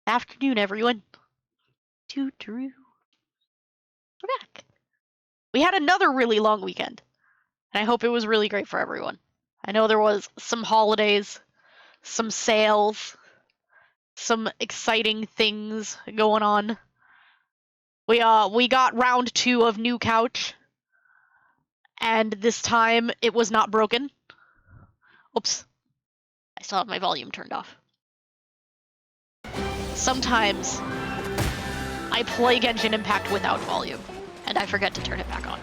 Afternoon, everyone. We're back. We had another really long weekend, and I hope it was really great for everyone. I know there was some holidays, some sales, some exciting things going on. We got round 2 of New Couch, and this time it was not broken. Oops. I still have my volume turned off. Sometimes I play Genshin Impact without volume, and I forget to turn it back on.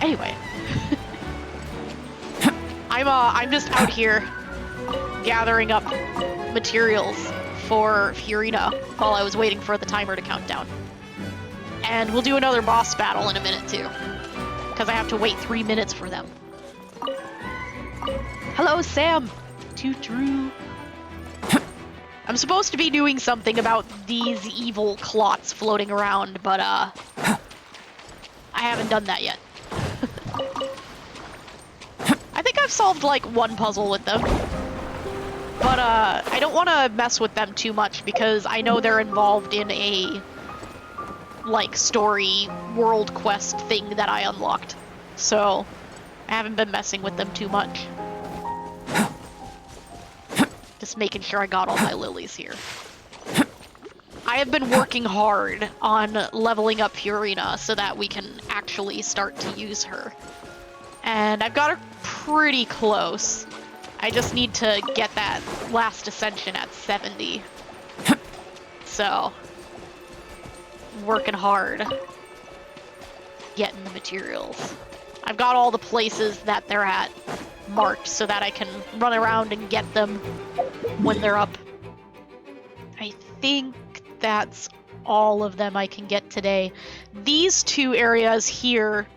Anyway. I'm just out here gathering up materials for Fiorina while I was waiting for the timer to count down. And we'll do another boss battle in a minute too, because I have to wait 3 minutes for them. Hello, Sam! Toot-roo. I'm supposed to be doing something about these evil clots floating around, but I haven't done that yet. I think I've solved like one puzzle with them. But I don't want to mess with them too much because I know they're involved in a like story world quest thing that I unlocked. So I haven't been messing with them too much. Just making sure I got all my lilies here. I have been working hard on leveling up Fiorina so that we can actually start to use her. And I've got her pretty close. I just need to get that last ascension at 70. So, working hard. Getting the materials. I've got all the places that they're at marked so that I can run around and get them when they're up. I think that's all of them I can get today. These 2 areas here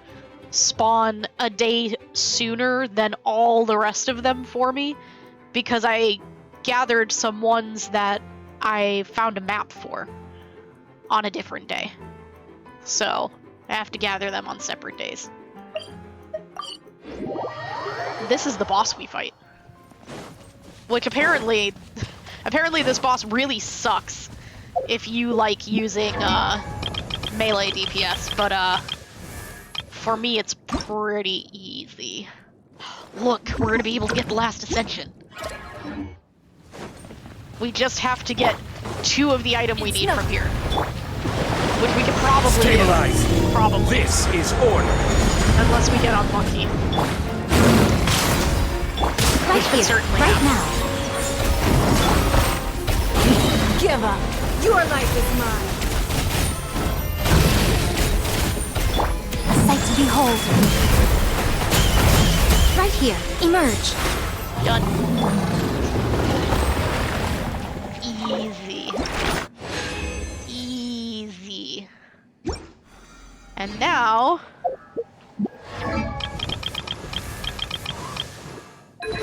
spawn a day sooner than all the rest of them for me because I gathered some ones that I found a map for on a different day. So I have to gather them on separate days. This is the boss we fight. Which apparently this boss really sucks if you like using melee DPS, but for me it's pretty easy. Look, we're gonna be able to get the last ascension. We just have to get 2 of the item we need from here. Which we can probably stabilize. do. Probably. This is order. Unless we get unlucky. Right here, certainly right happen. now. Give up. Your life is mine. A sight to behold. Right here, emerge. Done. Easy. Easy. And now...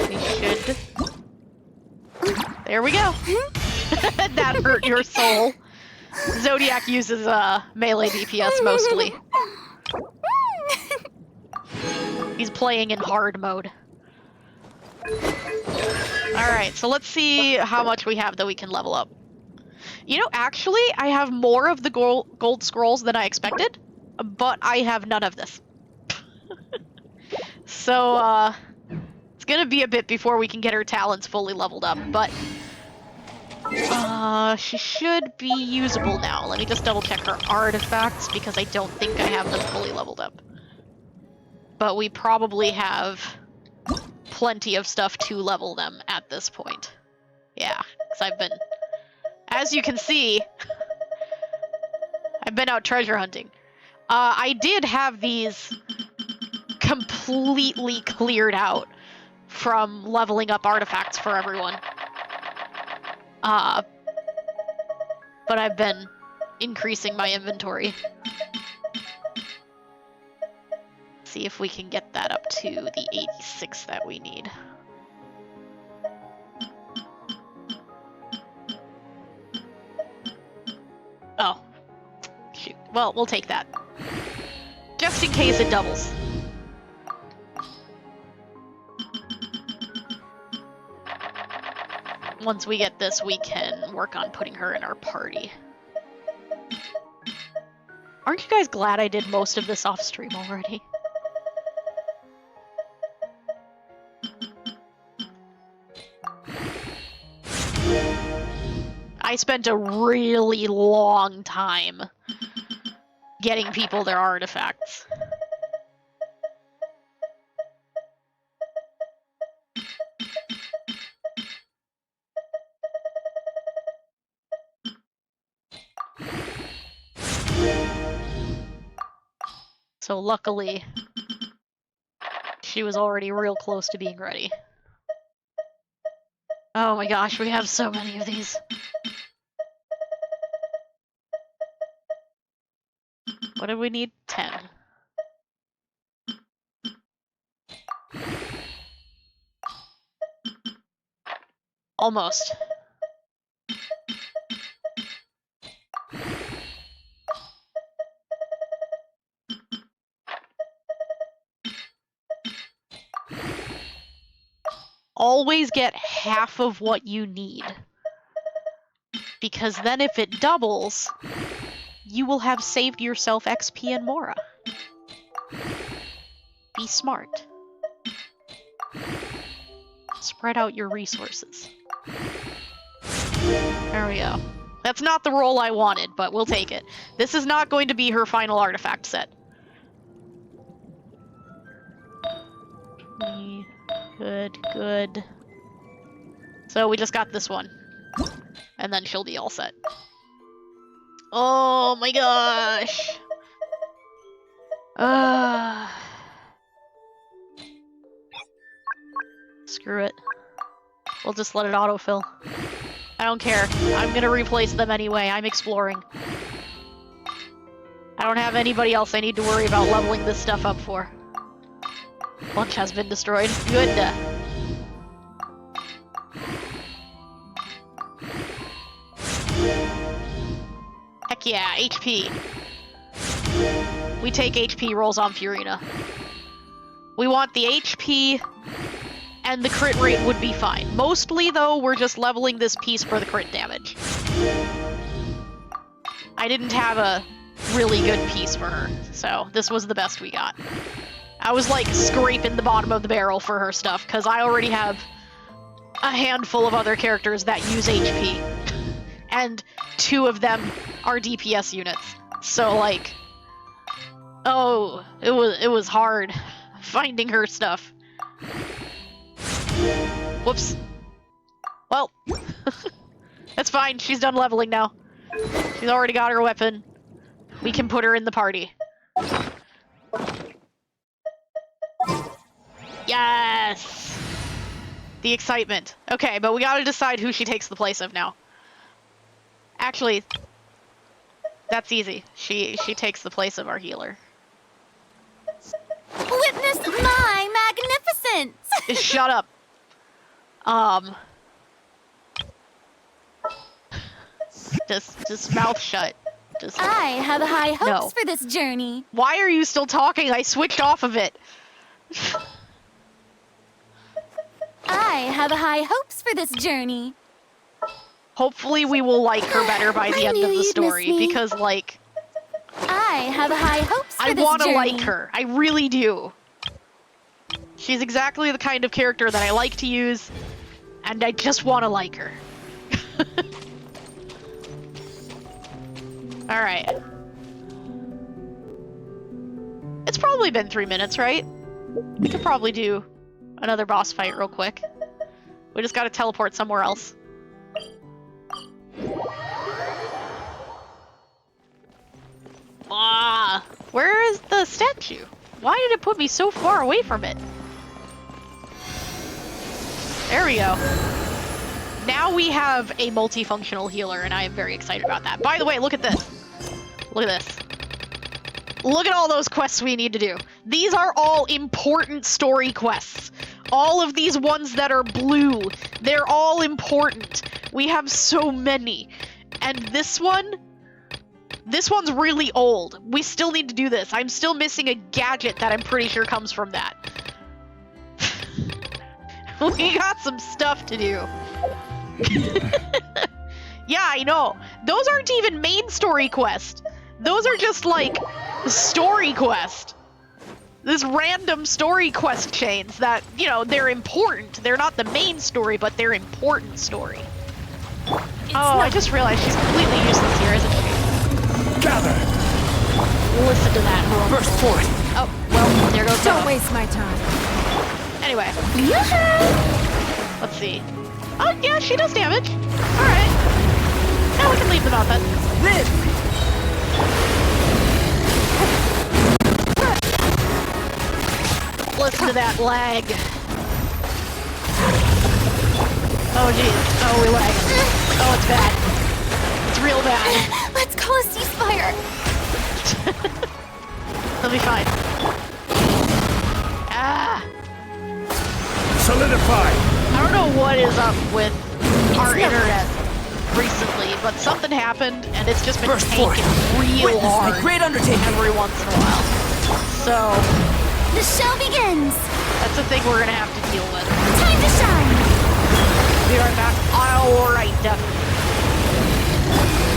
we should... There we go! That hurt your soul. Zodiac uses melee DPS mostly. He's playing in hard mode. Alright, so let's see how much we have that we can level up. You know, actually, I have more of the gold scrolls than I expected, but I have none of this. So, it's gonna be a bit before we can get her talents fully leveled up, but... she should be usable now. Let me just double check her artifacts, because I don't think I have them fully leveled up. But we probably have plenty of stuff to level them at this point. Yeah, because I've been... As you can see, I've been out treasure hunting. I did have these completely cleared out from leveling up artifacts for everyone. But I've been increasing my inventory. See if we can get that up to the 86 that we need. Oh. Shoot. Well, we'll take that. Just in case it doubles. Once we get this, we can work on putting her in our party. Aren't you guys glad I did most of this off stream already? I spent a really long time getting people their artifacts. So luckily, she was already real close to being ready. Oh my gosh, we have so many of these. What do we need? 10. Almost. Always get half of what you need. Because then if it doubles, you will have saved yourself XP and Mora. Be smart. Spread out your resources. There we go. That's not the roll I wanted, but we'll take it. This is not going to be her final artifact set. Good. So we just got this one. And then she'll be all set. Oh my gosh! Screw it. We'll just let it autofill. I don't care. I'm gonna replace them anyway. I'm exploring. I don't have anybody else I need to worry about leveling this stuff up for. Lunch has been destroyed. Good. Heck yeah, HP. We take HP rolls on Furina. We want the HP, and the crit rate would be fine. Mostly, though, we're just leveling this piece for the crit damage. I didn't have a really good piece for her, so this was the best we got. I was, like, scraping the bottom of the barrel for her stuff, because I already have a handful of other characters that use HP. And 2 of them are DPS units. So, like... Oh, it was hard finding her stuff. Whoops. Well, that's fine. She's done leveling now. She's already got her weapon. We can put her in the party. Yes! The excitement. Okay, but we gotta decide who she takes the place of now. Actually, that's easy. She takes the place of our healer. Witness my magnificence! Just shut up. Just mouth shut. Just. I have high hopes No. for this journey. Why are you still talking? I switched off of it. I have high hopes for this journey. Hopefully we will like her better by the I end knew of the you'd story, miss me. because, like, I have high hopes for I this want to journey. like her. I really do. She's exactly the kind of character that I like to use, and I just want to like her. Alright. It's probably been 3 minutes, right? We could probably do another boss fight real quick. We just gotta teleport somewhere else. Ah, where is the statue? Why did it put me so far away from it? There we go. Now we have a multifunctional healer, and I am very excited about that. By the way, look at this. Look at this. Look at all those quests we need to do. These are all important story quests. All of these ones that are blue, they're all important. We have so many. And this one's really old. We still need to do this. I'm still missing a gadget that I'm pretty sure comes from that. We got some stuff to do. Yeah, I know. Those aren't even main story quests. Those are just like story quest. This random story quest chains that, you know, they're important. They're not the main story, but they're important story. I just realized she's completely useless here, isn't she? Gather! Listen to that. Burst forth! Oh, well, there goes Don't that. waste my time. Anyway, Yoo-hoo! let's see. Oh, yeah, she does damage. Alright. Now we can leave them out then. Live! Listen to that lag. Oh, jeez. Oh, we lag. Oh, it's bad. It's real bad. Let's call a ceasefire. They'll be fine. Ah! Solidify! I don't know what is up with our internet recently, but something happened and it's just been Burst forth. tanking real Witness the hard great undertaking. every once in a while. So, The show begins. that's a thing we're gonna have to deal with. Time to shine. Be right back. Alright, definitely.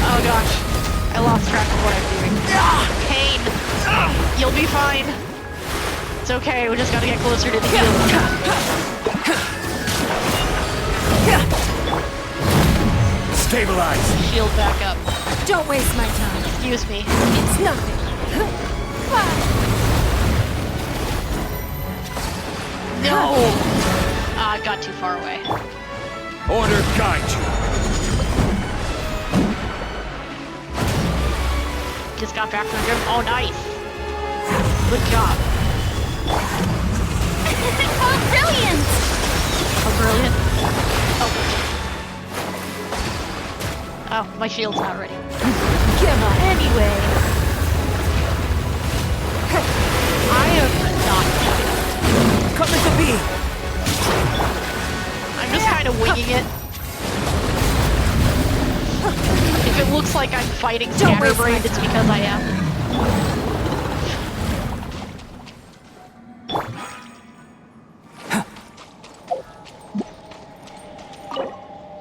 Oh gosh. I lost track of what I'm doing. Pain! You'll be fine. It's okay, we just gotta get closer to the heal. Stabilize! Shield back up. Don't waste my time. Excuse me. It's nothing. No! I got too far away. Order guide you! Just got back from the gym. Oh, nice. Good job. Oh, brilliant! Oh, brilliant. Oh, my shield's not ready. Come on. Anyway. I am not keeping up. Come at the bee! I'm just kind of winging it. If it looks like I'm fighting Don't waste my Scatterbrain, it's because I am.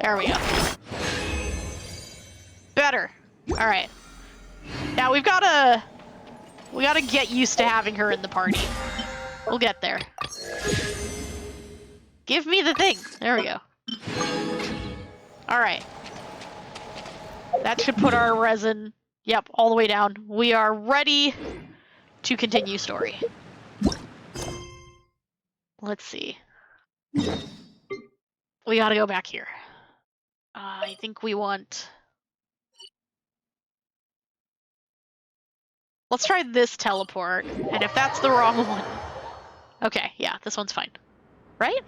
There we go. Better. Alright. Now we gotta get used to having her in the party. We'll get there. Give me the thing. There we go. Alright. That should put our resin, yep, all the way down. We are ready to continue story. Let's see. We gotta go back here. I think we want... Let's try this teleport, and if that's the wrong one... Okay, yeah, this one's fine. Right?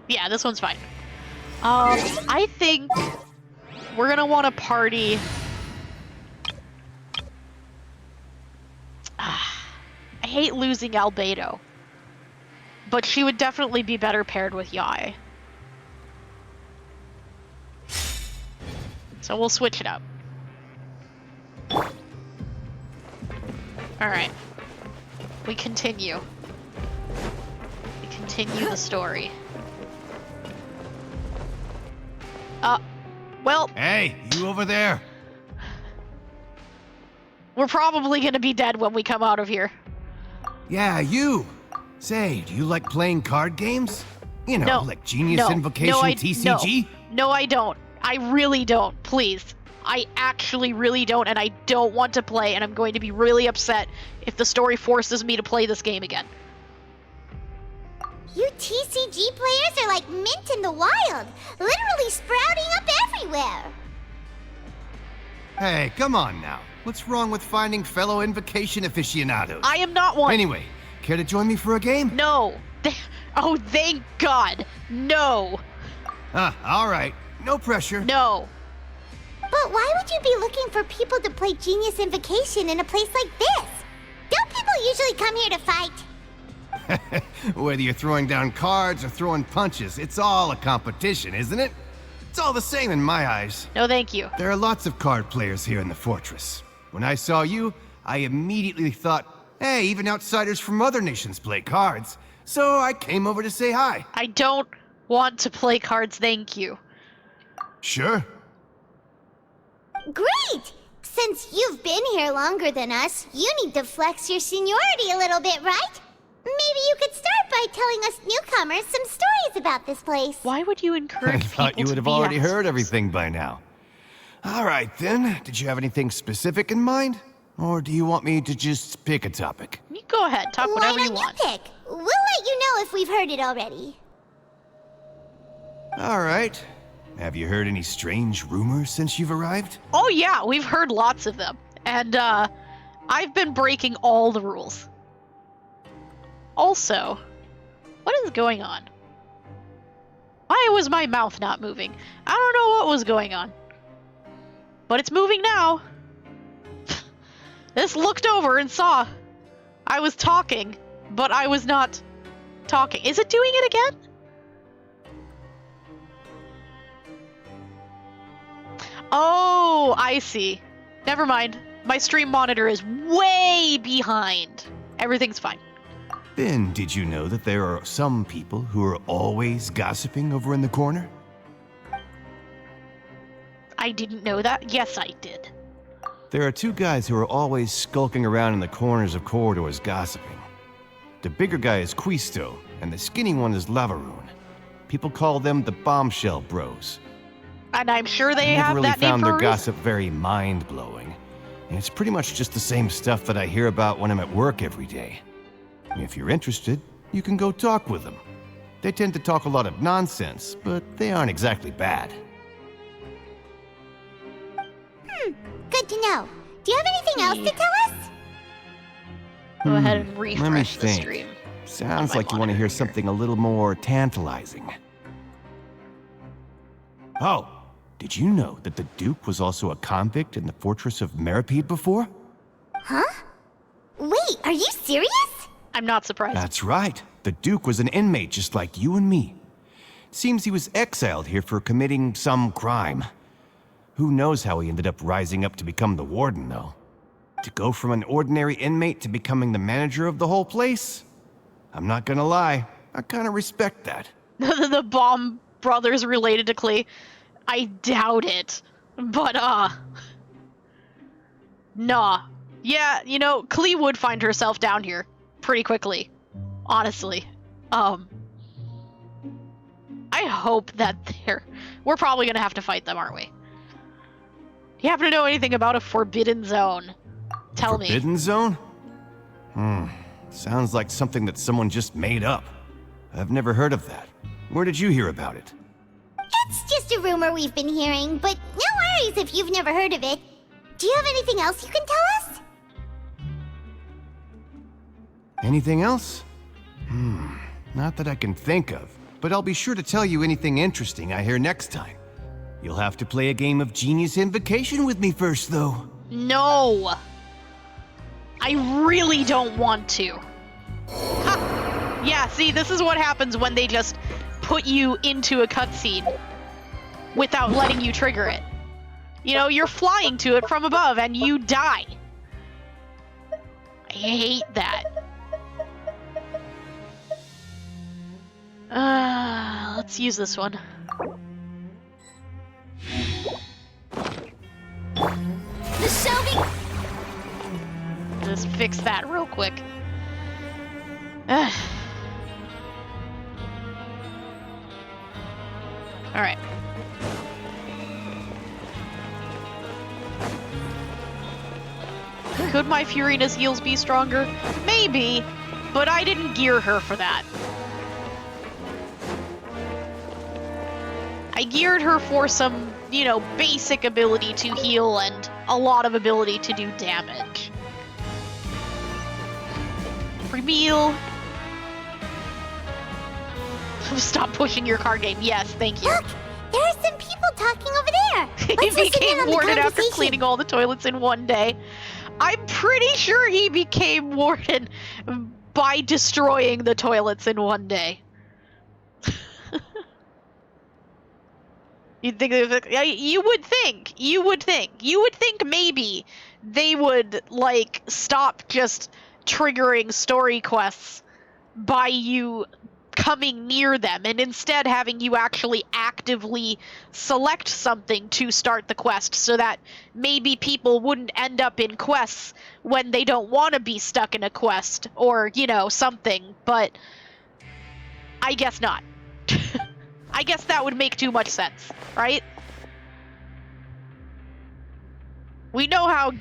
Yeah, this one's fine. I think we're gonna want to party... I hate losing Albedo, but she would definitely be better paired with Yai. So we'll switch it up. Alright. We continue. We continue the story. Well... Hey, you over there? We're probably gonna be dead when we come out of here. Yeah, you. Say, do you like playing card games? You know, No. like Genius No. Invocation No, TCG? No, I don't. I really don't. Please. I actually really don't, and I don't want to play, and I'm going to be really upset if the story forces me to play this game again. You TCG players are like mint in the wild, literally sprouting up everywhere. Hey, come on now. What's wrong with finding fellow Invocation aficionados? I am not one. Anyway, care to join me for a game? No. Oh, thank God. No. All right. No pressure. No. But why would you be looking for people to play Genius Invocation in a place like this? Don't people usually come here to fight? Whether you're throwing down cards or throwing punches, it's all a competition, isn't it? It's all the same in my eyes. No, thank you. There are lots of card players here in the fortress. When I saw you, I immediately thought, hey, even outsiders from other nations play cards. So I came over to say hi. I don't want to play cards, thank you. Sure. Great! Since you've been here longer than us, you need to flex your seniority a little bit, right? Maybe you could start by telling us newcomers some stories about this place. Why would you I encourage thought people you to would have be already heard assholes? everything by now. All right, then. Did you have anything specific in mind? Or do you want me to just pick a topic? You go ahead, talk Why whatever don't you want. pick? We'll let you know if we've heard it already. All right. Have you heard any strange rumors since you've arrived? Oh yeah, we've heard lots of them. And I've been breaking all the rules. Also, what is going on? Why was my mouth not moving? I don't know what was going on. But it's moving now. This looked over and saw I was talking, but I was not talking. Is it doing it again? Oh, I see. Never mind. My stream monitor is way behind. Everything's fine. Then, did you know that there are some people who are always gossiping over in the corner? I didn't know that. Yes, I did. There are two guys who are always skulking around in the corners of corridors gossiping. The bigger guy is Quisto, and the skinny one is Lavaroon. People call them the Bombshell Bros. And I'm sure I they never have really that name found for their a reason. gossip very mind-blowing. And it's pretty much just the same stuff that I hear about when I'm at work every day. If you're interested, you can go talk with them. They tend to talk a lot of nonsense, but they aren't exactly bad. Good to know. Do you have anything else to tell us? Go ahead and Let me refresh the think. stream. Sounds my like you want to hear monitor here. something a little more tantalizing. Oh, did you know that the Duke was also a convict in the fortress of Meripede before? Wait, are you serious? I'm not surprised. That's right. The Duke was an inmate just like you and me. Seems he was exiled here for committing some crime. Who knows how he ended up rising up to become the warden, though. To go from an ordinary inmate to becoming the manager of the whole place? I'm not gonna lie, I kinda respect that. The Bomb brothers related to Klee. I doubt it. But, nah. Yeah, you know, Klee would find herself down here pretty quickly. Honestly. I hope that we're probably gonna have to fight them, aren't we? Do you happen to know anything about a forbidden zone? Tell me. Forbidden Zone? Sounds like something that someone just made up. I've never heard of that. Where did you hear about it? It's just a rumor we've been hearing, but no worries if you've never heard of it. Do you have anything else you can tell us? Anything else? Not that I can think of, but I'll be sure to tell you anything interesting I hear next time. You'll have to play a game of Genius Invocation with me first, though. No. I really don't want to. Ha! Yeah, see, this is what happens when they just put you into a cutscene without letting you trigger it. You know, you're flying to it from above and you die. I hate that. Let's use this one. The shelving. Just fix that real quick. Alright. Could my Furina's heals be stronger? Maybe, but I didn't gear her for that. I geared her for some, you know, basic ability to heal and a lot of ability to do damage. Free meal. Stop pushing your card game. Yes, thank you. Look, there are some people talking over there. He Let's listen in became on the warden after conversation. cleaning all the toilets in one day. I'm pretty sure he became warden by destroying the toilets in one day. You would think maybe they would like stop just triggering story quests by you coming near them, and instead having you actually actively select something to start the quest, so that maybe people wouldn't end up in quests when they don't want to be stuck in a quest, or, you know, something, but I guess not. I guess that would make too much sense, right? We know how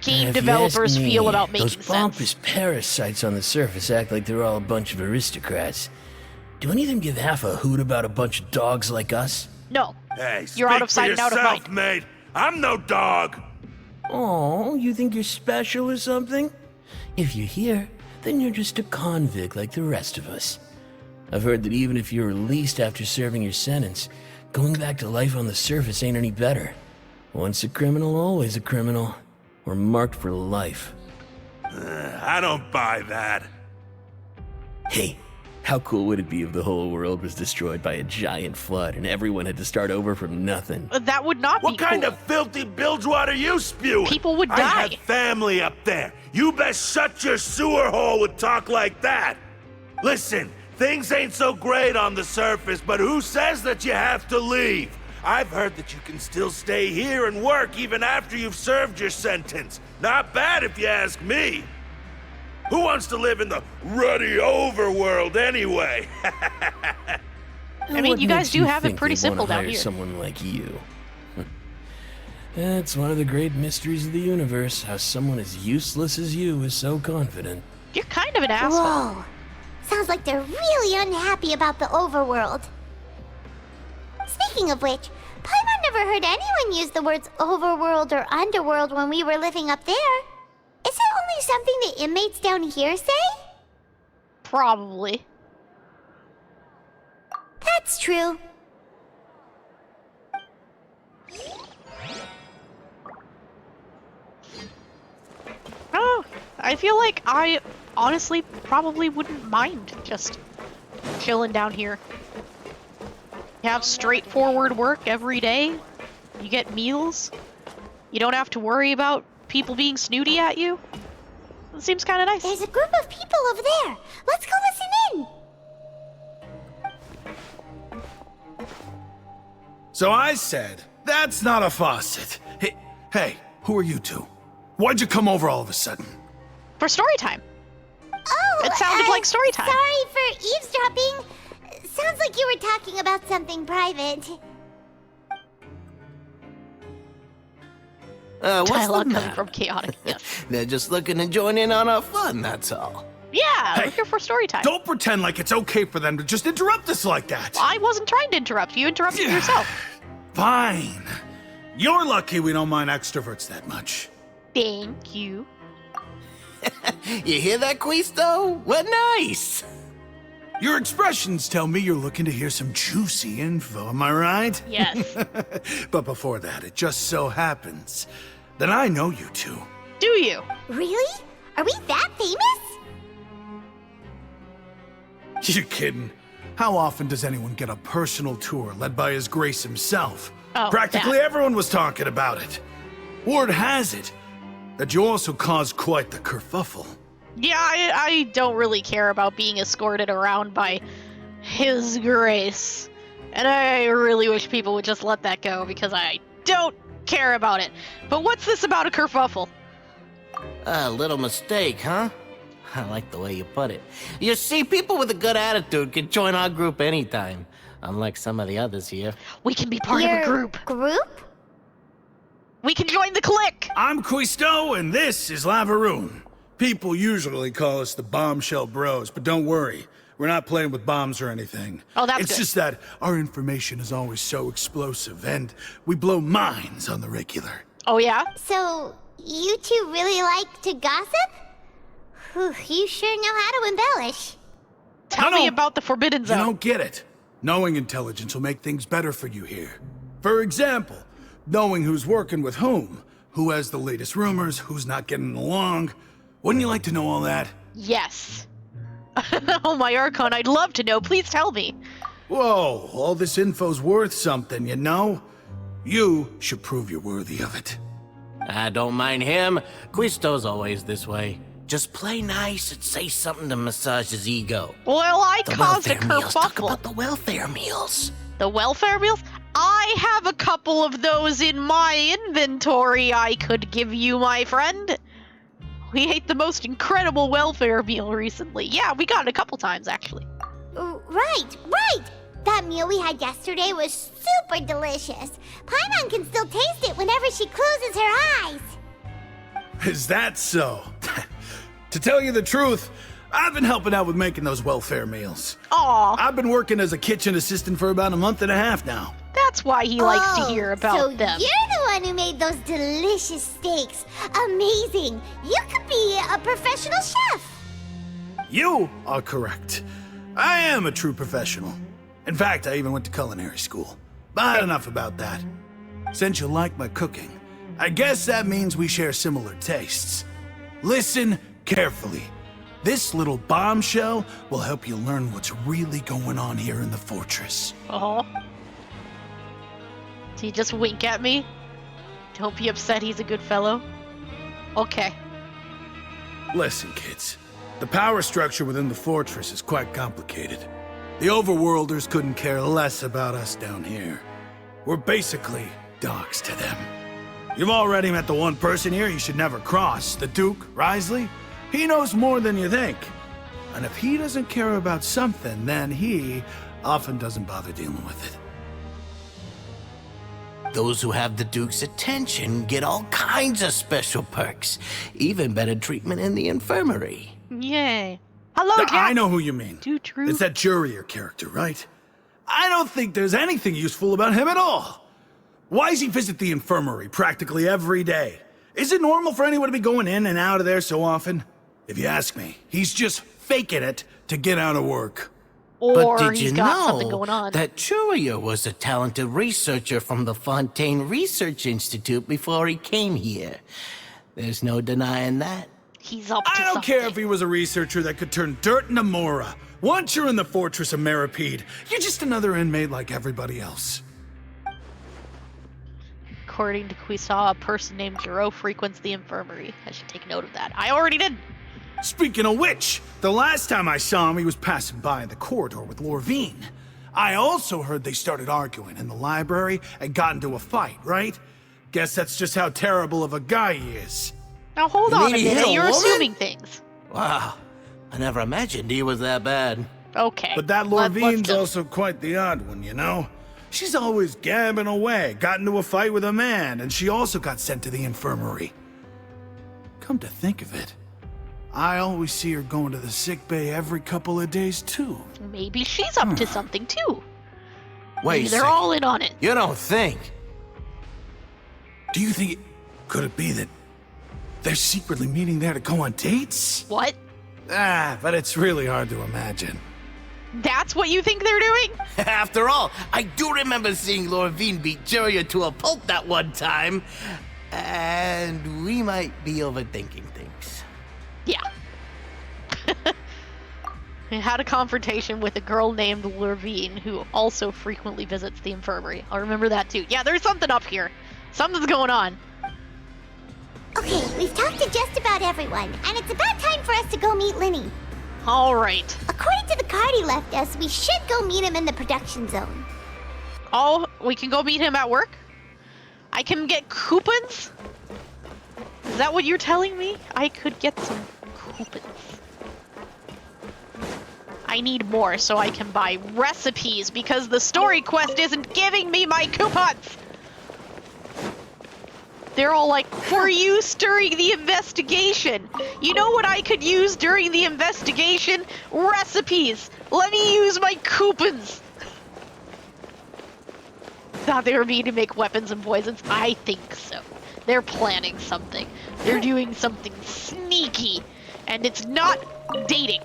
game developers feel about making sense. Those pompous parasites on the surface act like they're all a bunch of aristocrats. Do any of them give half a hoot about a bunch of dogs like us? No. Hey, You're out of sight and out of mind. mate. I'm no dog. Oh, you think you're special or something? If you're here, then you're just a convict like the rest of us. I've heard that even if you're released after serving your sentence, going back to life on the surface ain't any better. Once a criminal, always a criminal. We're marked for life. I don't buy that. Hey, how cool would it be if the whole world was destroyed by a giant flood and everyone had to start over from nothing? That would not be What kind cool. of filthy bilge water you spewing? People would I die. have family up there. You best shut your sewer hole with talk like that. Listen, things ain't so great on the surface, but who says that you have to leave? I've heard that you can still stay here and work even after you've served your sentence. Not bad if you ask me. Who wants to live in the ruddy overworld anyway? I mean, What you guys makes do have it think pretty they'd simple wanna down hire here. someone like you. That's one of the great mysteries of the universe, how someone as useless as you is so confident. You're kind of an asshole. Whoa. Sounds like they're really unhappy about the overworld. Speaking of which, Paimon never heard anyone use the words overworld or underworld when we were living up there. Is it only something the inmates down here say? Probably. That's true. Oh, I feel like I honestly probably wouldn't mind just chilling down here. You have straightforward work every day. You get meals. You don't have to worry about people being snooty at you. It seems kind of nice. There's a group of people over there. Let's go listen in. So I said, that's not a faucet. Hey, who are you two? Why'd you come over all of a sudden? For story time. Oh, It sounded like story time. Sorry for eavesdropping. Sounds like you were talking about something private. What's Dialogue the coming matter? from Chaotic. Yes. They're just looking to join in on our fun, that's all. Yeah, Hey, we're here for story time. Don't pretend like it's okay for them to just interrupt us like that. I wasn't trying to interrupt. You interrupted yourself. Fine. You're lucky we don't mind extroverts that much. Thank you. You hear that, Quisto? We're nice! Your expressions tell me you're looking to hear some juicy info, am I right? Yes. But before that, it just so happens that I know you two. Do you? Really? Are we that famous? You're kidding. How often does anyone get a personal tour led by His Grace himself? Oh, Practically that. everyone was talking about it. Word has it that you also caused quite the kerfuffle. Yeah, I don't really care about being escorted around by His Grace. And I really wish people would just let that go, because I don't care about it. But what's this about a kerfuffle? A little mistake, huh? I like the way you put it. You see, people with a good attitude can join our group anytime, unlike some of the others here. We can be part of a group. Group? We can join the clique. I'm Quisto, and this is Lavaroon. People usually call us the Bombshell Bros, but don't worry. We're not playing with bombs or anything. Oh, that's It's good. just that our information is always so explosive, and we blow minds on the regular. Oh, yeah? So, you two really like to gossip? Whew, you sure know how to embellish. Tell No, me no. about the Forbidden You Zone. don't get it. Knowing intelligence will make things better for you here. For example, knowing who's working with who has the latest rumors, who's not getting along. Wouldn't you like to know all that? Yes. Oh, my Archon, I'd love to know. Please tell me. Whoa, all this info's worth something, you know? You should prove you're worthy of it. I don't mind him. Quisto's always this way. Just play nice and say something to massage his ego. Well, I The caused a welfare meals. Talk kerfuffle. about the welfare meals. The welfare meals? I have a couple of those in my inventory I could give you, my friend. We ate the most incredible welfare meal recently. Yeah, we got it a couple times, actually. Right. That meal we had yesterday was super delicious. Paimon can still taste it whenever she closes her eyes. Is that so? To tell you the truth, I've been helping out with making those welfare meals. Aw, I've been working as a kitchen assistant for about a month and a half now. that's why he likes to hear about so them. you're the one who made those delicious steaks. Amazing. You could be a professional chef. You are correct. I am a true professional. In fact, I even went to culinary school. But enough about that. Since you like my cooking, I guess that means we share similar tastes. Listen carefully. This little bombshell will help you learn what's really going on here in the fortress. Uh-huh. Did he just wink at me? Don't be upset, he's a good fellow. Okay. Listen, kids. The power structure within the fortress is quite complicated. The overworlders couldn't care less about us down here. We're basically dogs to them. You've already met the one person here you should never cross, the Duke, Risley. He knows more than you think. And if he doesn't care about something, then he often doesn't bother dealing with it. Those who have the Duke's attention get all kinds of special perks, even better treatment in the infirmary. Yay. Hello, Now, Jack. I know who you mean. Too true. It's that Jurier character, right? I don't think there's anything useful about him at all. Why does he visit the infirmary practically every day? Is it normal for anyone to be going in and out of there so often? If you ask me, he's just faking it to get out of work. Or But did he's you got something know going on. that Churier was a talented researcher from the Fontaine Research Institute before he came here? There's no denying that. He's up to I don't something. care if he was a researcher that could turn dirt into Mora. Once you're in the fortress of Meripede, you're just another inmate like everybody else. According to Quisa, a person named Jiro frequents the infirmary. I should take note of that. I already did. Speaking of which, the last time I saw him, he was passing by in the corridor with Lorvine. I also heard they started arguing in the library and got into a fight, right? Guess that's just how terrible of a guy he is. Now hold You on a mean he hit minute. a You're woman? assuming things. Wow, I never imagined he was that bad. Okay. But that let's Lorvine's go. also quite the odd one, you know? She's always gabbing away, got into a fight with a man, and she also got sent to the infirmary. Come to think of it, I always see her going to the sick bay every couple of days, too. Maybe she's up to something too. Wait, Maybe a they're second. all in on it. You don't think? Do you think could it be that they're secretly meeting there to go on dates? What? But it's really hard to imagine. That's what you think they're doing? After all, I do remember seeing Lorvine beat Jurier to a pulp that one time. And we might be overthinking things. Yeah. I had a confrontation with a girl named Lorvine who also frequently visits the infirmary. I'll remember that too. Yeah, there's something up here. Something's going on. Okay, we've talked to just about everyone, and it's about time for us to go meet Linny. All right. According to the card he left us, we should go meet him in the production zone. Oh, we can go meet him at work? I can get coupons? Is that what you're telling me? I could get some coupons. I need more so I can buy recipes because the story quest isn't giving me my coupons! They're all like, for use during the investigation. You know what I could use during the investigation? Recipes! Let me use my coupons! Thought they were mean to make weapons and poisons? I think so. They're planning something. They're doing something sneaky. And it's not dating.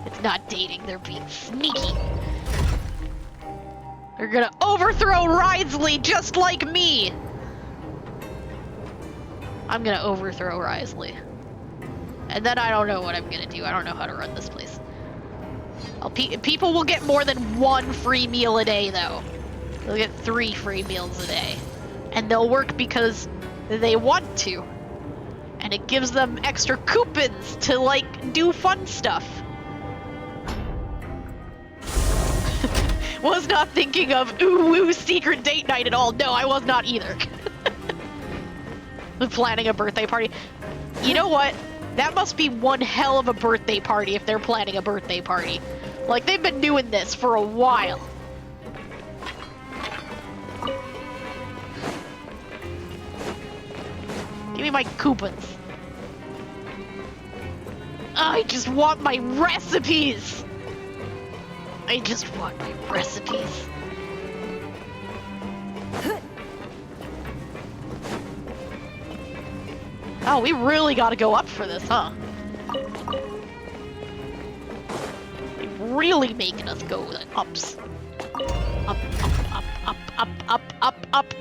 It's not dating, they're being sneaky. They're gonna overthrow Risley just like me! I'm gonna overthrow Risley. And then I don't know what I'm gonna do. I don't know how to run this place. People will get more than one free meal a day, though. They'll get 3 free meals a day. And they'll work because they want to. And it gives them extra coupons to, like, do fun stuff. Was not thinking of ooh secret date night at all. No, I was not either. Planning a birthday party. You know what? That must be one hell of a birthday party if they're planning a birthday party. Like, they've been doing this for a while. Give me my coupons. I just want my recipes. I just want my recipes. Oh, we really gotta go up for this, huh? They're really making us go with ups. Up, up.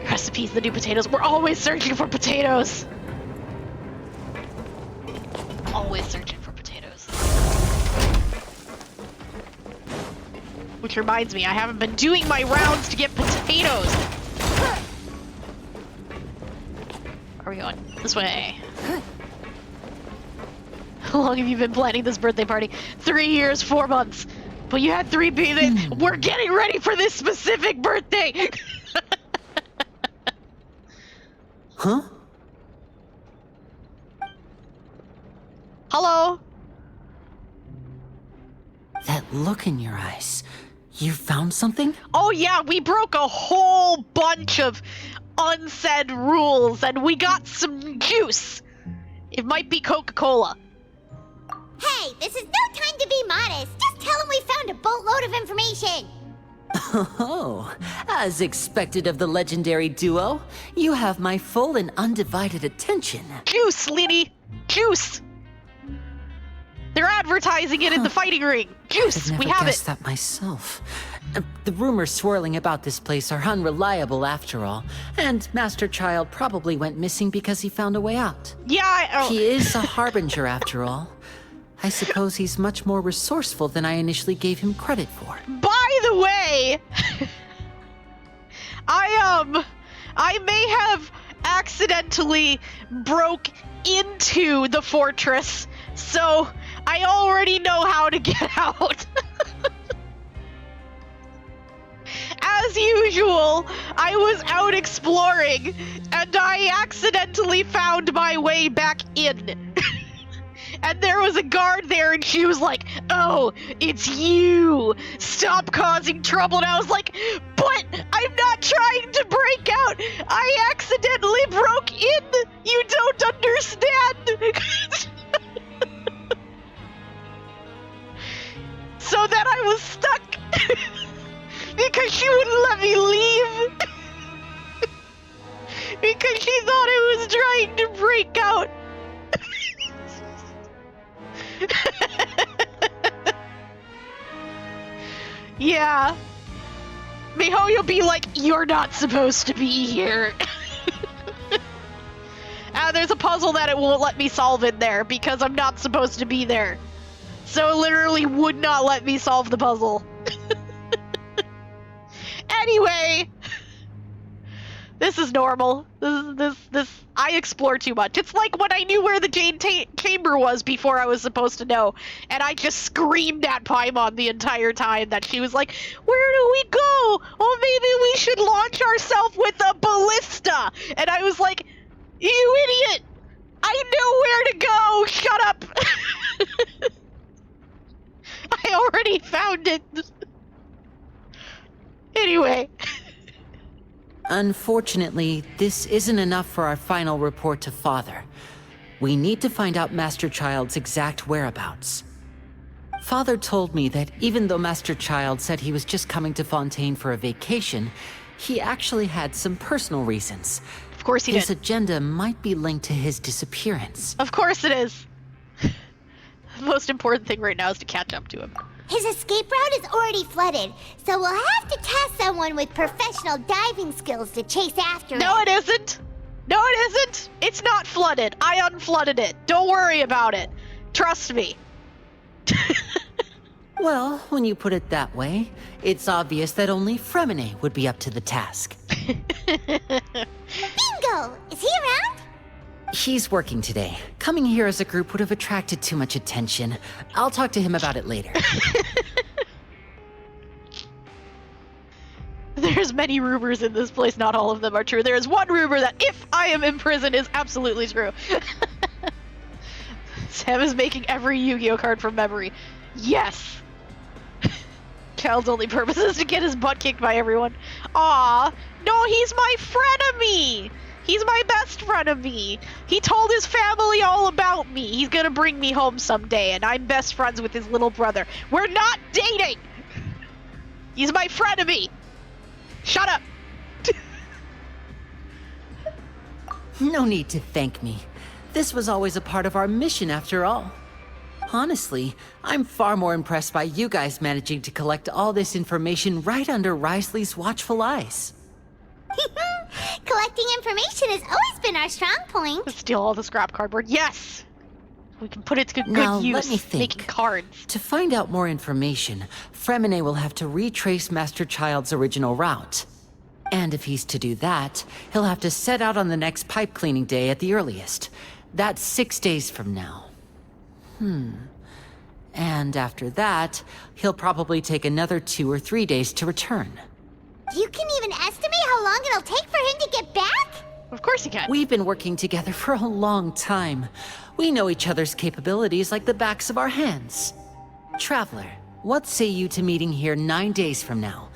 Recipes, the new potatoes. We're always searching for potatoes. Always searching for potatoes. Which reminds me, I haven't been doing my rounds to get potatoes. Where are we going? This way. How long have you been planning this birthday party? 3 years, 4 months. But you had 3 babies. We're getting ready for this specific birthday. Huh? Hello? That look in your eyes. You found something? Oh yeah, we broke a whole bunch of unsaid rules and we got some juice. It might be Coca-Cola. Hey, this is no time to be modest. Just tell him we found a boatload of information. Oh, as expected of the legendary duo, you have my full and undivided attention. Juice, Liddy! Juice! They're advertising it in the fighting ring. Juice, I've we never have guessed it. that myself. The rumors swirling about this place are unreliable after all, and Master Child probably went missing because he found a way out. Yeah, He is a harbinger after all. I suppose he's much more resourceful than I initially gave him credit for. By the way, I may have accidentally broke into the fortress, so I already know how to get out. As usual, I was out exploring, and I accidentally found my way back in. And there was a guard there, and she was like, "Oh, it's you! Stop causing trouble!" And I was like, "But I'm not trying to break out! I accidentally broke in! You don't understand!" So then I was stuck! Because she wouldn't let me leave! Because she thought I was trying to break out! Yeah. Mihoyo'll be like, "You're not supposed to be here." There's a puzzle that it won't let me solve in there because I'm not supposed to be there. So it literally would not let me solve the puzzle. Anyway, this is normal. This I explore too much. It's like when I knew where the Jade Chamber was before I was supposed to know, and I just screamed at Paimon the entire time that she was like, "Where do we go? Oh, maybe we should launch ourselves with a ballista." And I was like, "You idiot! I know where to go! Shut up!" I already found it. Anyway. Unfortunately, this isn't enough for our final report to Father. We need to find out Master Child's exact whereabouts. Father told me that even though Master Child said he was just coming to Fontaine for a vacation, he actually had some personal reasons. Of course he His did. agenda might be linked to his disappearance. Of course it is. The most important thing right now is to catch up to him. His escape route is already flooded, so we'll have to task someone with professional diving skills to chase after him. No, it isn't. No, it isn't. It's not flooded. I unflooded it. Don't worry about it. Trust me. Well, when you put it that way, it's obvious that only Fremine would be up to the task. Bingo! Is he around? He's working today. Coming here as a group would have attracted too much attention. I'll talk to him about it later. There's many rumors in this place, not all of them are true. There is one rumor that if I am in prison is absolutely true. Sam is making every Yu-Gi-Oh card from memory. Yes! Child's only purpose is to get his butt kicked by everyone. Aw, no, he's my frenemy! He's my best frenemy! He told his family all about me. He's gonna bring me home someday, and I'm best friends with his little brother. We're not dating! He's my frenemy! Shut up! No need to thank me. This was always a part of our mission after all. Honestly, I'm far more impressed by you guys managing to collect all this information right under Risley's watchful eyes. Collecting information has always been our strong point. Steal all the scrap cardboard. Yes! We can put it to good Now, use, let me think. making cards. To find out more information, Fremine will have to retrace Master Child's original route. And if he's to do that, he'll have to set out on the next pipe cleaning day at the earliest. That's 6 days from now. And after that, he'll probably take another 2 or 3 days to return. You can even estimate how long it'll take for him to get back? Of course you can. We've been working together for a long time. We know each other's capabilities like the backs of our hands. Traveler, what say you to meeting here 9 days from now?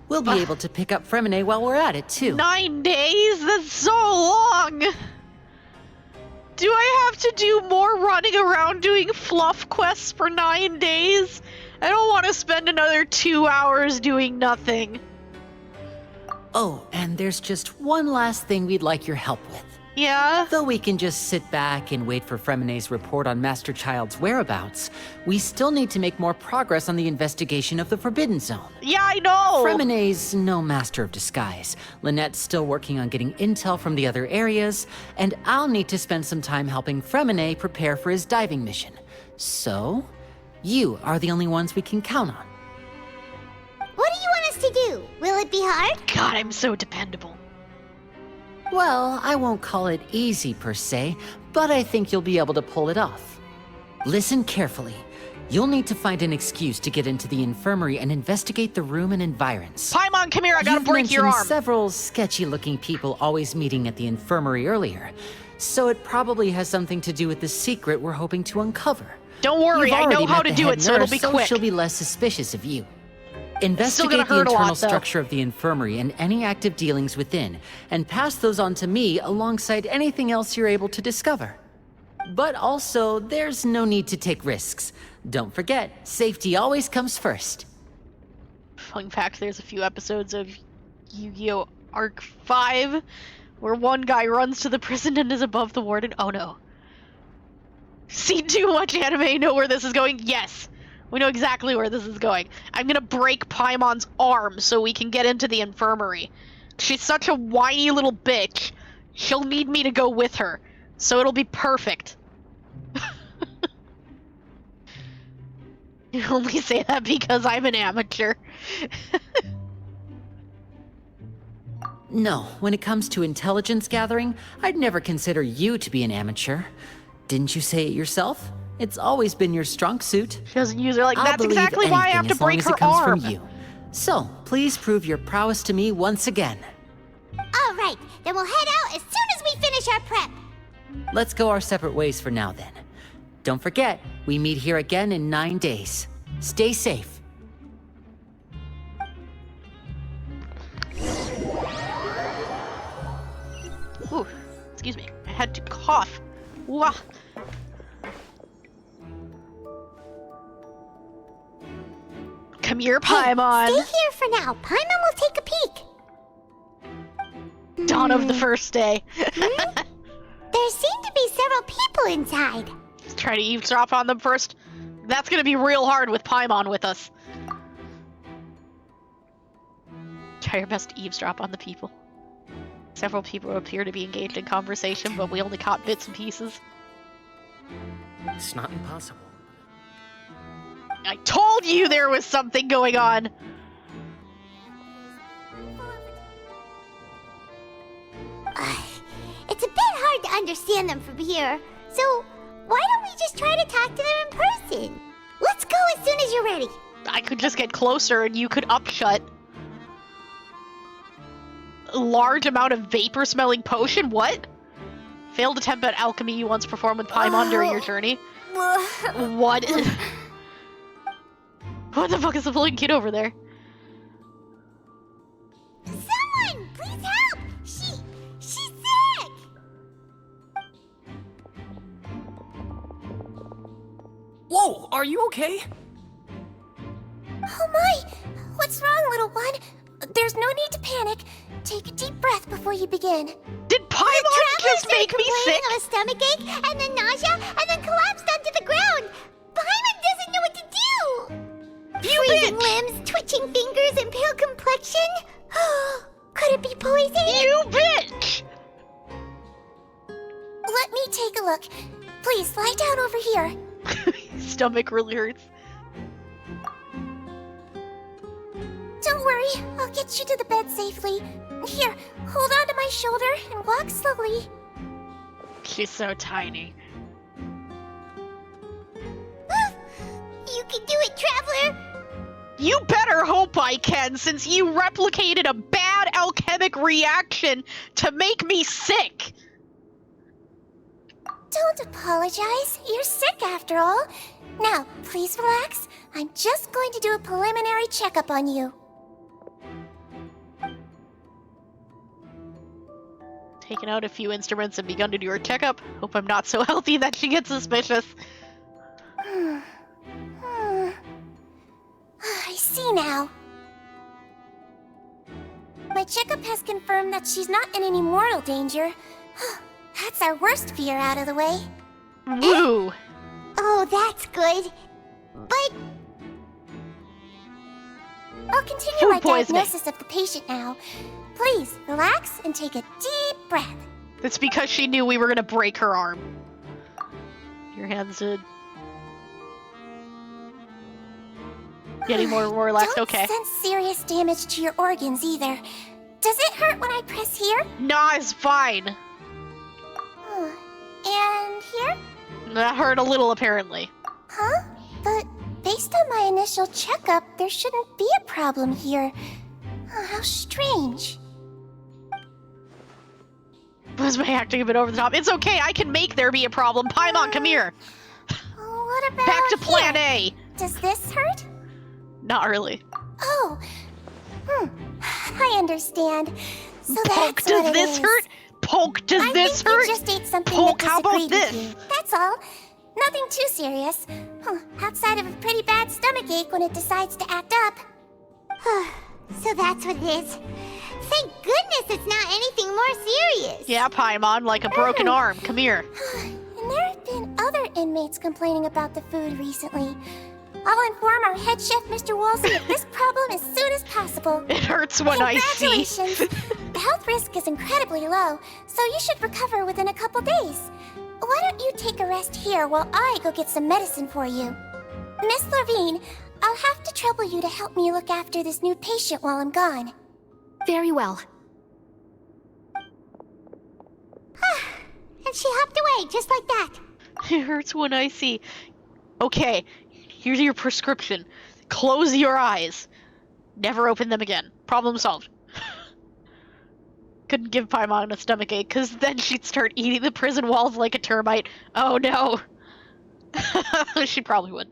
We'll be able to pick up Fremine while we're at it, too. 9 days? That's so long! Do I have to do more running around doing fluff quests for 9 days? I don't want to spend another 2 hours doing nothing. Oh, and there's just one last thing we'd like your help with. Yeah? Though we can just sit back and wait for Fremine's report on Master Child's whereabouts, we still need to make more progress on the investigation of the Forbidden Zone. Yeah, I know! Fremine's no master of disguise. Lynette's still working on getting intel from the other areas, and I'll need to spend some time helping Fremine prepare for his diving mission. So, you are the only ones we can count on. What do you want us to do? Will it be hard? God, I'm so dependable. Well, I won't call it easy per se, but I think you'll be able to pull it off. Listen carefully. You'll need to find an excuse to get into the infirmary and investigate the room and environs. Paimon, come here, I gotta break your mentioned arm. Several sketchy-looking people always meeting at the infirmary earlier, so it probably has something to do with the secret we're hoping to uncover. Don't worry, You've I know already how met to the do head it, so it'll nurse, be quick. she'll be less suspicious of you. gonna Investigate the hurt a lot, internal though. structure of the infirmary and any active dealings within, and pass those on to me alongside anything else you're able to discover. But also, there's no need to take risks. Don't forget, safety always comes first. Fun fact, there's a few episodes of Yu-Gi-Oh! Arc 5 where one guy runs to the prison and is above the warden. Oh no. Seen too much anime, know where this is going? Yes. We know exactly where this is going. I'm gonna break Paimon's arm so we can get into the infirmary. She's such a whiny little bitch. She'll need me to go with her. So it'll be perfect. You only say that because I'm an amateur. No, when it comes to intelligence gathering, I'd never consider you to be an amateur. Didn't you say it yourself? It's always been your strong suit. She doesn't use her like I'll that's believe exactly why I have anything to as long break as her it comes arm. from you. So, please prove your prowess to me once again. All right, then we'll head out as soon as we finish our prep. Let's go our separate ways for now then. Don't forget, we meet here again in 9 days. Stay safe. Ooh, excuse me. I had to cough. Wah. Come here, Paimon. Stay here for now. Paimon will take a peek. Dawn of the first day. There seem to be several people inside. Try to eavesdrop on them first. That's gonna be real hard with Paimon with us. Try your best to eavesdrop on the people. Several people appear to be engaged in conversation, but we only caught bits and pieces. It's not impossible. I told you there was something going on! It's a bit hard to understand them from here. So, why don't we just try to talk to them in person? Let's go as soon as you're ready. I could just get closer and you could upshut. Large amount of vapor-smelling potion? What? Failed attempt at alchemy you once performed with Paimon during your journey? What? What the fuck is the floating kid over there? Someone, please help! She's sick! Whoa, are you okay? Oh my! What's wrong, little one? There's no need to panic. Take a deep breath before you begin. Did Paimon just make me sick? Of a stomachache, and then nausea, and then collapsed onto the ground. Paimon doesn't know what to do. You Freezing bitch! limbs, twitching fingers, and pale complexion. Could it be poison? You bitch! Let me take a look. Please, lie down over here. Stomach really hurts. Don't worry, I'll get you to the bed safely. Here, hold on to my shoulder and walk slowly. She's so tiny. You can do it, Traveler. You better hope I can, since you replicated a bad alchemic reaction to make me sick! Don't apologize. You're sick after all. Now, please relax. I'm just going to do a preliminary checkup on you. Taken out a few instruments and begun to do her checkup. Hope I'm not so healthy that she gets suspicious. I see now. My checkup has confirmed that she's not in any mortal danger. That's our worst fear out of the way. Woo! Oh, that's good. But I'll continue Food my poisoning. diagnosis of the patient now. Please, relax and take a deep breath. It's because she knew we were gonna break her arm. Your hands did. Getting more and more relaxed, Don't okay. sense serious damage to your organs either. Does it hurt when I press here? Nah, it's fine. And here? That hurt a little, apparently. Huh? But based on my initial checkup, there shouldn't be a problem here. How strange. Was my acting a bit over the top? It's okay, I can make there be a problem. Paimon, come here. What about Back to plan here? A. Does this hurt? Not really. Oh. I understand. So Poke, that's does what it this is. hurt? Poke, does I this think hurt? you just ate something Poke, that how about disagreed with this? you. That's all. Nothing too serious. Outside of a pretty bad stomachache when it decides to act up. so that's what it is. Thank goodness it's not anything more serious. Yeah, Paimon, like a broken arm. Come here. And there have been other inmates complaining about the food recently. I'll inform our head chef, Mr. Wolsey, of this problem as soon as possible. It hurts when I see. Congratulations! The health risk is incredibly low, so you should recover within a couple days. Why don't you take a rest here while I go get some medicine for you? Miss Levine, I'll have to trouble you to help me look after this new patient while I'm gone. Very well. And she hopped away just like that. It hurts when I see. Okay, here's your prescription. Close your eyes. Never open them again. Problem solved. Couldn't give Paimon a stomachache, because then she'd start eating the prison walls like a termite. Oh no. She probably would.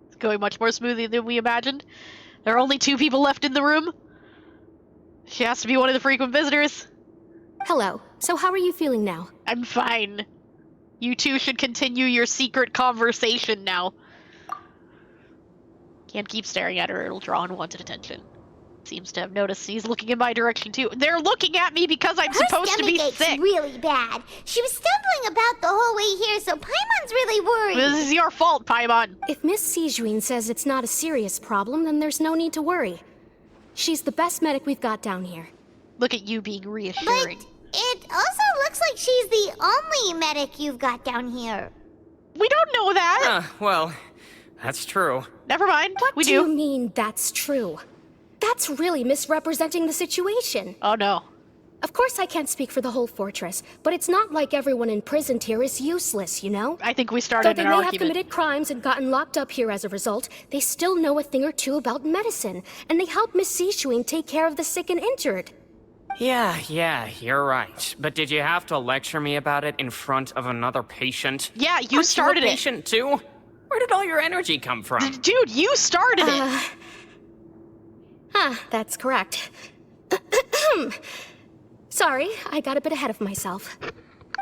It's going much more smoothly than we imagined. There are only 2 people left in the room. She has to be one of the frequent visitors. Hello. So how are you feeling now? I'm fine. You two should continue your secret conversation now. Can't keep staring at her, it'll draw unwanted attention. Seems to have noticed he's looking in my direction too. They're looking at me because I'm supposed to be Her sick! stomachache's really bad. She was stumbling about the whole way here, so Paimon's really worried. This is your fault, Paimon. If Miss Sijuin says it's not a serious problem, then there's no need to worry. She's the best medic we've got down here. Look at you being reassuring. But it also looks like she's the only medic you've got down here. We don't know that! Well, that's true. Never mind, What we do you mean that's true? That's really misrepresenting the situation. Oh no. Of course I can't speak for the whole fortress, but it's not like everyone imprisoned here is useless, you know? I think we Though started they an may have argument. committed crimes and gotten locked up here as a result, they still know a thing or two about medicine, and they help Miss Sishuin take care of the sick and injured. Yeah, you're right. But did you have to lecture me about it in front of another patient? Yeah, you Aren't started you a it. patient too? Where did all your energy come from? Dude, you started it. That's correct. Sorry, I got a bit ahead of myself.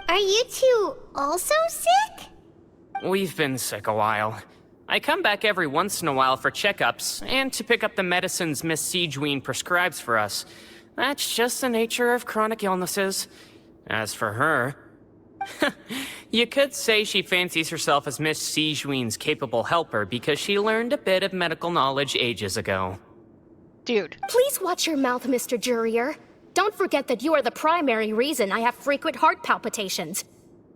Are you two also sick? We've been sick a while. I come back every once in a while for checkups and to pick up the medicines Miss Sijween prescribes for us. That's just the nature of chronic illnesses. As for her, you could say she fancies herself as Miss Sijween's capable helper because she learned a bit of medical knowledge ages ago. Dude. Please watch your mouth, Mr. Jurier. Don't forget that you are the primary reason I have frequent heart palpitations.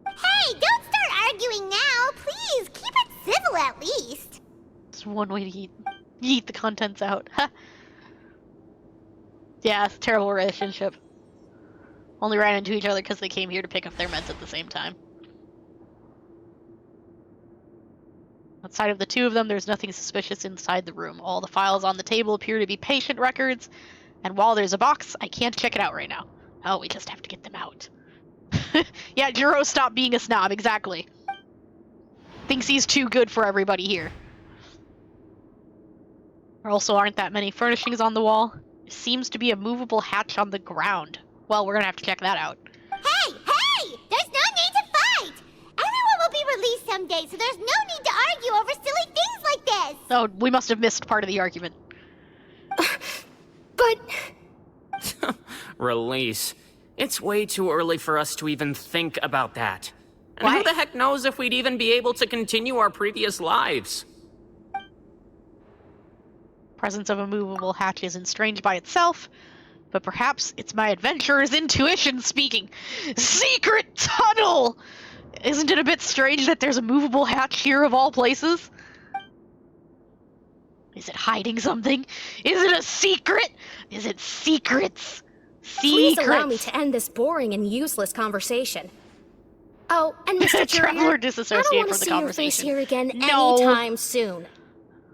Hey, don't start arguing now, please. Keep it civil at least. It's one way to eat the contents out. Yeah, it's a terrible relationship. Only ran into each other because they came here to pick up their meds at the same time. Outside of the two of them, there's nothing suspicious inside the room. All the files on the table appear to be patient records, and while there's a box, I can't check it out right now. Oh, we just have to get them out. Yeah, Juro, stop being a snob, exactly. Thinks he's too good for everybody here. There also aren't that many furnishings on the wall. There seems to be a movable hatch on the ground. Well, we're gonna have to check that out. Hey! There's no need to fight! Everyone will be released someday, so there's no need to argue over silly things like this! Oh, we must have missed part of the argument. But... Release. It's way too early for us to even think about that. And Why? who the heck knows if we'd even be able to continue our previous lives? Presence of a movable hatch isn't strange by itself, but perhaps it's my adventurer's intuition speaking. Secret tunnel! Isn't it a bit strange that there's a movable hatch here of all places? Is it hiding something? Is it a secret? Is it secrets? Please allow me to end this boring and useless conversation. Oh, and Mr. Traveler Jurier, disassociate I don't want from to the see your face conversation. here again No. anytime soon.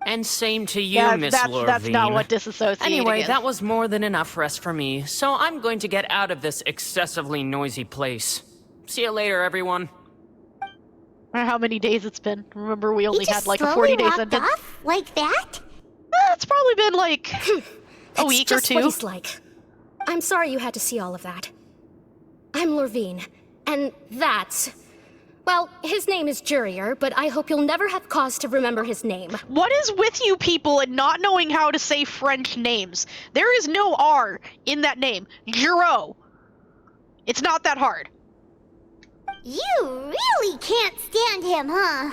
And same to you, Yeah, Miss that's Lorvine. not what disassociating Anyway, is. that was more than enough rest for me, so I'm going to get out of this excessively noisy place. See you later, everyone. I don't know how many days it's been. Remember, we He only just had like a slowly 40-day walked sentence. off like that? It's probably been like a That's week or just what two. he's like. I'm sorry you had to see all of that. I'm Lorvine, and that's... Well, his name is Jurier, but I hope you'll never have cause to remember his name. What is with you people and not knowing how to say French names? There is no R in that name. Juro. It's not that hard. You really can't stand him, huh?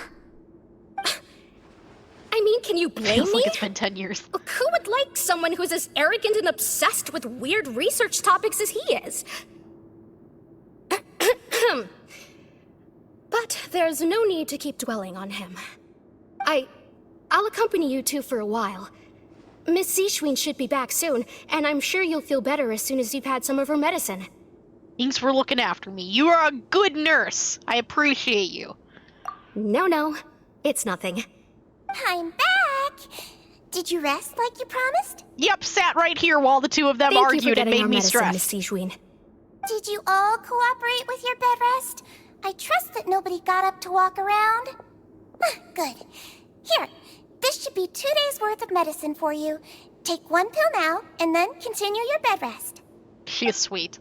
I mean, can you blame Feels me? like it's been 10 years. Who would like someone who's as arrogant and obsessed with weird research topics as he is? But there's no need to keep dwelling on him. I'll accompany you two for a while. Miss Sishween should be back soon, and I'm sure you'll feel better as soon as you've had some of her medicine. Thanks for looking after me. You are a good nurse. I appreciate you. No, it's nothing. I'm back! Did you rest like you promised? Yep, sat right here while the two of them Thank you for argued and getting made our me medicine, stressed. Miss Sishween. Did you all cooperate with your bed rest? I trust that nobody got up to walk around. Good. Here, this should be 2 days' worth of medicine for you. Take one pill now, and then continue your bed rest. She is sweet.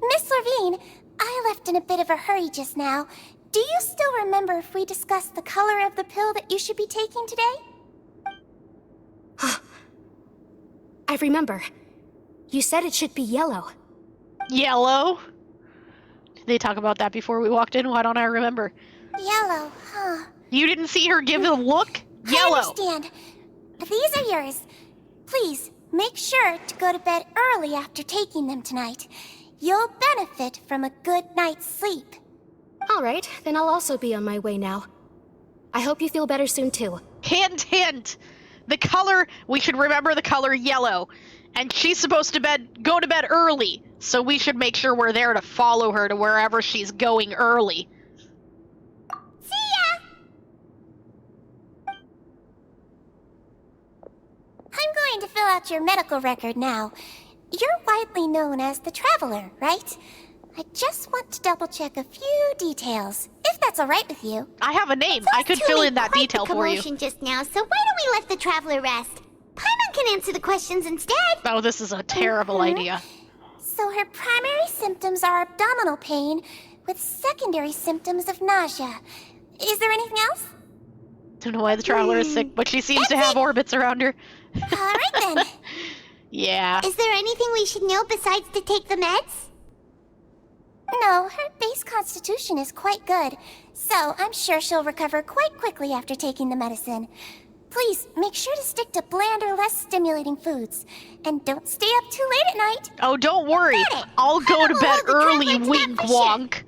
Miss Lorvine, I left in a bit of a hurry just now. Do you still remember if we discussed the color of the pill that you should be taking today? I remember. You said it should be yellow. Yellow? Did they talk about that before we walked in? Why don't I remember? Yellow, huh? You didn't see her give a look? I Yellow. understand. These are yours. Please, make sure to go to bed early after taking them tonight. You'll benefit from a good night's sleep. All right, then I'll also be on my way now. I hope you feel better soon, too. Hint, hint. The color, we should remember the color yellow. And she's supposed to go to bed early, so we should make sure we're there to follow her to wherever she's going early. See ya! I'm going to fill out your medical record now. You're widely known as the Traveler, right? I just want to double-check a few details, if that's all right with you. I have a name. I could fill in that detail for you. Just now, so why don't we let the Traveler rest? Paimon can answer the questions instead. Oh, this is a terrible idea. So her primary symptoms are abdominal pain, with secondary symptoms of nausea. Is there anything else? Don't know why the Traveler is sick, but she seems to have orbits around her. All right then. Yeah. Is there anything we should know besides to take the meds? No, her base constitution is quite good, so I'm sure she'll recover quite quickly after taking the medicine. Please, make sure to stick to bland or less stimulating foods. And don't stay up too late at night. Oh, don't worry. I'll go to bed early, wink wonk.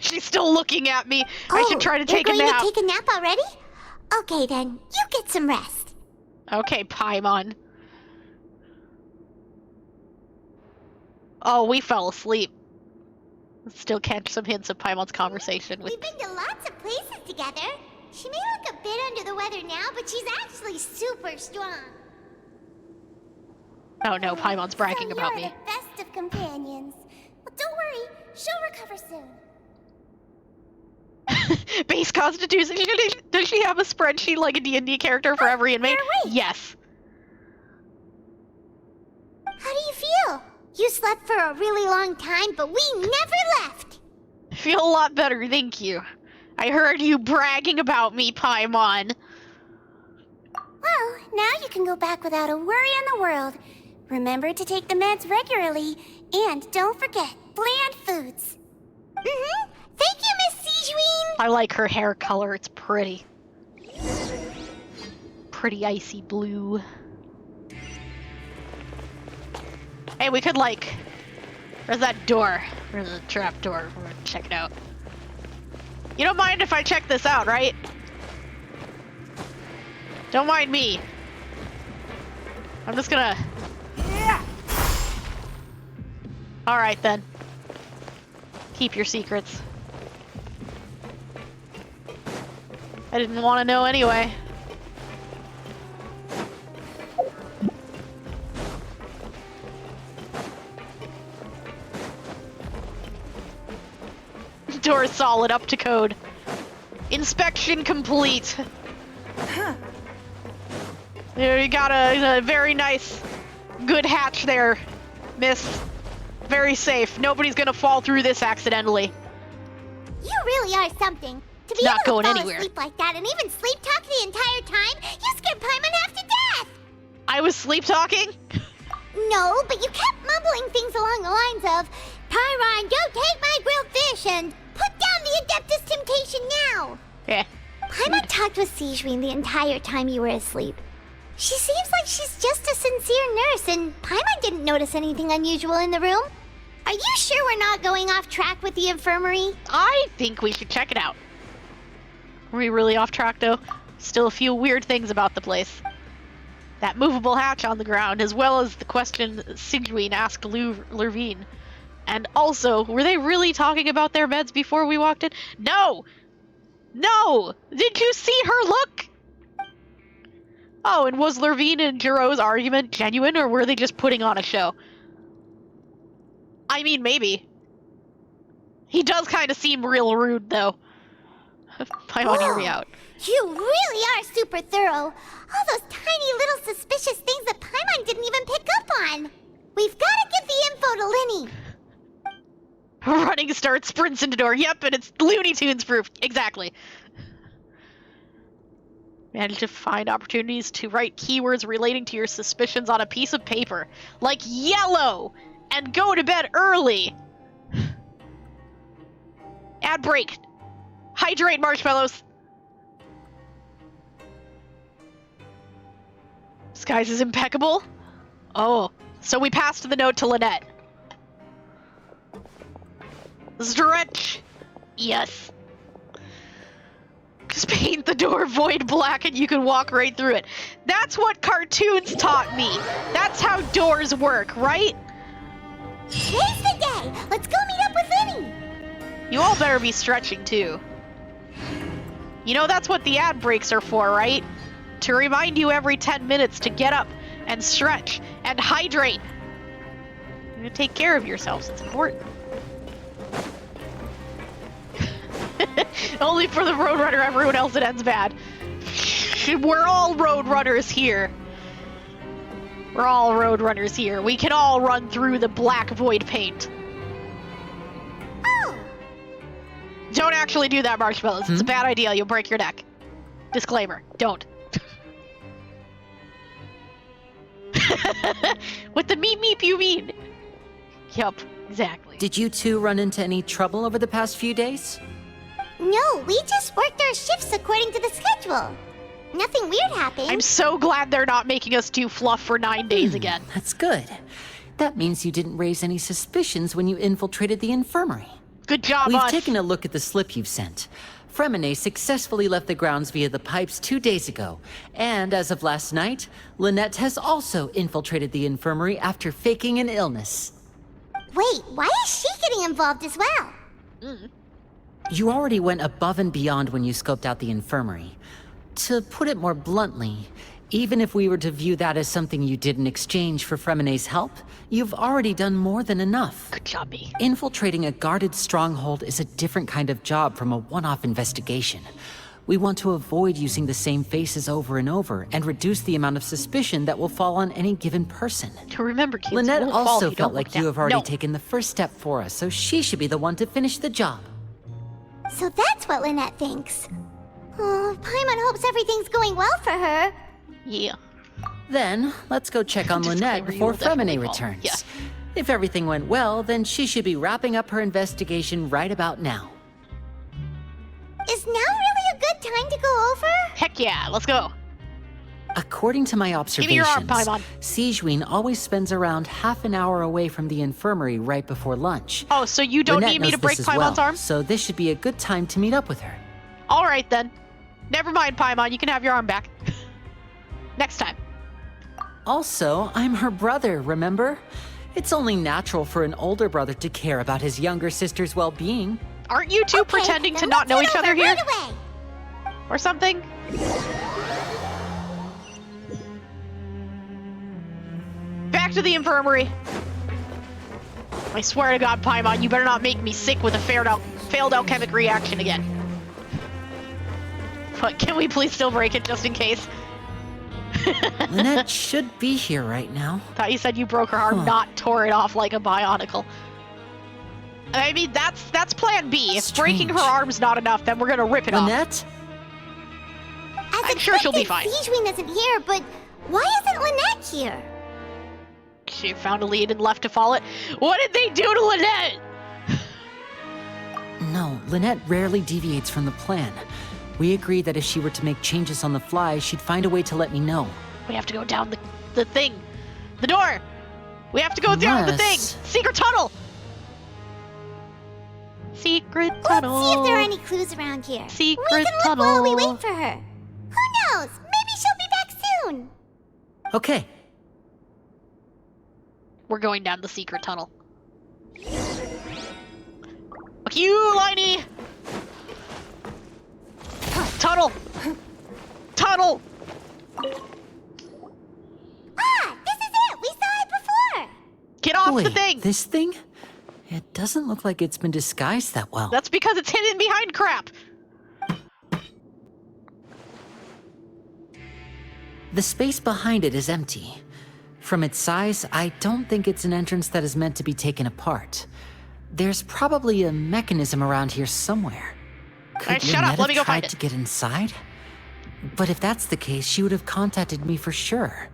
She's still looking at me. I should try to take a nap. You're going to take a nap already? Okay then, you get some rest. Okay, Paimon. Oh, we fell asleep. Still catch some hints of Paimon's conversation with... We've been to lots of places together. She may look a bit under the weather now, but she's actually super strong. Oh no, Paimon's bragging So about you're me. the best of companions. Well, don't worry, she'll recover soon. Base constitution. Does she have a spreadsheet like a D&D character for every inmate? Yes. How do you feel? You slept for a really long time, but we never left. I feel a lot better, thank you. I heard you bragging about me, Paimon. Well, now you can go back without a worry in the world. Remember to take the meds regularly, and don't forget, bland foods. Mm-hmm. Thank you, Miss Sijuin. I like her hair color, it's pretty. Pretty icy blue. Hey, we could like... Where's that door? Where's the trap door? We're gonna check it out. You don't mind if I check this out, right? Don't mind me. I'm just gonna... Alright then. Keep your secrets. I didn't want to know anyway. Door solid, up to code. Inspection complete. There, you got a very nice, good hatch there, miss. Very safe. Nobody's gonna fall through this accidentally. You really are something. To be Not able going to fall anywhere. asleep like that and even sleep talk the entire time, you scared Paimon half to death. I was sleep talking? No, but you kept mumbling things along the lines of, Pyron, don't take my grilled fish, and put down the Adeptus Temptation now. Yeah. Paimon talked with Sijuin the entire time you were asleep. She seems like she's just a sincere nurse, and Paimon didn't notice anything unusual in the room. Are you sure we're not going off track with the infirmary? I think we should check it out. Are we really off track though? Still a few weird things about the place. That movable hatch on the ground, as well as the question Sijuin asked Lurvine. And also, were they really talking about their meds before we walked in? No! No! Did you see her look? Oh, and was Lurvine and Jiro's argument genuine, or were they just putting on a show? I mean, maybe. He does kind of seem real rude, though. Paimon, hear me out. You really are super thorough. All those tiny little suspicious things that Paimon didn't even pick up on. We've got to give the info to Linny. Running start, sprints into door. Yep, and it's Looney Tunes proof. Exactly. Manage to find opportunities to write keywords relating to your suspicions on a piece of paper. Like yellow! And go to bed early! Ad break. Hydrate, marshmallows. Disguise is impeccable. Oh, so we passed the note to Lynette. Stretch. Yes. Just paint the door void black and you can walk right through it. That's what cartoons taught me. That's how doors work, right? Today's the day! Let's go meet up with Vinny! You all better be stretching too. You know that's what the ad breaks are for, right? To remind you every 10 minutes to get up and stretch and hydrate. You take care of yourselves, it's important. Only for the Roadrunner, everyone else it ends bad. We're all Roadrunners here. We're all Roadrunners here. We can all run through the black void paint. Oh! Don't actually do that, Marshmallows. It's a bad idea. You'll break your neck. Disclaimer. Don't. What the meep meep you mean? Yup, exactly. Did you two run into any trouble over the past few days? No, we just worked our shifts according to the schedule. Nothing weird happened. I'm so glad they're not making us do fluff for 9 days again. That's good. That means you didn't raise any suspicions when you infiltrated the infirmary. Good job, We've us. taken a look at the slip you've sent. Fremine successfully left the grounds via the pipes 2 days ago. And as of last night, Lynette has also infiltrated the infirmary after faking an illness. Wait, why is she getting involved as well? You already went above and beyond when you scoped out the infirmary. To put it more bluntly, even if we were to view that as something you did in exchange for Fremine's help, you've already done more than enough. Good job, B. Infiltrating a guarded stronghold is a different kind of job from a one-off investigation. We want to avoid using the same faces over and over and reduce the amount of suspicion that will fall on any given person. Remember, kids, Lynette won't fall also if you felt don't like look you down. have already No. taken the first step for us, so she should be the one to finish the job. So that's what Lynette thinks. Oh, Paimon hopes everything's going well for her. Yeah. Then, let's go check on Lynette Disclaimer, you before will definitely Fremine fall. returns. Yeah. If everything went well, then she should be wrapping up her investigation right about now. Is now really a good time to go over? Heck yeah, let's go. According to my me observations, your arm, Paimon. Sigewinne always spends around half an hour away from the infirmary right before lunch. Oh, so you don't Lynette need me to knows break this as Paimon's well, arm? so this should be a good time to meet up with her. All right, then. Never mind, Paimon. You can have your arm back. Next time. Also, I'm her brother, remember? It's only natural for an older brother to care about his younger sister's well-being. Aren't you two Okay, pretending to then not know let's each head other over here? right away. Or something? Back to the infirmary. I swear to God, Paimon, you better not make me sick with a failed alchemic reaction again. But can we please still break it just in case? Lynette should be here right now. Thought you said you broke her arm, Huh. not tore it off like a bionicle. I mean, that's plan B. If breaking her Strange. arm's not enough, then we're gonna rip it off. Lynette? As I'm sure she'll be fine. Sigewinne isn't here, but why isn't Lynette here? She found a lead and left to follow it. What did they do to Lynette? No, Lynette rarely deviates from the plan. We agreed that if she were to make changes on the fly, she'd find a way to let me know. We have to go down the thing. The door! We have to go down the thing! Unless- Secret tunnel! Secret Let's tunnel. see if there are any clues around here. Secret we can look while we tunnel. wait for her. Who knows? Maybe she'll be back soon. Okay, We're going down the secret tunnel. Fuck you, Liney! Tunnel! Tunnel! Ah, this is it. We saw it before. Get off wait, the thing! this thing? It doesn't look like it's been disguised that well. That's because it's hidden behind crap! The space behind it is empty. From its size, I don't think it's an entrance that is meant to be taken apart. There's probably a mechanism around here somewhere. Could Alright, shut up. Lynette Let me have go find tried it. to get inside? But if that's the case, she would have contacted me for sure.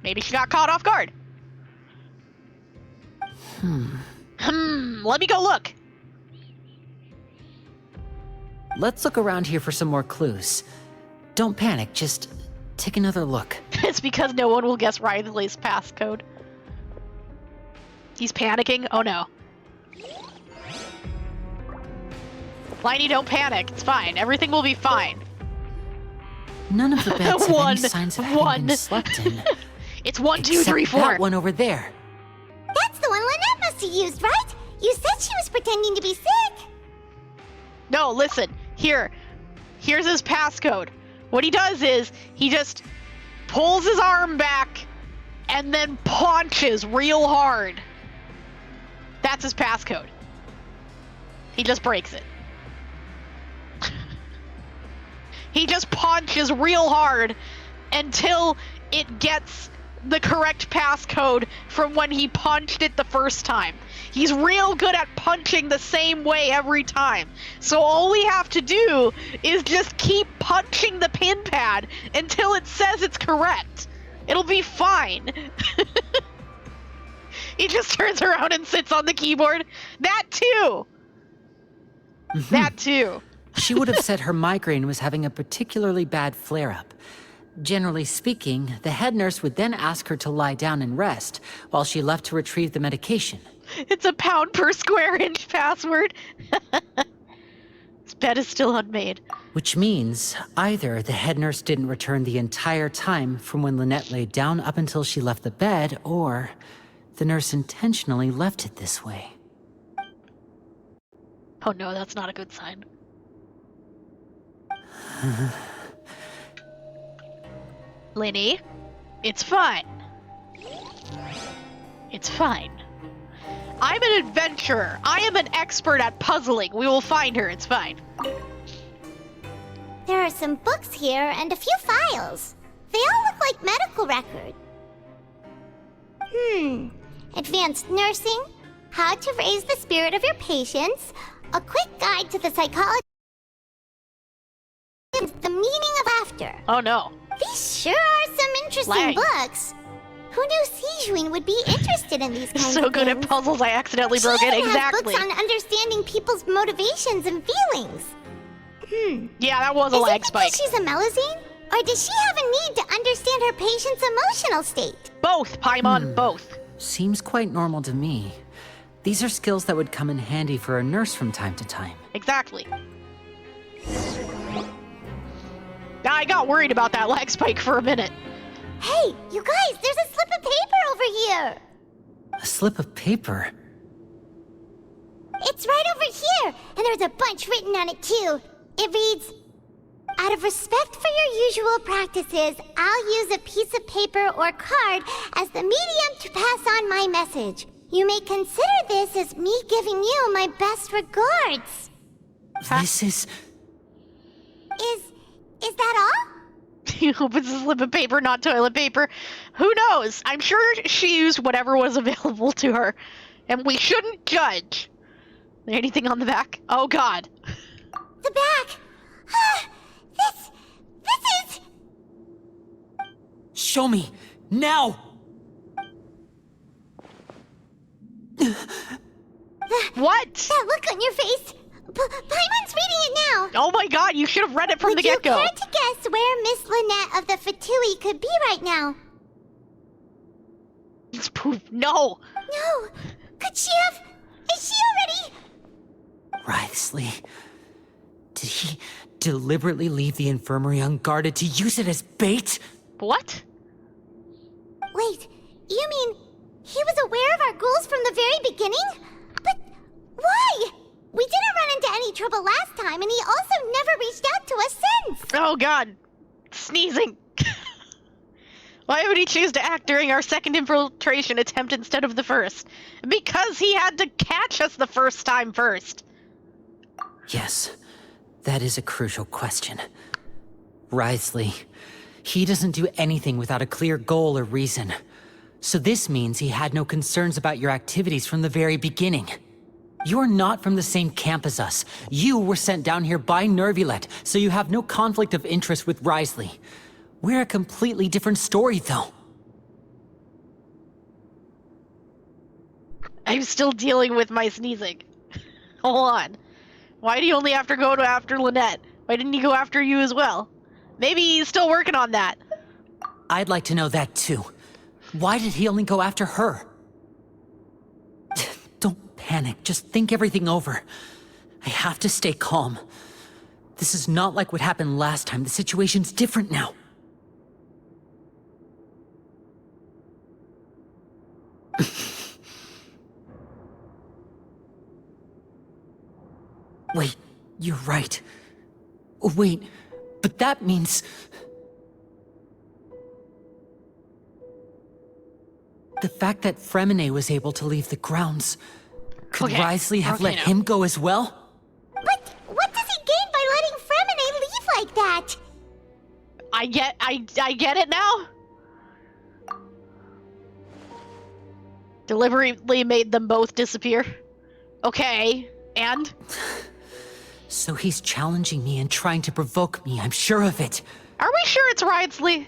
Maybe she got caught off guard. Let me go look. Let's look around here for some more clues. Don't panic, just take another look. It's because no one will guess Riley's passcode. He's panicking? Oh no. Liney, don't panic. It's fine. Everything will be fine. None of the beds have One. any signs of having been slept in. It's 1, 2, Except 3, 4. that one over there. That's the one Lynette must have used, right? You said she was pretending to be sick. No, listen. Here's his passcode. What he does is he just pulls his arm back and then punches real hard. That's his passcode. He just breaks it. He just punches real hard until it gets the correct passcode from when he punched it the first time. He's real good at punching the same way every time. So all we have to do is just keep punching the pin pad until it says it's correct. It'll be fine. He just turns around and sits on the keyboard. That too. That too. She would have said her migraine was having a particularly bad flare-up. Generally speaking, the head nurse would then ask her to lie down and rest while she left to retrieve the medication. It's a pound per square inch password. This bed is still unmade. Which means either the head nurse didn't return the entire time from when Lynette laid down up until she left the bed, or the nurse intentionally left it this way. Oh no, that's not a good sign. Linny, it's fine. It's fine. I'm an adventurer. I am an expert at puzzling. We will find her. It's fine. There are some books here and a few files. They all look like medical records. Advanced nursing, how to raise the spirit of your patients, a quick guide to the psychology, and the meaning of laughter. Oh no. These sure are some interesting books. Who knew Sijuin would be interested in these kinds So of good things? at puzzles, I accidentally She broke it. even Exactly. has books on understanding people's motivations and feelings. Yeah, that was a Is lag it spike. because she's a Melazine? Or does she have a need to understand her patient's emotional state? Both, Paimon, both. Seems quite normal to me. These are skills that would come in handy for a nurse from time to time. Exactly. Now, I got worried about that lag spike for a minute. Hey, you guys, there's a slip of paper over here. A slip of paper? It's right over here, and there's a bunch written on it too. It reads, out of respect for your usual practices, I'll use a piece of paper or card as the medium to pass on my message. You may consider this as me giving you my best regards. This is... Is that all? He opens a slip of paper, not toilet paper. Who knows? I'm sure she used whatever was available to her. And we shouldn't judge. Anything on the back? Oh god. The back. This is... Show me! Now! What? That look on your face. Paimon's reading it now. Oh my god, you should have read it from the get-go. Would you care to guess where Miss Lynette of the Fatui could be right now? It's poof. No. No. Could she have... Is she already... Wriothesley. Did he deliberately leave the infirmary unguarded to use it as bait? What? Wait, you mean he was aware of our goals from the very beginning? But why? We didn't run into any trouble last time, and he also never reached out to us since. Oh god. Sneezing. Why would he choose to act during our second infiltration attempt instead of the first? Because he had to catch us the first time first. Yes, that is a crucial question. Wriothesley, he doesn't do anything without a clear goal or reason. So this means he had no concerns about your activities from the very beginning. You're not from the same camp as us. You were sent down here by Nervulet, so you have no conflict of interest with Wriothesley. We're a completely different story, though. I'm still dealing with my sneezing. Hold on. Why do you only have to go after Lynette? Why didn't he go after you as well? Maybe he's still working on that. I'd like to know that, too. Why did he only go after her? Don't panic. Just think everything over. I have to stay calm. This is not like what happened last time. The situation's different now. Wait, you're right. Wait, but that means... The fact that Fremine was able to leave the grounds... Could Wriothesley have let him go as well? But what does he gain by letting Fremine leave like that? I get it now. Deliberately made them both disappear. Okay, and? So he's challenging me and trying to provoke me, I'm sure of it. Are we sure it's Wriothesley?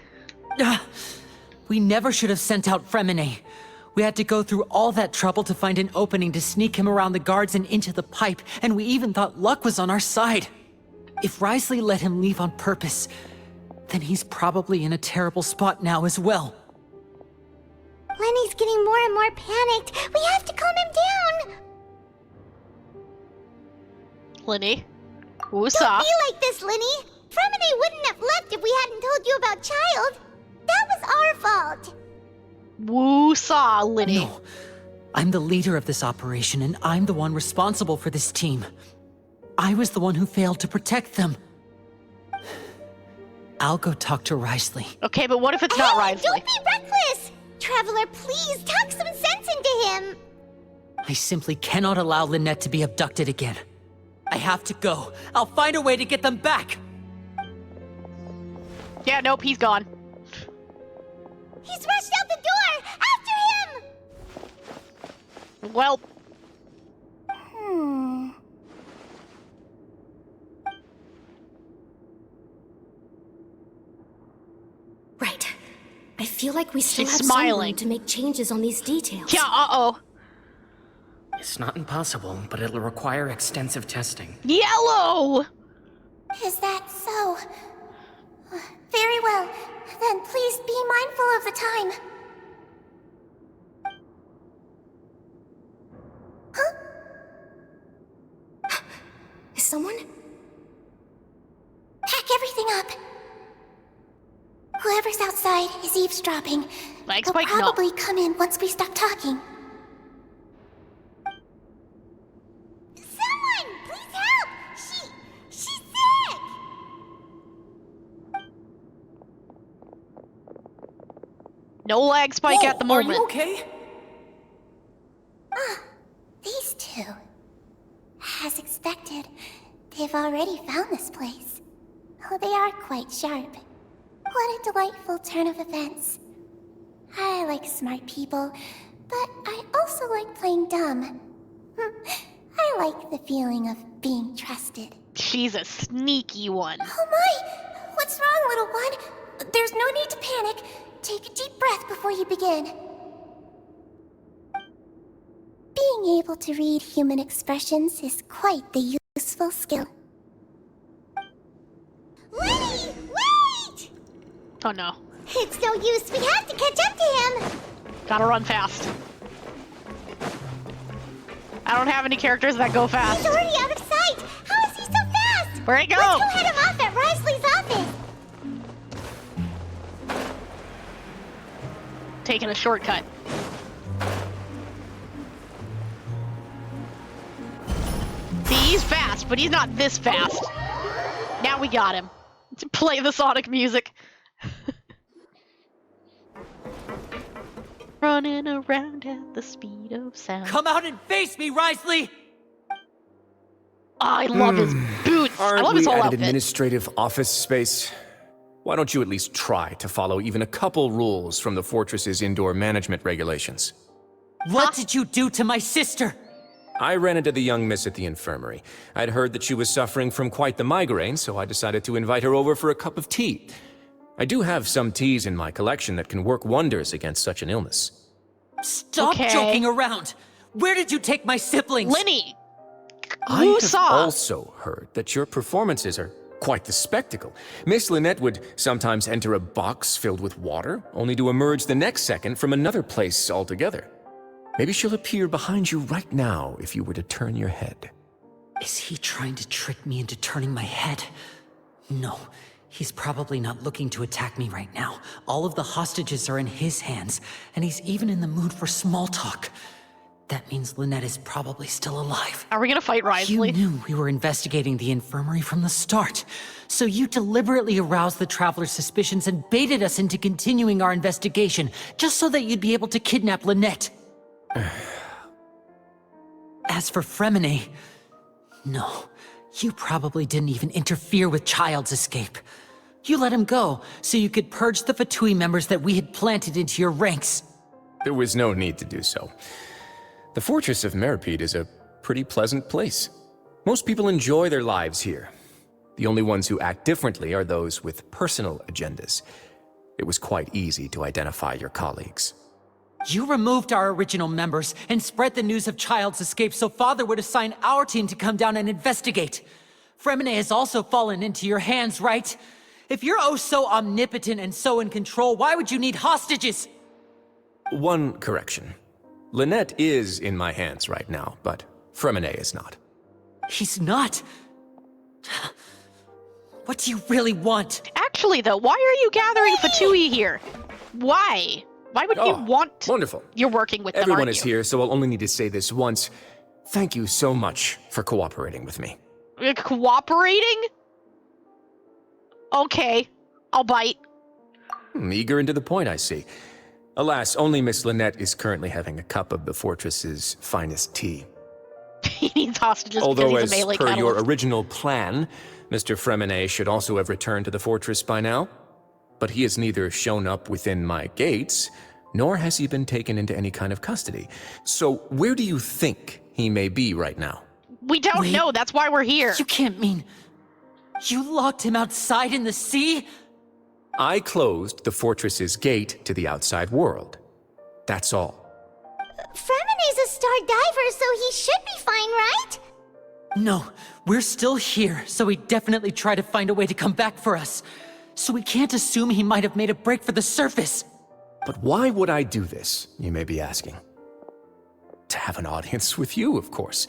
We never should have sent out Fremine. We had to go through all that trouble to find an opening to sneak him around the guards and into the pipe, and we even thought luck was on our side. If Wriothesley let him leave on purpose, then he's probably in a terrible spot now as well. Lenny's getting more and more panicked. We have to calm him down. Lenny? Woosah. Don't be like this, Lenny. Fremine wouldn't have left if we hadn't told you about Child. That was our fault. Woosah, Lenny. No. I'm the leader of this operation, and I'm the one responsible for this team. I was the one who failed to protect them. I'll go talk to Wriothesley. Okay, but what if it's not Wriothesley? Don't be reckless! Traveler, please talk some sense into him! I simply cannot allow Lynette to be abducted again. I have to go. I'll find a way to get them back! Yeah, nope, he's gone. He's rushed out the door! After him! Well... Right. I feel like we still She's have smiling. some room to make changes on these details. Yeah, uh-oh. It's not impossible, but it'll require extensive testing. Yellow! Is that so? Very well. Then please be mindful of the time. Is someone? Pack everything up. Whoever's outside is eavesdropping. Like They'll Spike, no. probably come in once we stop talking. Someone! Please help! She's sick! No lag Spike Whoa, at the moment. Are you okay? These two. As expected, they've already found this place. Oh, they are quite sharp. What a delightful turn of events. I like smart people, but I also like playing dumb. I like the feeling of being trusted. She's a sneaky one. Oh my! What's wrong, little one? There's no need to panic. Take a deep breath before you begin. Being able to read human expressions is quite the useful skill. Lenny! Wait! Oh no. It's no use. We have to catch up to him. Gotta run fast. I don't have any characters that go fast. He's already out of sight. How is he so fast? Where'd he go? Let's go head him off at Wriothesley's office. Taking a shortcut. See, he's fast, but he's not this fast. Now we got him. Play the Sonic music. Running around at the speed of sound. Come out and face me, Wriothesley! I love his boots. I love his whole Aren't we at outfit. administrative office space? Why don't you at least try to follow even a couple rules from the fortress's indoor management regulations? What did you do to my sister? I ran into the young miss at the infirmary. I'd heard that she was suffering from quite the migraine, so I decided to invite her over for a cup of tea. I do have some teas in my collection that can work wonders against such an illness. Stop Okay. joking around! Where did you take my siblings? Lenny. I Who have saw? also heard that your performances are quite the spectacle. Miss Lynette would sometimes enter a box filled with water, only to emerge the next second from another place altogether. Maybe she'll appear behind you right now if you were to turn your head. Is he trying to trick me into turning my head? No, he's probably not looking to attack me right now. All of the hostages are in his hands, and he's even in the mood for small talk. That means Lynette is probably still alive. Are we gonna fight Risley? You knew we were investigating the infirmary from the start, so you deliberately aroused the Traveler's suspicions and baited us into continuing our investigation, just so that you'd be able to kidnap Lynette. As for Fremine, no, you probably didn't even interfere with Child's escape. You let him go, so you could purge the Fatui members that we had planted into your ranks. There was no need to do so. The Fortress of Meripede is a pretty pleasant place. Most people enjoy their lives here. The only ones who act differently are those with personal agendas. It was quite easy to identify your colleagues. You removed our original members and spread the news of Child's escape so Father would assign our team to come down and investigate. Fremine has also fallen into your hands, right? If you're oh so omnipotent and so in control, why would you need hostages? One correction. Lynette is in my hands right now, but Fremine is not. He's not? What do you really want? Actually, though, why are you gathering Fatui here? Why? Why would you want... Wonderful. You're working with them, Everyone aren't is you? here, so I'll only need to say this once. Thank you so much for cooperating with me. Cooperating? Okay, I'll bite. Eager and to the point, I see. Alas, only Miss Lynette is currently having a cup of the fortress's finest tea. He needs hostages Although, because as he's a melee per your catalyst. original plan, Mr. Fremine should also have returned to the fortress by now. But he has neither shown up within my gates, nor has he been taken into any kind of custody. So where do you think he may be right now? We don't know, that's why we're here. You can't mean... You locked him outside in the sea? I closed the fortress's gate to the outside world. That's all. Fremine's a star diver, so he should be fine, right? No, we're still here, so he definitely tried to find a way to come back for us. So we can't assume he might have made a break for the surface. But why would I do this, you may be asking? To have an audience with you, of course.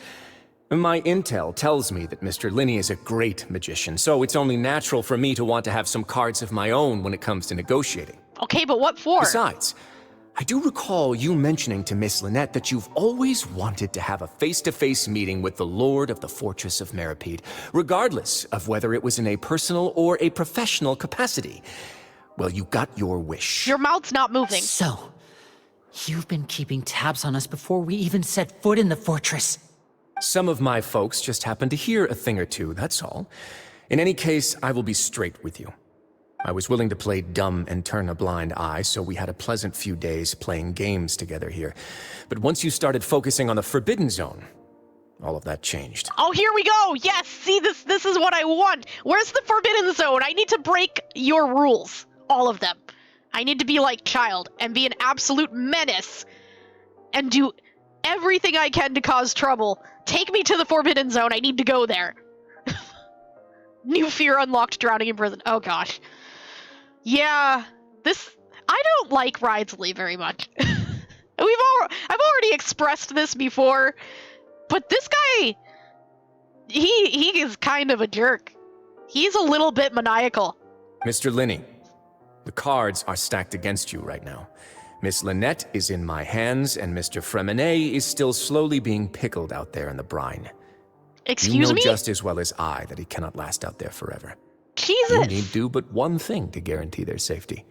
My intel tells me that Mr. Linney is a great magician, so it's only natural for me to want to have some cards of my own when it comes to negotiating. Okay, but what for? Besides, I do recall you mentioning to Miss Lynette that you've always wanted to have a face-to-face meeting with the Lord of the Fortress of Meripede, regardless of whether it was in a personal or a professional capacity. Well, you got your wish. Your mouth's not moving. So, you've been keeping tabs on us before we even set foot in the fortress. Some of my folks just happened to hear a thing or two, that's all. In any case, I will be straight with you. I was willing to play dumb and turn a blind eye, so we had a pleasant few days playing games together here. But once you started focusing on the Forbidden Zone, all of that changed. Oh, here we go! Yes! See, this is what I want! Where's the Forbidden Zone? I need to break your rules. All of them. I need to be like Child and be an absolute menace and do everything I can to cause trouble. Take me to the Forbidden Zone. I need to go there. New fear unlocked, drowning in prison. Oh gosh. Yeah, I don't like Ridesley very much. I've already expressed this before, but this guy, he is kind of a jerk. He's a little bit maniacal. Mr. Linney, the cards are stacked against you right now. Miss Lynette is in my hands, and Mr. Fremine is still slowly being pickled out there in the brine. Excuse you know me? just as well as I that he cannot last out there forever. Jesus! You need do but one thing to guarantee their safety.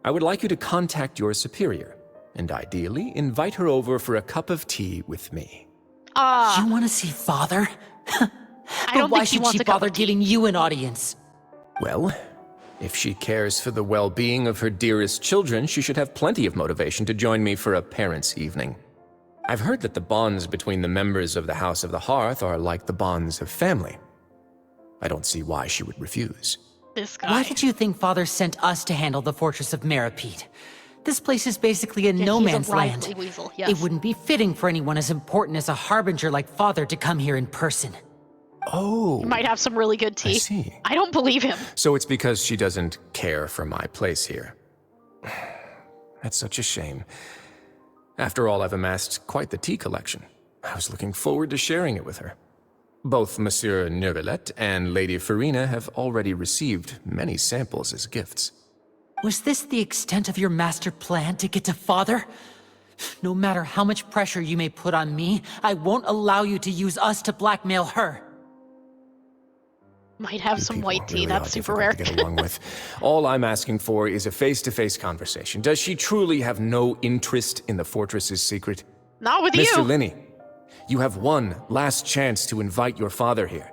I would like you to contact your superior, and ideally invite her over for a cup of tea with me. You want to see Father? I don't why think he should wants she a cup bother of tea. giving you an audience? Well, if she cares for the well-being of her dearest children, she should have plenty of motivation to join me for a parents' evening. I've heard that the bonds between the members of the House of the Hearth are like the bonds of family. I don't see why she would refuse. This guy. Why did you think Father sent us to handle the Fortress of Meripede? This place is basically a Yeah, no he's a man's land. Risley weasel, yes. It wouldn't be fitting for anyone as important as a harbinger like Father to come here in person. Oh, He might have some really good tea. I see. I don't believe him. So it's because she doesn't care for my place here. That's such a shame. After all, I've amassed quite the tea collection. I was looking forward to sharing it with her. Both Monsieur Neuvillette and Lady Farina have already received many samples as gifts. Was this the extent of your master plan to get to Father? No matter how much pressure you may put on me, I won't allow you to use us to blackmail her. Might have You some people white tea, really that's are super difficult rare. to get along with. All I'm asking for is a face-to-face conversation. Does she truly have no interest in the fortress's secret? Not with Mr. you! Linney, you have one last chance to invite your father here.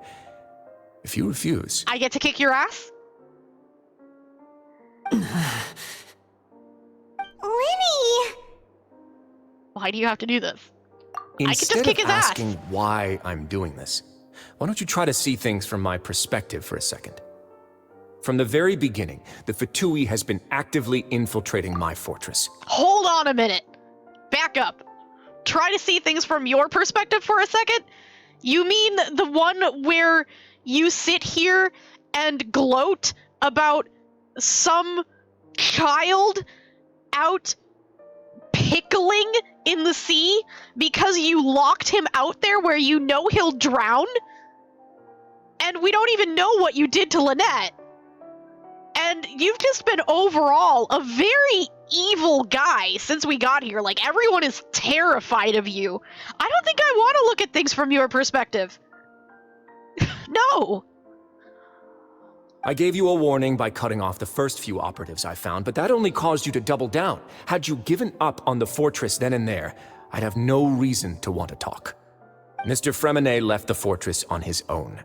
If you refuse... I get to kick your ass? Linny! Why do you have to do this? I could just Instead kick of his ass. asking why I'm doing this, why don't you try to see things from my perspective for a second? From the very beginning, the Fatui has been actively infiltrating my fortress. Hold on a minute. Back up. Try to see things from your perspective for a second? You mean the one where you sit here and gloat about some child out pickling in the sea because you locked him out there where you know he'll drown? And we don't even know what you did to Lynette. And you've just been overall a very evil guy since we got here. Like, everyone is terrified of you. I don't think I want to look at things from your perspective. No. I gave you a warning by cutting off the first few operatives I found, but that only caused you to double down. Had you given up on the fortress then and there, I'd have no reason to want to talk. Mr. Fremenet left the fortress on his own,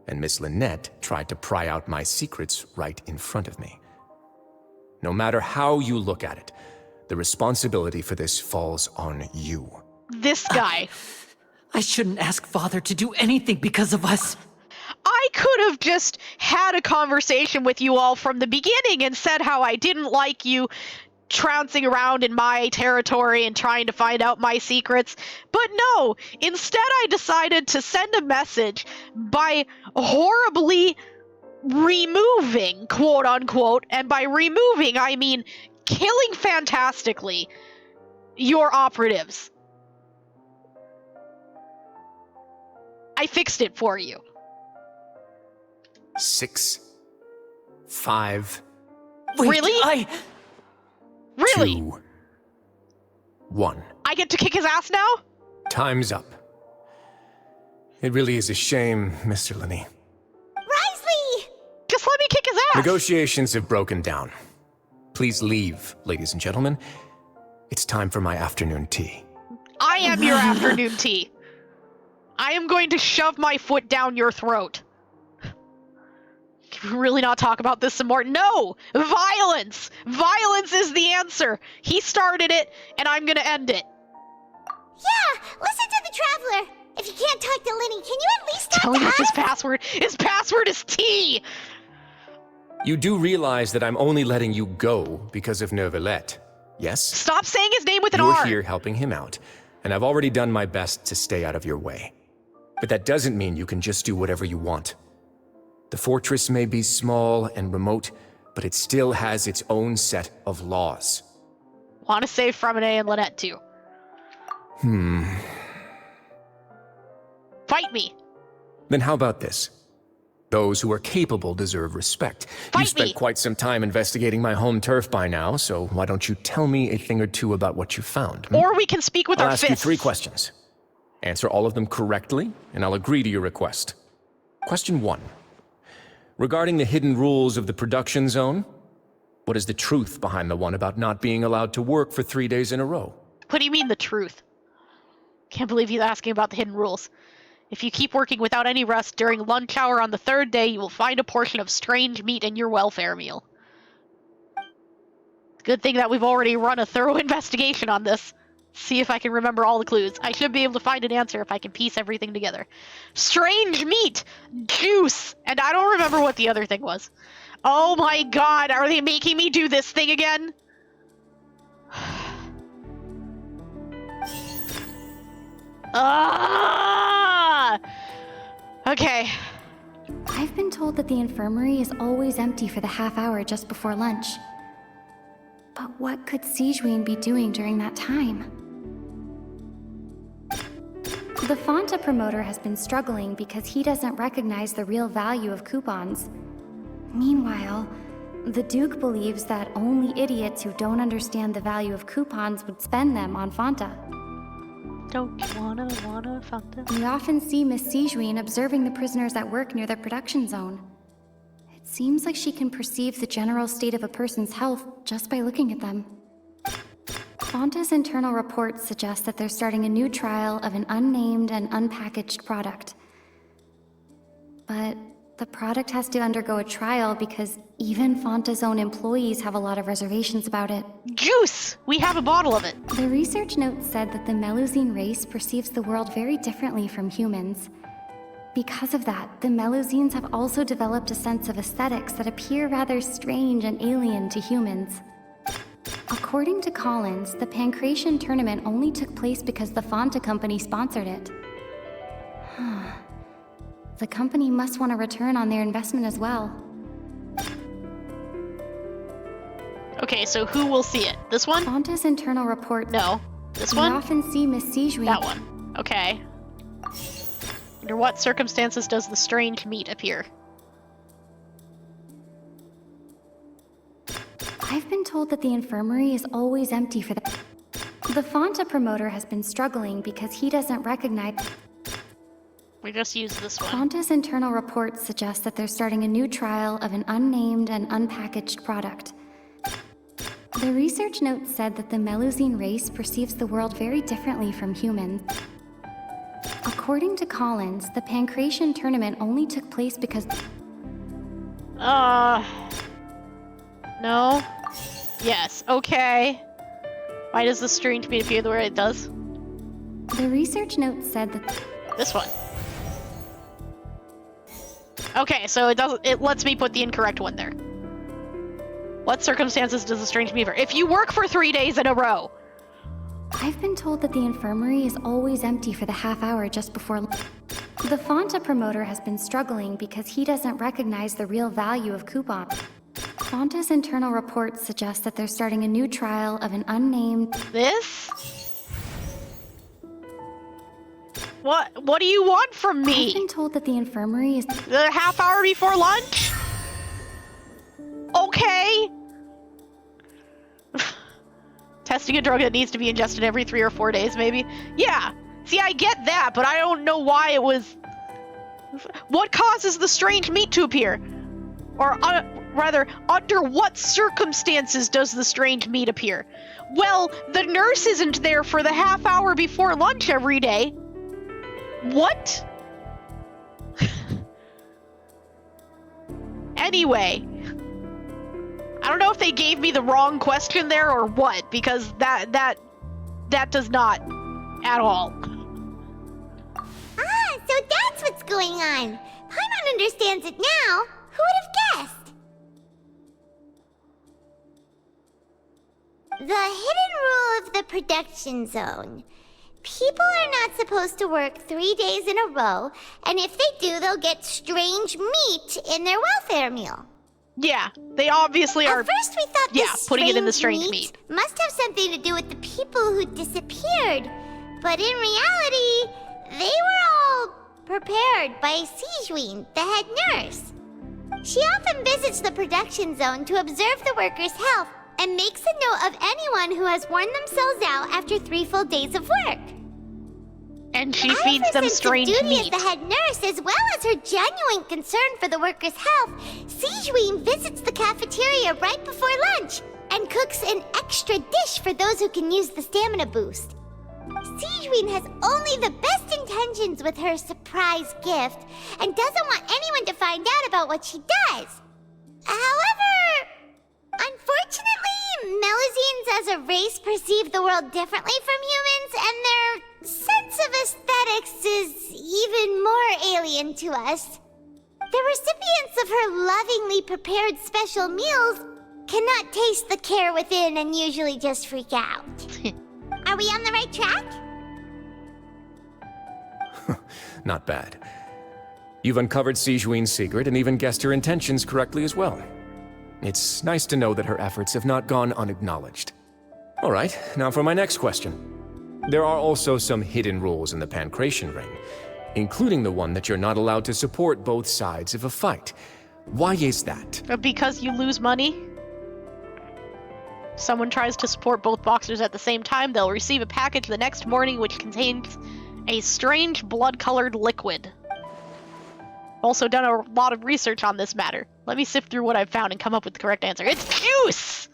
and Miss Lynette tried to pry out my secrets right in front of me. No matter how you look at it, the responsibility for this falls on you. This guy. I shouldn't ask Father to do anything because of us. I could have just had a conversation with you all from the beginning and said how I didn't like you trouncing around in my territory and trying to find out my secrets. But no, instead I decided to send a message by horribly removing, quote unquote, and by removing I mean killing fantastically, your operatives. I fixed it for you. 6, 5, Wait, Really? Really? 2, 1. I get to kick his ass now? Time's up. It really is a shame, Mr. Linney. Risley! Just let me kick his ass. Negotiations have broken down. Please leave, ladies and gentlemen. It's time for my afternoon tea. I am your afternoon tea. I am going to shove my foot down your throat. Can we really not talk about this some more? No! Violence! Violence is the answer. He started it, and I'm gonna end it. Yeah, listen to the Traveler. If you can't talk to Linny, can you at least talk Telling to us his us? password. His password is T! You do realize that I'm only letting you go because of Neuvillette, yes? Stop saying his name with an You're R. here helping him out, and I've already done my best to stay out of your way. But that doesn't mean you can just do whatever you want. The fortress may be small and remote, but it still has its own set of laws. Want to save Fremenet and Lynette too. Fight me. Then how about this? Those who are capable deserve respect. Fight You've spent me. quite some time investigating my home turf by now, so why don't you tell me a thing or two about what you found? Or we can speak with I'll our ask you fists. 3 questions. Answer all of them correctly, and I'll agree to your request. Question 1. Regarding the hidden rules of the production zone, what is the truth behind the one about not being allowed to work for 3 days in a row? What do you mean, the truth? Can't believe he's asking about the hidden rules. If you keep working without any rest during lunch hour on the 3rd day, you will find a portion of strange meat in your welfare meal. Good thing that we've already run a thorough investigation on this. See if I can remember all the clues. I should be able to find an answer if I can piece everything together. Strange meat! Juice! And I don't remember what the other thing was. Oh my god, are they making me do this thing again? Ah! Okay. I've been told that the infirmary is always empty for the half hour just before lunch. But what could Sijuin be doing during that time? The Fanta promoter has been struggling because he doesn't recognize the real value of coupons. Meanwhile, the Duke believes that only idiots who don't understand the value of coupons would spend them on Fanta. Don't you wanna Fanta? We often see Miss Sijuin observing the prisoners at work near the production zone. It seems like she can perceive the general state of a person's health just by looking at them. Fanta's internal reports suggest that they're starting a new trial of an unnamed and unpackaged product. But the product has to undergo a trial because even Fanta's own employees have a lot of reservations about it. Juice! We have a bottle of it. The research note said that the Melusine race perceives the world very differently from humans. Because of that, the Melusines have also developed a sense of aesthetics that appear rather strange and alien to humans. According to Collins, the Pancration tournament only took place because the Fanta company sponsored it. The company must want a return on their investment as well. Okay, so who will see it? This one? Fanta's internal report. No. This We one? often see Miss Sijuin. That one. Okay. Under what circumstances does the strange meat appear? I've been told that the infirmary is always empty for the Fanta promoter has been struggling because he doesn't recognize. We just use this one. Fanta's internal reports suggest that they're starting a new trial of an unnamed and unpackaged product. The research note said that the Melusine race perceives the world very differently from humans. According to Collins, the Pancration tournament only took place because... No? Yes, okay. Why does the strange meat appear the way it does? The research note said that... This one. Okay, so it lets me put the incorrect one there. What circumstances does the strange meat appear? If you work for 3 days in a row. I've been told that the infirmary is always empty for the half hour just before... The Fanta promoter has been struggling because he doesn't recognize the real value of coupons. Fanta's internal reports suggest that they're starting a new trial of an unnamed... This? What do you want from me? I've been told that the infirmary is... The half hour before lunch? Okay. Testing a drug that needs to be ingested every 3 or 4 days, maybe? Yeah. See, I get that, but I don't know why it was... What causes the strange meat to appear? Or, rather, under what circumstances does the strange meat appear? Well, the nurse isn't there for the half hour before lunch every day. What? Anyway. I don't know if they gave me the wrong question there or what, because that does not at all. Ah, so that's what's going on. Paimon understands it now. Who would have guessed? The hidden rule of the production zone. People are not supposed to work 3 days in a row, and if they do, they'll get strange meat in their welfare meal. Yeah, they obviously are. At first we thought this putting it in the strange meat must have something to do with the people who disappeared, but in reality, they were all prepared by Sijuin, the head nurse. She often visits the production zone to observe the workers' health and makes a note of anyone who has worn themselves out after 3 full days of work. And she feeds them strange meat. As the head nurse, as well as her genuine concern for the workers' health, Sijuin visits the cafeteria right before lunch and cooks an extra dish for those who can use the stamina boost. Sijuin has only the best intentions with her surprise gift and doesn't want anyone to find out about what she does. However, unfortunately, Melusines as a race perceive the world differently from humans, and their sense of aesthetics is even more alien to us. The recipients of her lovingly prepared special meals cannot taste the care within and usually just freak out. Are we on the right track? Not bad. You've uncovered Sijuin's secret and even guessed her intentions correctly as well. It's nice to know that her efforts have not gone unacknowledged. All right, now for my next question. There are also some hidden rules in the Pancration Ring, including the one that you're not allowed to support both sides of a fight. Why is that? Because you lose money. Someone tries to support both boxers at the same time, they'll receive a package the next morning which contains a strange blood-colored liquid. Also done a lot of research on this matter. Let me sift through what I've found and come up with the correct answer. It's juice!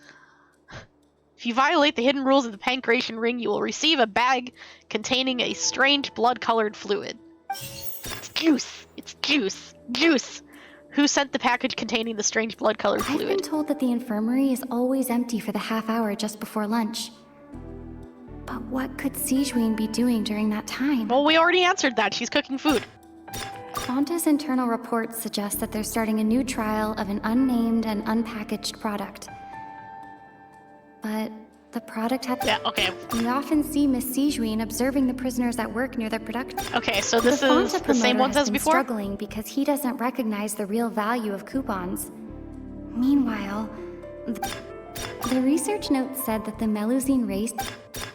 If you violate the hidden rules of the Pancration Ring, you will receive a bag containing a strange blood-colored fluid. It's juice! It's juice! Juice! Who sent the package containing the strange blood-colored fluid? I've been told that the infirmary is always empty for the half hour just before lunch. But what could Sijouin be doing during that time? Well, we already answered that. She's cooking food. Fonta's internal reports suggest that they're starting a new trial of an unnamed and unpackaged product. But the product had... Yeah, okay. We often see Miss Sijouin observing the prisoners at work near their production. Okay, so this is the same ones as before? Struggling because he doesn't recognize the real value of coupons. Meanwhile, the research note said that the Melusine race...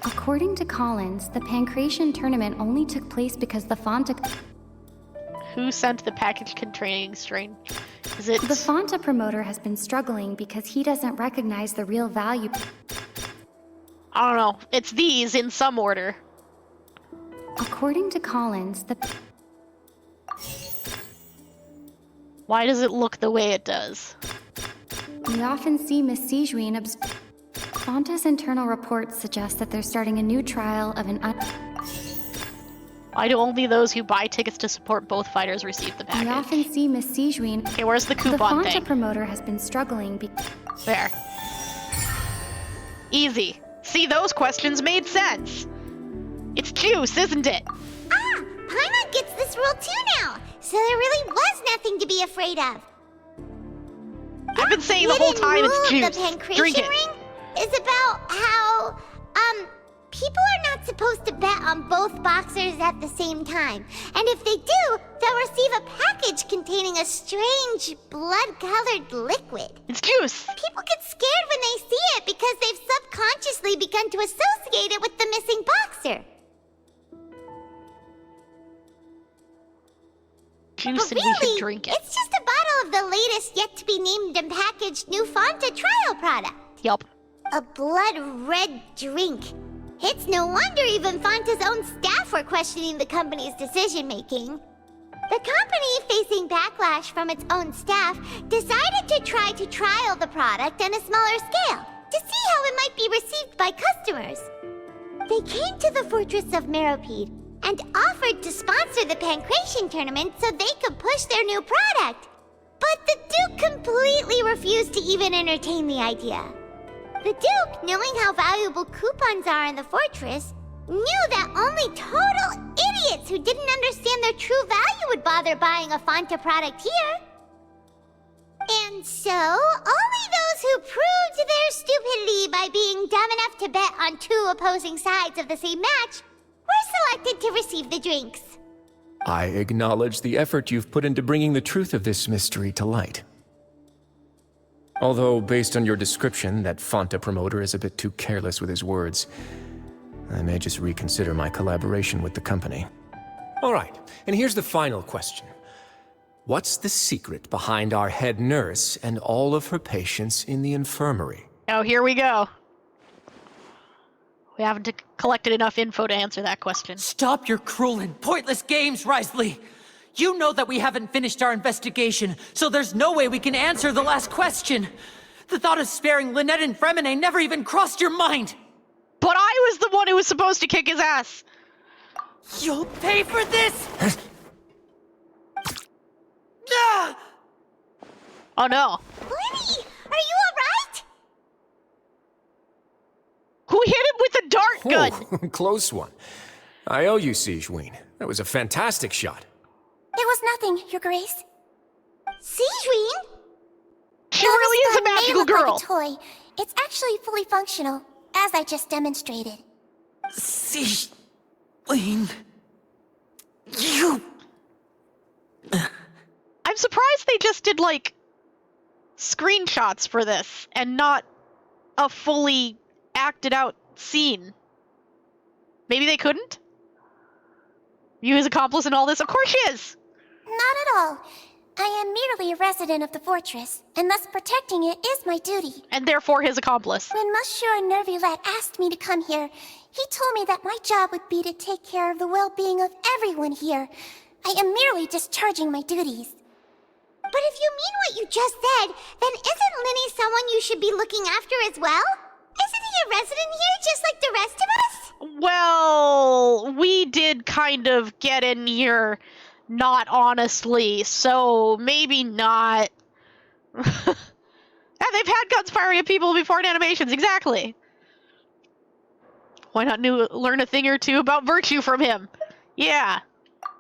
According to Collins, the Pancration tournament only took place because the Fonta... Who sent the package containing strange? Is it... The Fonta promoter has been struggling because he doesn't recognize the real value... I don't know. It's these in some order. According to Collins, the... Why does it look the way it does? We often see Miss Sijouin Fonta's internal reports suggest that they're starting a new trial of an Why do only those who buy tickets to support both fighters receive the package? We often see Miss Sijouin... Okay, where's the coupon The Fonta thing? promoter has been struggling There. Easy. See, those questions made sense. It's juice, isn't it? Ah! Paimon gets this rule too now, so there really was nothing to be afraid of. I've been saying the whole time it's juice. The Pancration Drink it. Ring is about how, people are not supposed to bet on both boxers at the same time. And if they do, they'll receive a package containing a strange blood-colored liquid. It's juice. People get scared when they see it because they've subconsciously begun to associate it with the missing boxer. Juice, But and we really, should drink it. it's just a bottle of the latest yet-to-be-named and packaged new Fonta trial product. Yup. A blood-red drink. It's no wonder even Fonta's own staff were questioning the company's decision-making. The company, facing backlash from its own staff, decided to try to trial the product on a smaller scale to see how it might be received by customers. They came to the fortress of Meropede and offered to sponsor the Pancration tournament so they could push their new product. But the Duke completely refused to even entertain the idea. The Duke, knowing how valuable coupons are in the fortress, knew that only total idiots who didn't understand their true value would bother buying a Fonta product here. And so, only those who proved their stupidity by being dumb enough to bet on two opposing sides of the same match were selected to receive the drinks. I acknowledge the effort you've put into bringing the truth of this mystery to light. Although, based on your description, that Fonta promoter is a bit too careless with his words, I may just reconsider my collaboration with the company. All right, and here's the final question. What's the secret behind our head nurse and all of her patients in the infirmary? Oh, here we go. We haven't collected enough info to answer that question. Stop your cruel and pointless games, Risley! You know that we haven't finished our investigation, so there's no way we can answer the last question. The thought of sparing Lynette and Fremine never even crossed your mind. But I was the one who was supposed to kick his ass. You'll pay for this! Ah! Oh no. Lenny, are you alright? Who hit him with a dart gun? Oh, close one. I owe you, Sijouin. That was a fantastic shot. It was nothing, Your Grace. Sijouin? She really is a May magical look girl. like a toy. It's actually fully functional, as I just demonstrated. Sijouin... You... I'm surprised they just did, like, screenshots for this, and not a fully acted out scene. Maybe they couldn't? You his accomplice in all this? Of course she is! Not at all. I am merely a resident of the fortress, and thus protecting it is my duty. And therefore his accomplice. When Monsieur Nervulette asked me to come here, he told me that my job would be to take care of the well-being of everyone here. I am merely discharging my duties. But if you mean what you just said, then isn't Linny someone you should be looking after as well? Isn't he a resident here just like the rest of us? Well, we did kind of get in here not honestly, so maybe not. Yeah, they've had guns firing at people before in animations, exactly. Why not learn a thing or two about virtue from him? Yeah.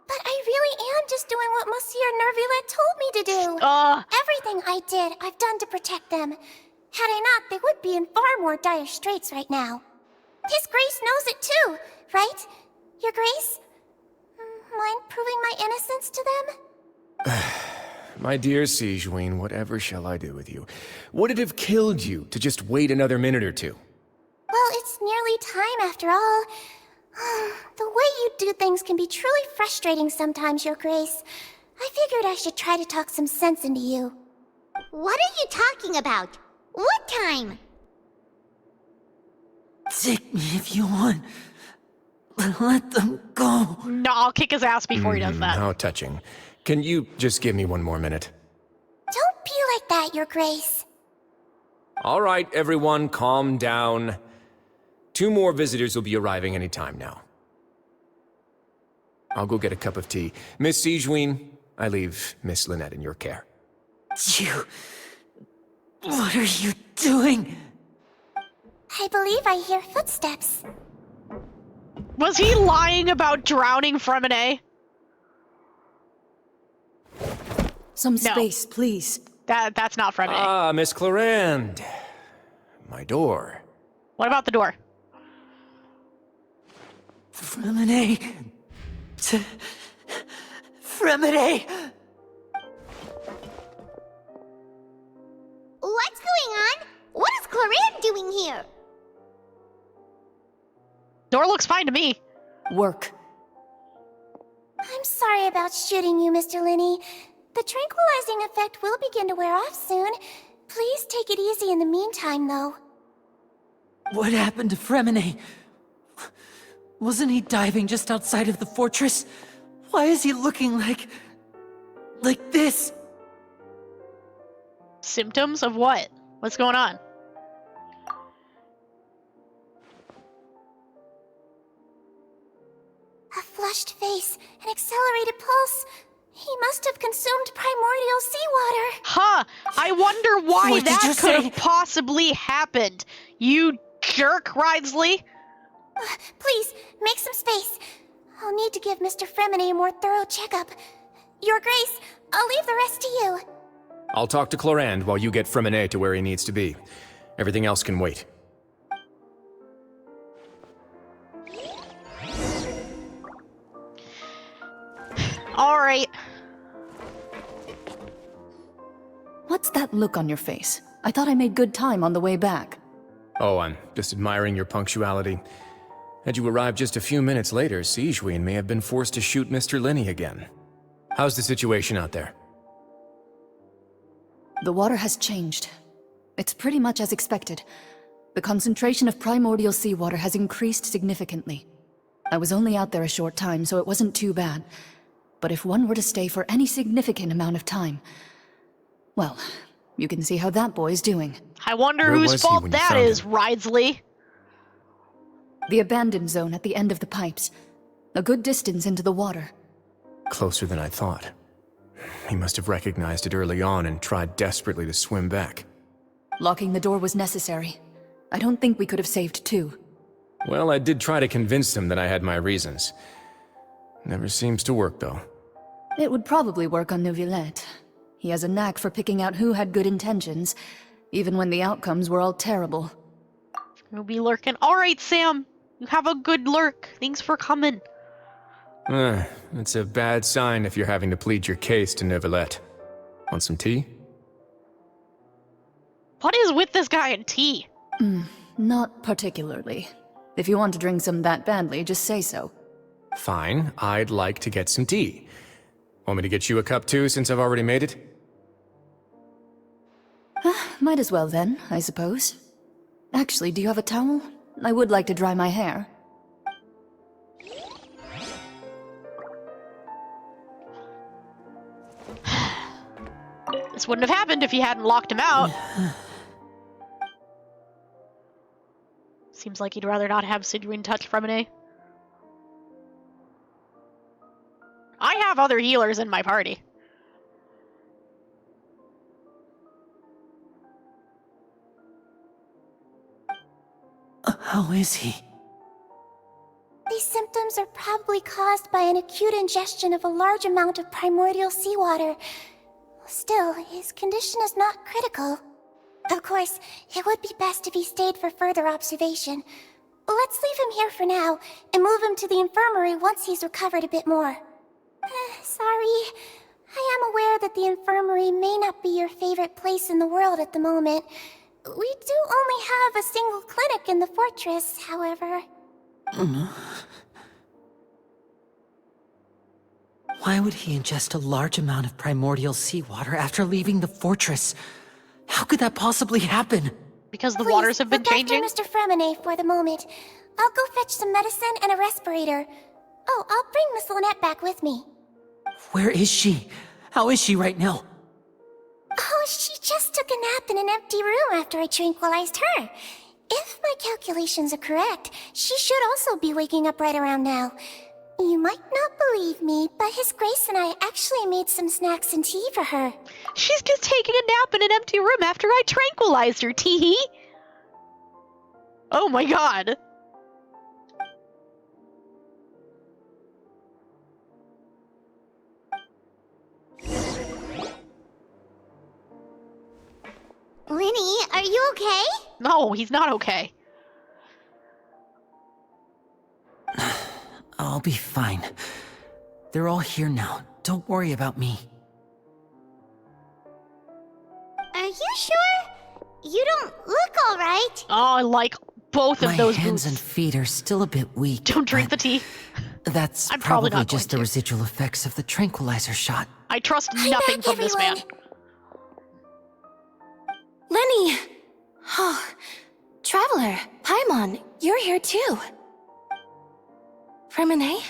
But I really am just doing what Monsieur Nervulette told me to do. Everything I did, I've done to protect them. Had I not, they would be in far more dire straits right now. His Grace knows it too, right? Your Grace? Mind proving my innocence to them? My dear Sigewinne, whatever shall I do with you? Would it have killed you to just wait another minute or two? Well, it's nearly time after all. The way you do things can be truly frustrating sometimes, Your Grace. I figured I should try to talk some sense into you. What are you talking about? What time? Take me if you want. Let them go. No, I'll kick his ass before he does that. How touching. Can you just give me one more minute? Don't be like that, Your Grace. All right, everyone, calm down. 2 more visitors will be arriving any time now. I'll go get a cup of tea. Miss Sigewinne, I leave Miss Lynette in your care. You... What are you doing? I believe I hear footsteps. Was he lying about drowning Fremine? Some space, please. That's not Fremine. Ah, Miss Clarande. My door. What about the door? Fremine. Fremine. What's going on? What is Clarande doing here? Door looks fine to me. Work. I'm sorry about shooting you, Mr. Linny. The tranquilizing effect will begin to wear off soon. Please take it easy in the meantime, though. What happened to Fremine? Wasn't he diving just outside of the fortress? Why is he looking like this? Symptoms of what? What's going on? A flushed face, an accelerated pulse. He must have consumed primordial seawater. Huh, I wonder why What did you that could say? have possibly happened. You jerk, Ridesley. Please, make some space. I'll need to give Mr. Fremine a more thorough checkup. Your Grace, I'll leave the rest to you. I'll talk to Clarande while you get Fremine to where he needs to be. Everything else can wait. All right. What's that look on your face? I thought I made good time on the way back. Oh, I'm just admiring your punctuality. Had you arrived just a few minutes later, Sigewinne may have been forced to shoot Mr. Linny again. How's the situation out there? The water has changed. It's pretty much as expected. The concentration of primordial seawater has increased significantly. I was only out there a short time, so it wasn't too bad. But if one were to stay for any significant amount of time... Well, you can see how that boy's doing. I wonder Where was whose he fault when you that found is, him? Ridesley. The abandoned zone at the end of the pipes. A good distance into the water. Closer than I thought. He must have recognized it early on and tried desperately to swim back. Locking the door was necessary. I don't think we could have saved two. Well, I did try to convince him that I had my reasons. Never seems to work, though. It would probably work on Neuvillette. He has a knack for picking out who had good intentions, even when the outcomes were all terrible. We'll be lurking. All right, Sam. You have a good lurk. Thanks for coming. It's a bad sign if you're having to plead your case to Neuvillette. Want some tea? What is with this guy and tea? Not particularly. If you want to drink some that badly, just say so. Fine, I'd like to get some tea. Want me to get you a cup too, since I've already made it? Might as well then, I suppose. Actually, do you have a towel? I would like to dry my hair. This wouldn't have happened if you hadn't locked him out. Seems like he'd rather not have Sidwin touch Fremine. I have other healers in my party. How is he? These symptoms are probably caused by an acute ingestion of a large amount of primordial seawater. Still, his condition is not critical. Of course, it would be best if he stayed for further observation. Let's leave him here for now, and move him to the infirmary once he's recovered a bit more. Sorry. I am aware that the infirmary may not be your favorite place in the world at the moment. We do only have a single clinic in the fortress, however. Why would he ingest a large amount of primordial seawater after leaving the fortress? How could that possibly happen? Because the waters have been changing? Look after Mr. Fremine for the moment. I'll go fetch some medicine and a respirator. Oh, I'll bring Miss Lynette back with me. Where is she? How is she right now? Oh, she just took a nap in an empty room after I tranquilized her. If my calculations are correct, she should also be waking up right around now. You might not believe me, but His Grace and I actually made some snacks and tea for her. She's just taking a nap in an empty room after I tranquilized her, teehee. Oh my god. Linny, are you okay? No, he's not okay. I'll be fine. They're all here now. Don't worry about me. Are you sure? You don't look alright. Oh, I like both of those My hands boots. and feet are still a bit weak. Don't drink the tea. That's I'm probably probably not just the going to. residual effects of the tranquilizer shot. I trust nothing from this man. Lenny! Oh, Traveler, Paimon, you're here too. Fremine?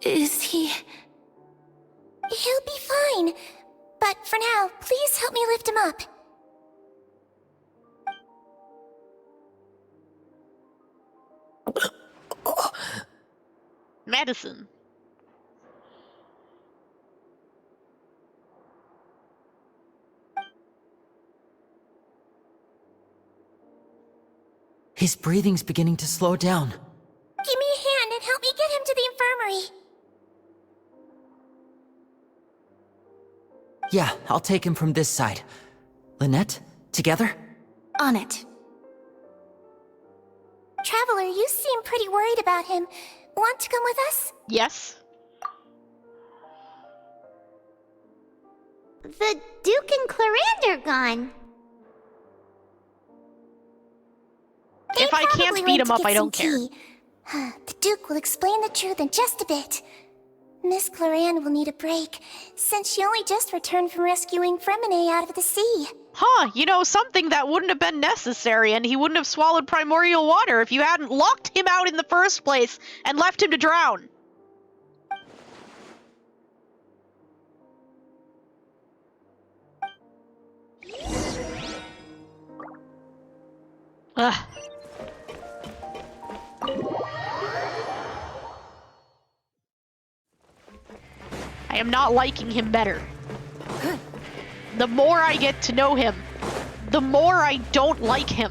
Is he... He'll be fine. But for now, please help me lift him up. Medicine. His breathing's beginning to slow down. Give me a hand and help me get him to the infirmary. Yeah, I'll take him from this side. Lynette, together? On it. Traveler, you seem pretty worried about him. Want to come with us? Yes. The Duke and Clarande are gone. If I can't Probably beat went him to up, get I don't some care. tea. The Duke will explain the truth in just a bit. Miss Clarande will need a break, since she only just returned from rescuing Fremine out of the sea. Huh, you know, something that wouldn't have been necessary, and he wouldn't have swallowed primordial water if you hadn't locked him out in the first place and left him to drown. Ugh. I am not liking him better. The more I get to know him, the more I don't like him.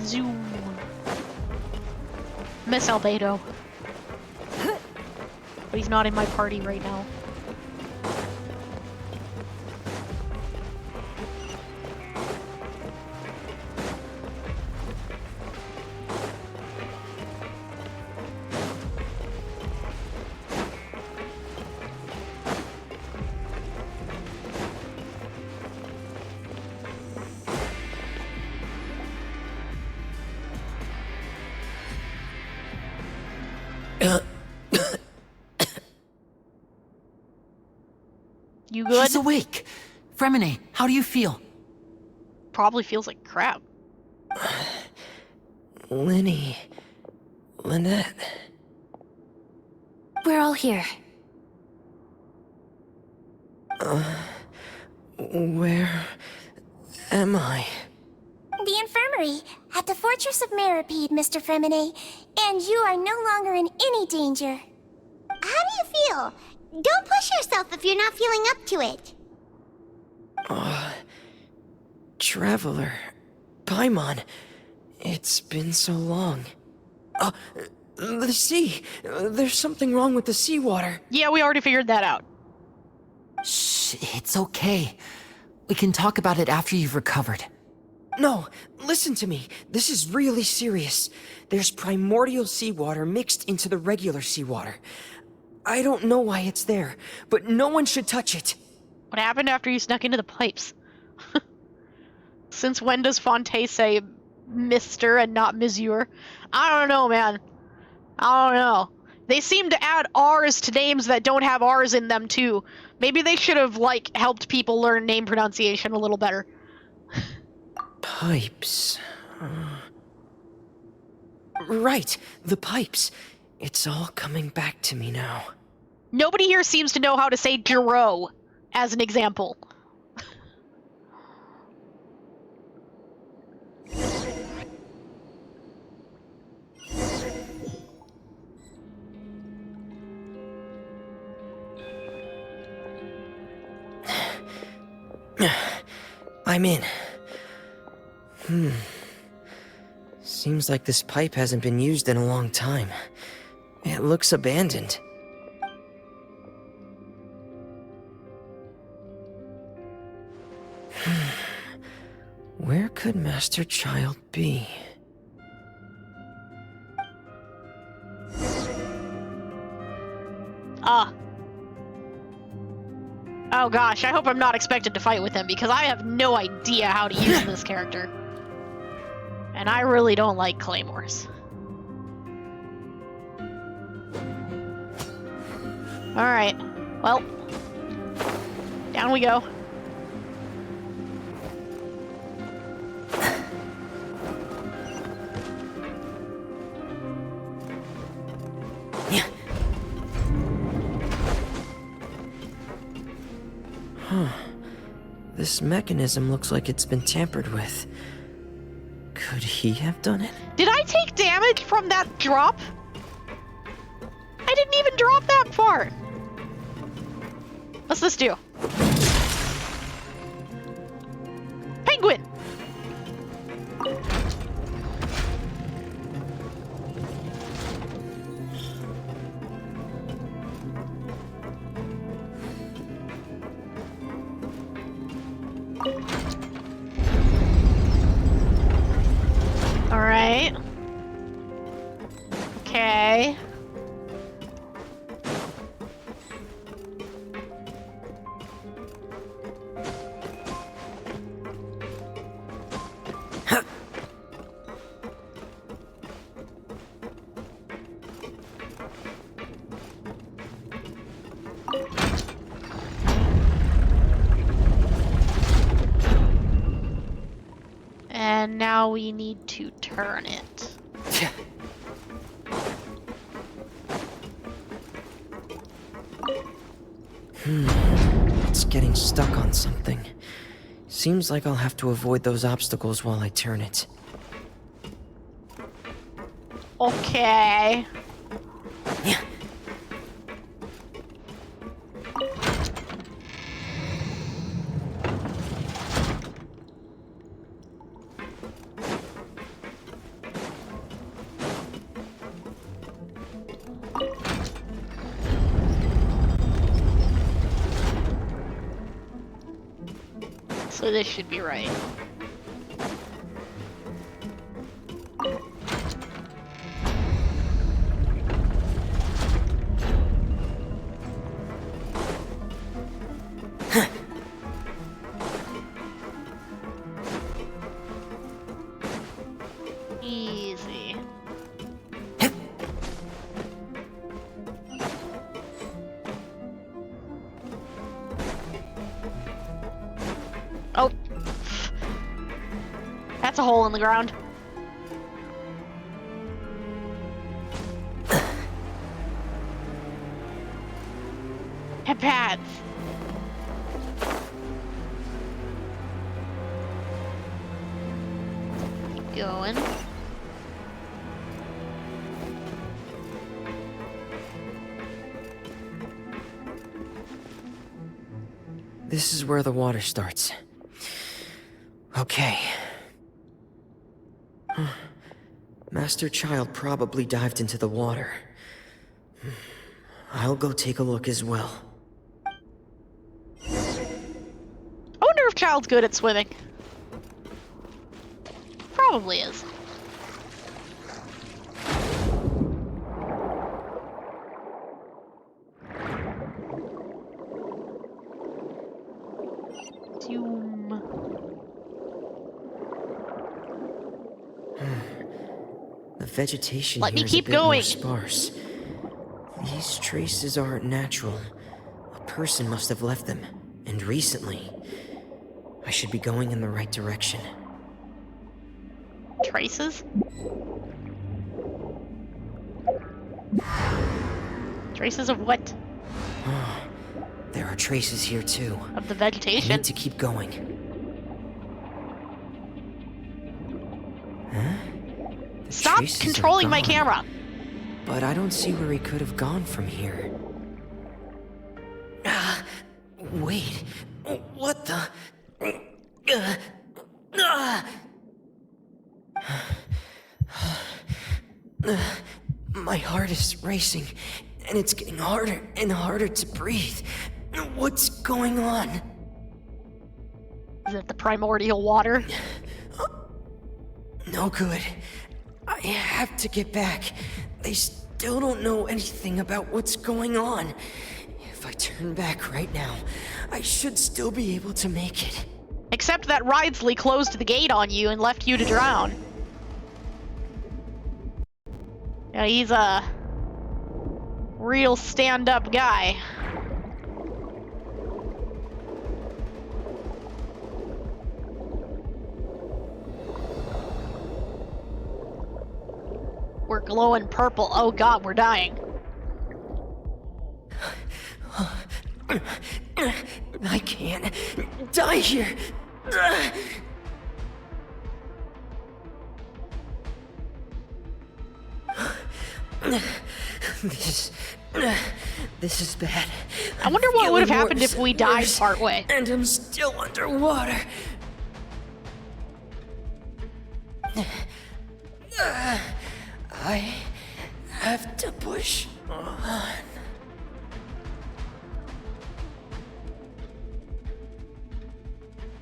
Zoom. Miss Albedo. But he's not in my party right now. You good? He's awake. Fremine, how do you feel? Probably feels like crap. Lynette. We're all here. Where am I? The infirmary, at the Fortress of Meripede, Mr. Fremine, and you are no longer in any danger. How do you feel? Don't push yourself if you're not feeling up to it. Traveler. Paimon. It's been so long. The sea. There's something wrong with the seawater. Yeah, we already figured that out. Shh, it's okay. We can talk about it after you've recovered. No, listen to me. This is really serious. There's primordial seawater mixed into the regular seawater. I don't know why it's there, but no one should touch it. What happened after you snuck into the pipes? Since when does Fonte say Mr. and not Monsieur? I don't know, man. I don't know. They seem to add R's to names that don't have R's in them, too. Maybe they should have, like, helped people learn name pronunciation a little better. Pipes. Right, the pipes. It's all coming back to me now. Nobody here seems to know how to say Giro, as an example. I'm in. Seems like this pipe hasn't been used in a long time. It looks abandoned. Where could Master Child be? Oh gosh, I hope I'm not expected to fight with him, because I have no idea how to use this character. And I really don't like claymores. Alright, well, down we go. This mechanism looks like it's been tampered with. Could he have done it? Did I take damage from that drop? I didn't even drop that far. What's this do? Penguin! Alright. Okay. And now we need to turn it. It's getting stuck on something. Seems like I'll have to avoid those obstacles while I turn it. Okay. Yeah. So this should be right. Easy. Oh. That's a hole in the ground. Have pads. Keep going. This is where the water starts. Okay. Master Child probably dived into the water. I'll go take a look as well. I wonder if Child's good at swimming. Probably is. Zoom. The vegetation Let me here is keep a bit more going. sparse. These traces aren't natural. A person must have left them, and recently. I should be going in the right direction. Traces? Traces of what? There are traces here too. Of the I vegetation? need to keep going. Huh? The Stop traces are controlling my gone. camera! But I don't see where he could have gone from here. Wait. What the? My heart is racing, and it's getting harder and harder to breathe. What's going on? Is it the primordial water? No good. I have to get back. They still don't know anything about what's going on. If I turn back right now, I should still be able to make it. Except that Ridesley closed the gate on you and left you to drown. Yeah, he's a real stand-up guy. We're glowing purple. Oh god, we're dying. I can't die here. This is bad. I wonder what would have Feeling happened worse if we and died worse, partway. And I'm still underwater. I have to push on.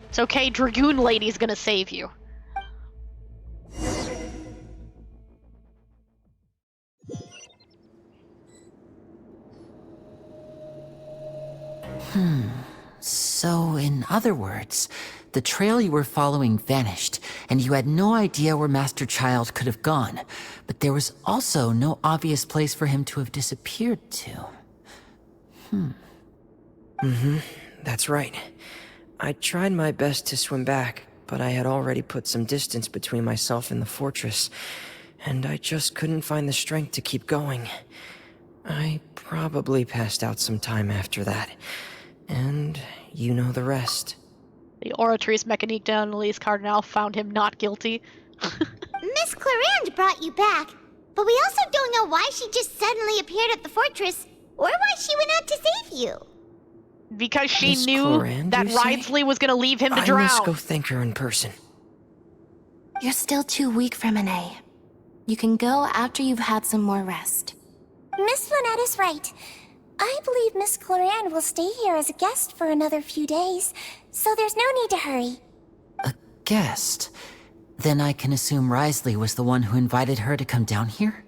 It's okay, Dragoon Lady's gonna save you. So, in other words, the trail you were following vanished, and you had no idea where Master Child could have gone, but there was also no obvious place for him to have disappeared to. That's right. I tried my best to swim back, but I had already put some distance between myself and the fortress, and I just couldn't find the strength to keep going. I probably passed out some time after that, and you know the rest. The Oratrice Mécanique d'Annelise Cardinal found him not guilty. Miss Clarande brought you back, but we also don't know why she just suddenly appeared at the fortress, or why she went out to save you. Because she Miss knew Clarande, that you say? Ridesley was gonna leave him to I drown. must go thank her in person. You're still too weak for Monet. You can go after you've had some more rest. Miss Lynette is right. I believe Miss Cloran will stay here as a guest for another few days, so there's no need to hurry. A guest? Then I can assume Risley was the one who invited her to come down here?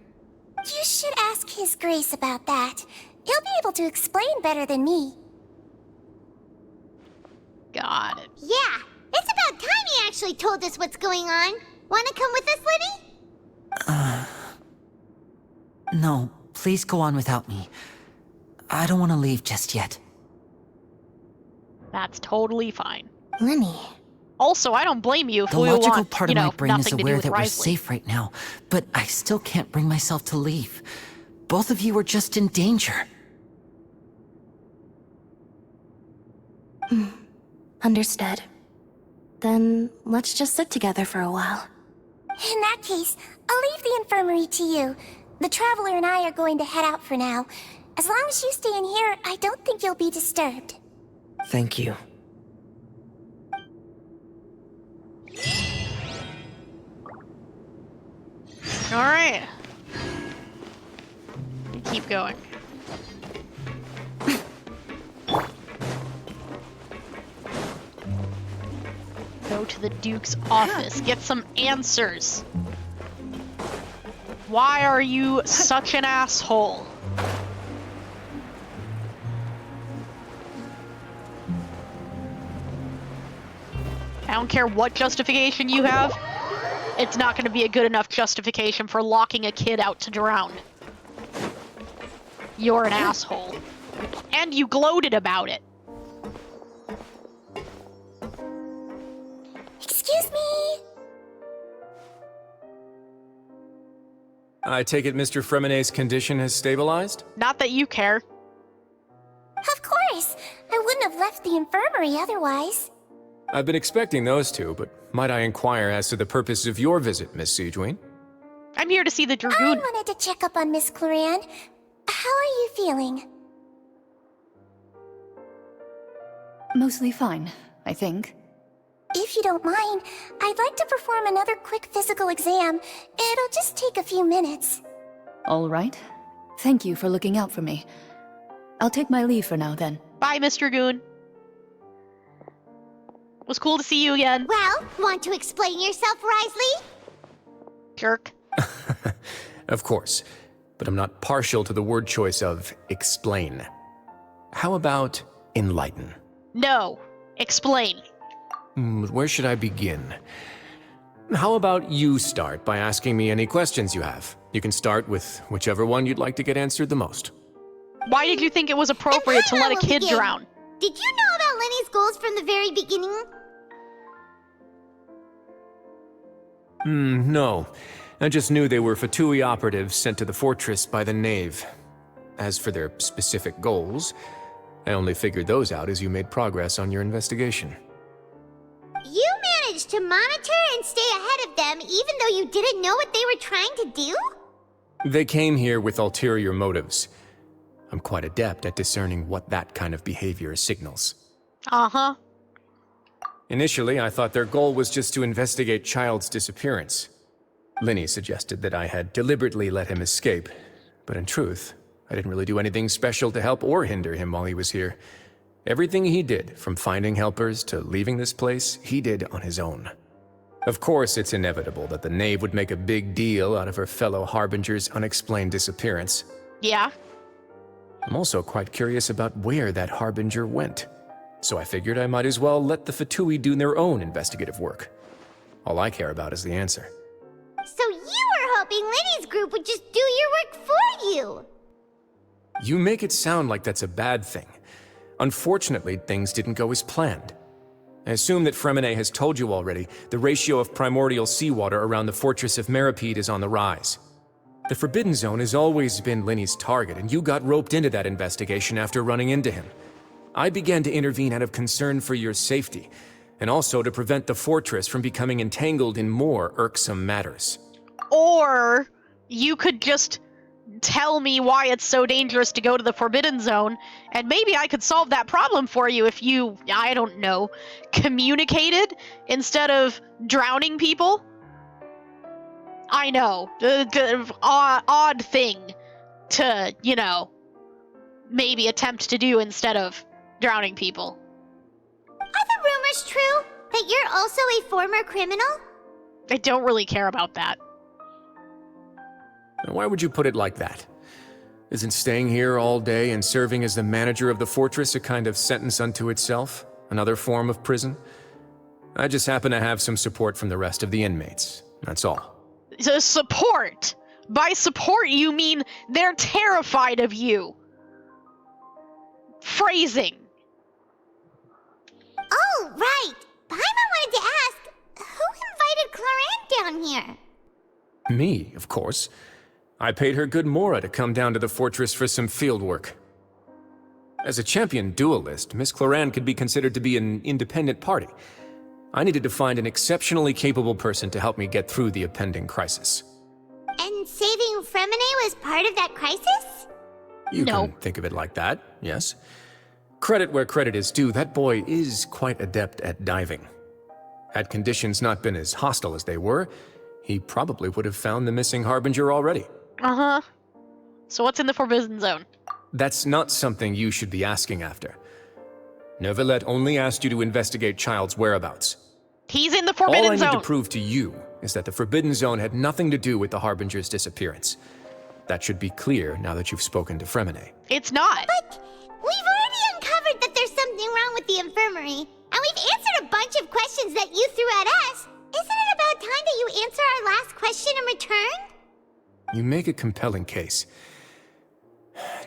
You should ask His Grace about that. He'll be able to explain better than me. Got it. Yeah, it's about time he actually told us what's going on. Wanna come with us, Lenny? No, please go on without me. I don't want to leave just yet. That's totally fine. Lenny. Also, I don't blame you if The we logical want, part you of know, my brain is nothing to do aware with that we're Risley. safe right now, but I still can't bring myself to leave. Both of you are just in danger. Understood. Then let's just sit together for a while. In that case, I'll leave the infirmary to you. The Traveler and I are going to head out for now. As long as you stay in here, I don't think you'll be disturbed. Thank you. Alright. Keep going. Go to the Duke's office. Get some answers. Why are you such an asshole? I don't care what justification you have. It's not going to be a good enough justification for locking a kid out to drown. You're an asshole. And you gloated about it. Excuse me? I take it Mr. Fremonet's condition has stabilized? Not that you care. Of course. I wouldn't have left the infirmary otherwise. I've been expecting those two, but might I inquire as to the purpose of your visit, Miss Siegewien? I'm here to see the I Dragoon. wanted to check up on Miss Cloran. How are you feeling? Mostly fine, I think. If you don't mind, I'd like to perform another quick physical exam. It'll just take a few minutes. All right. Thank you for looking out for me. I'll take my leave for now, then. Bye, Miss Dragoon. It was cool to see you again. Well, want to explain yourself, Risley? Jerk. Of course, but I'm not partial to the word choice of explain. How about enlighten? No. Explain. Where should I begin? How about you start by asking me any questions you have? You can start with whichever one you'd like to get answered the most. Why did you think it was appropriate to let a kid drown? Did you know about Lenny's goals from the very beginning? No. I just knew they were Fatui operatives sent to the fortress by the Knave. As for their specific goals, I only figured those out as you made progress on your investigation. You managed to monitor and stay ahead of them even though you didn't know what they were trying to do? They came here with ulterior motives. I'm quite adept at discerning what that kind of behavior signals. Uh-huh. Initially, I thought their goal was just to investigate Child's disappearance. Linny suggested that I had deliberately let him escape, but in truth, I didn't really do anything special to help or hinder him while he was here. Everything he did, from finding helpers to leaving this place, he did on his own. Of course, it's inevitable that the Knave would make a big deal out of her fellow Harbinger's unexplained disappearance. Yeah? I'm also quite curious about where that Harbinger went. So I figured I might as well let the Fatui do their own investigative work. All I care about is the answer. So you were hoping Lenny's group would just do your work for you! You make it sound like that's a bad thing. Unfortunately, things didn't go as planned. I assume that Fremonet has told you already the ratio of primordial seawater around the fortress of Meripede is on the rise. The Forbidden Zone has always been Linny's target, and you got roped into that investigation after running into him. I began to intervene out of concern for your safety, and also to prevent the fortress from becoming entangled in more irksome matters. Or you could just tell me why it's so dangerous to go to the Forbidden Zone, and maybe I could solve that problem for you if you, I don't know, communicated instead of drowning people? I know, odd thing to, you know, maybe attempt to do instead of drowning people. Are the rumors true that you're also a former criminal? I don't really care about that. Why would you put it like that? Isn't staying here all day and serving as the manager of the fortress a kind of sentence unto itself? Another form of prison? I just happen to have some support from the rest of the inmates. That's all. The support? By support, you mean they're terrified of you. Phrasing. Oh, right. Paimon wanted to ask, who invited Cloran down here? Me, of course. I paid her good mora to come down to the fortress for some field work. As a champion duelist, Miss Cloran could be considered to be an independent party. I needed to find an exceptionally capable person to help me get through the impending crisis. And saving Fremine was part of that crisis? You can think of it like that, yes. Credit where credit is due, that boy is quite adept at diving. Had conditions not been as hostile as they were, he probably would have found the missing Harbinger already. Uh-huh. So what's in the Forbidden Zone? That's not something you should be asking after. Neuvillette only asked you to investigate Child's whereabouts. He's in the Forbidden Zone! All I need to prove to you is that the Forbidden Zone had nothing to do with the Harbinger's disappearance. That should be clear now that you've spoken to Fremine. It's not! But we've already uncovered that there's something wrong with the infirmary, and we've answered a bunch of questions that you threw at us. Isn't it about time that you answer our last question in return? You make a compelling case.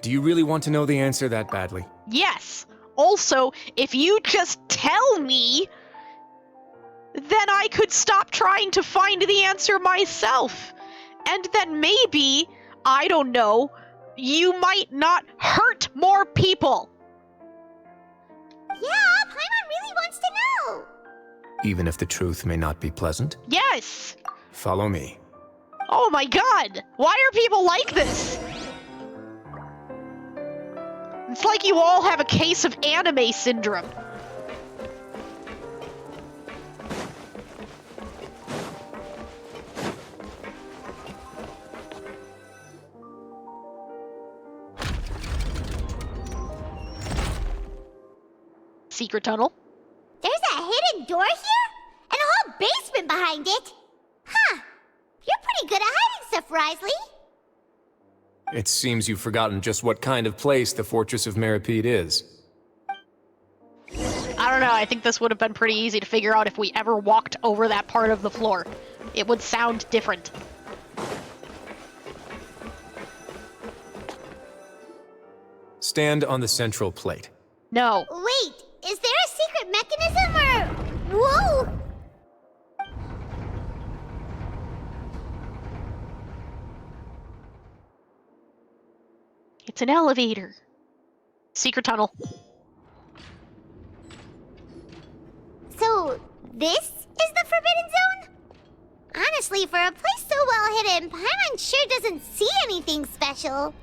Do you really want to know the answer that badly? Yes! Also, if you just tell me, then I could stop trying to find the answer myself. And then maybe, I don't know, you might not hurt more people. Yeah, Paimon really wants to know. Even if the truth may not be pleasant? Yes! Follow me. Oh my god! Why are people like this? It's like you all have a case of anime syndrome. Secret tunnel? There's a hidden door here? And a whole basement behind it? Huh. You're pretty good at hiding stuff, Risley. It seems you've forgotten just what kind of place the Fortress of Meripede is. I don't know, I think this would have been pretty easy to figure out if we ever walked over that part of the floor. It would sound different. Stand on the central plate. No. Wait, is there a secret mechanism or... Whoa! It's an elevator. Secret tunnel. So, this is the Forbidden Zone? Honestly, for a place so well hidden, Paimon sure doesn't see anything special.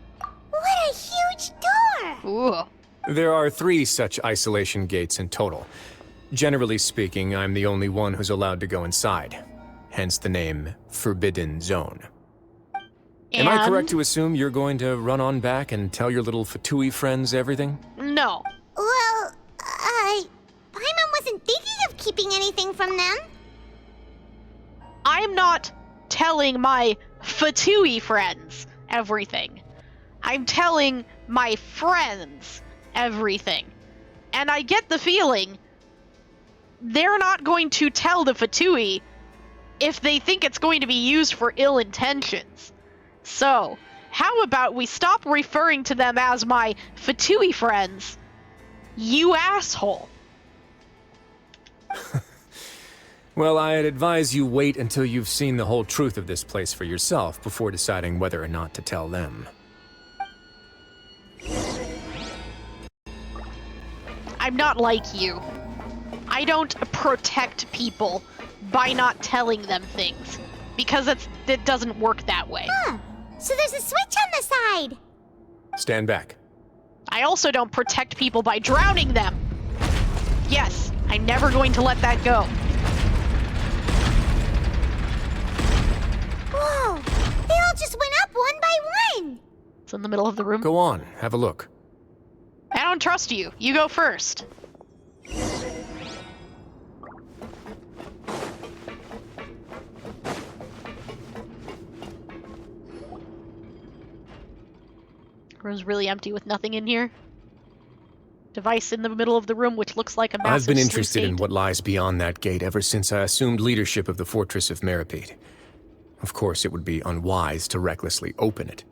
What a huge door! Ooh. There are 3 such isolation gates in total. Generally speaking, I'm the only one who's allowed to go inside. Hence the name Forbidden Zone. Am I correct to assume you're going to run on back and tell your little Fatui friends everything? No. Well, Paimon wasn't thinking of keeping anything from them. I'm not telling my Fatui friends everything. I'm telling my friends everything. And I get the feeling they're not going to tell the Fatui if they think it's going to be used for ill intentions. So, how about we stop referring to them as my Fatui friends, you asshole? Well, I'd advise you wait until you've seen the whole truth of this place for yourself before deciding whether or not to tell them. I'm not like you. I don't protect people by not telling them things, because it doesn't work that way. Huh. So there's a switch on the side. Stand back. I also don't protect people by drowning them. Yes, I'm never going to let that go. Whoa! They all just went up one by one! It's in the middle of the room. Go on, have a look. don't trust you. You go first. Room's really empty with nothing in here. Device in the middle of the room, which looks like a massive I've been sluice interested in gate. what lies beyond that gate ever since I assumed leadership of the Fortress of Meripede. Of course, it would be unwise to recklessly open it,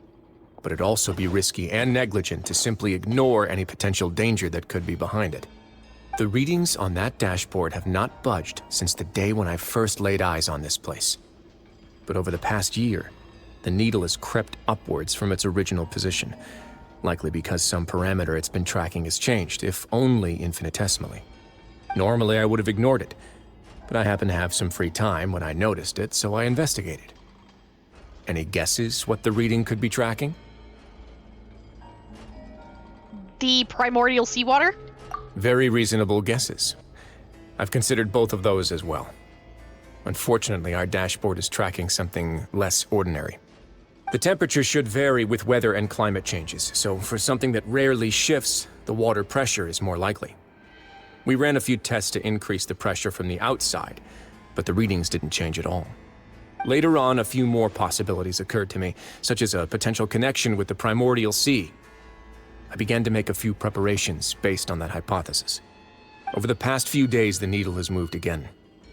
but it'd also be risky and negligent to simply ignore any potential danger that could be behind it. The readings on that dashboard have not budged since the day when I first laid eyes on this place. But over the past year, the needle has crept upwards from its original position, likely because some parameter it's been tracking has changed, if only infinitesimally. Normally, I would have ignored it, but I happened to have some free time when I noticed it, so I investigated. Any guesses what the reading could be tracking? The primordial seawater? Very reasonable guesses. I've considered both of those as well. Unfortunately, our dashboard is tracking something less ordinary. The temperature should vary with weather and climate changes, so for something that rarely shifts, the water pressure is more likely. We ran a few tests to increase the pressure from the outside, but the readings didn't change at all. Later on, a few more possibilities occurred to me, such as a potential connection with the primordial sea. I began to make a few preparations based on that hypothesis. Over the past few days, the needle has moved again.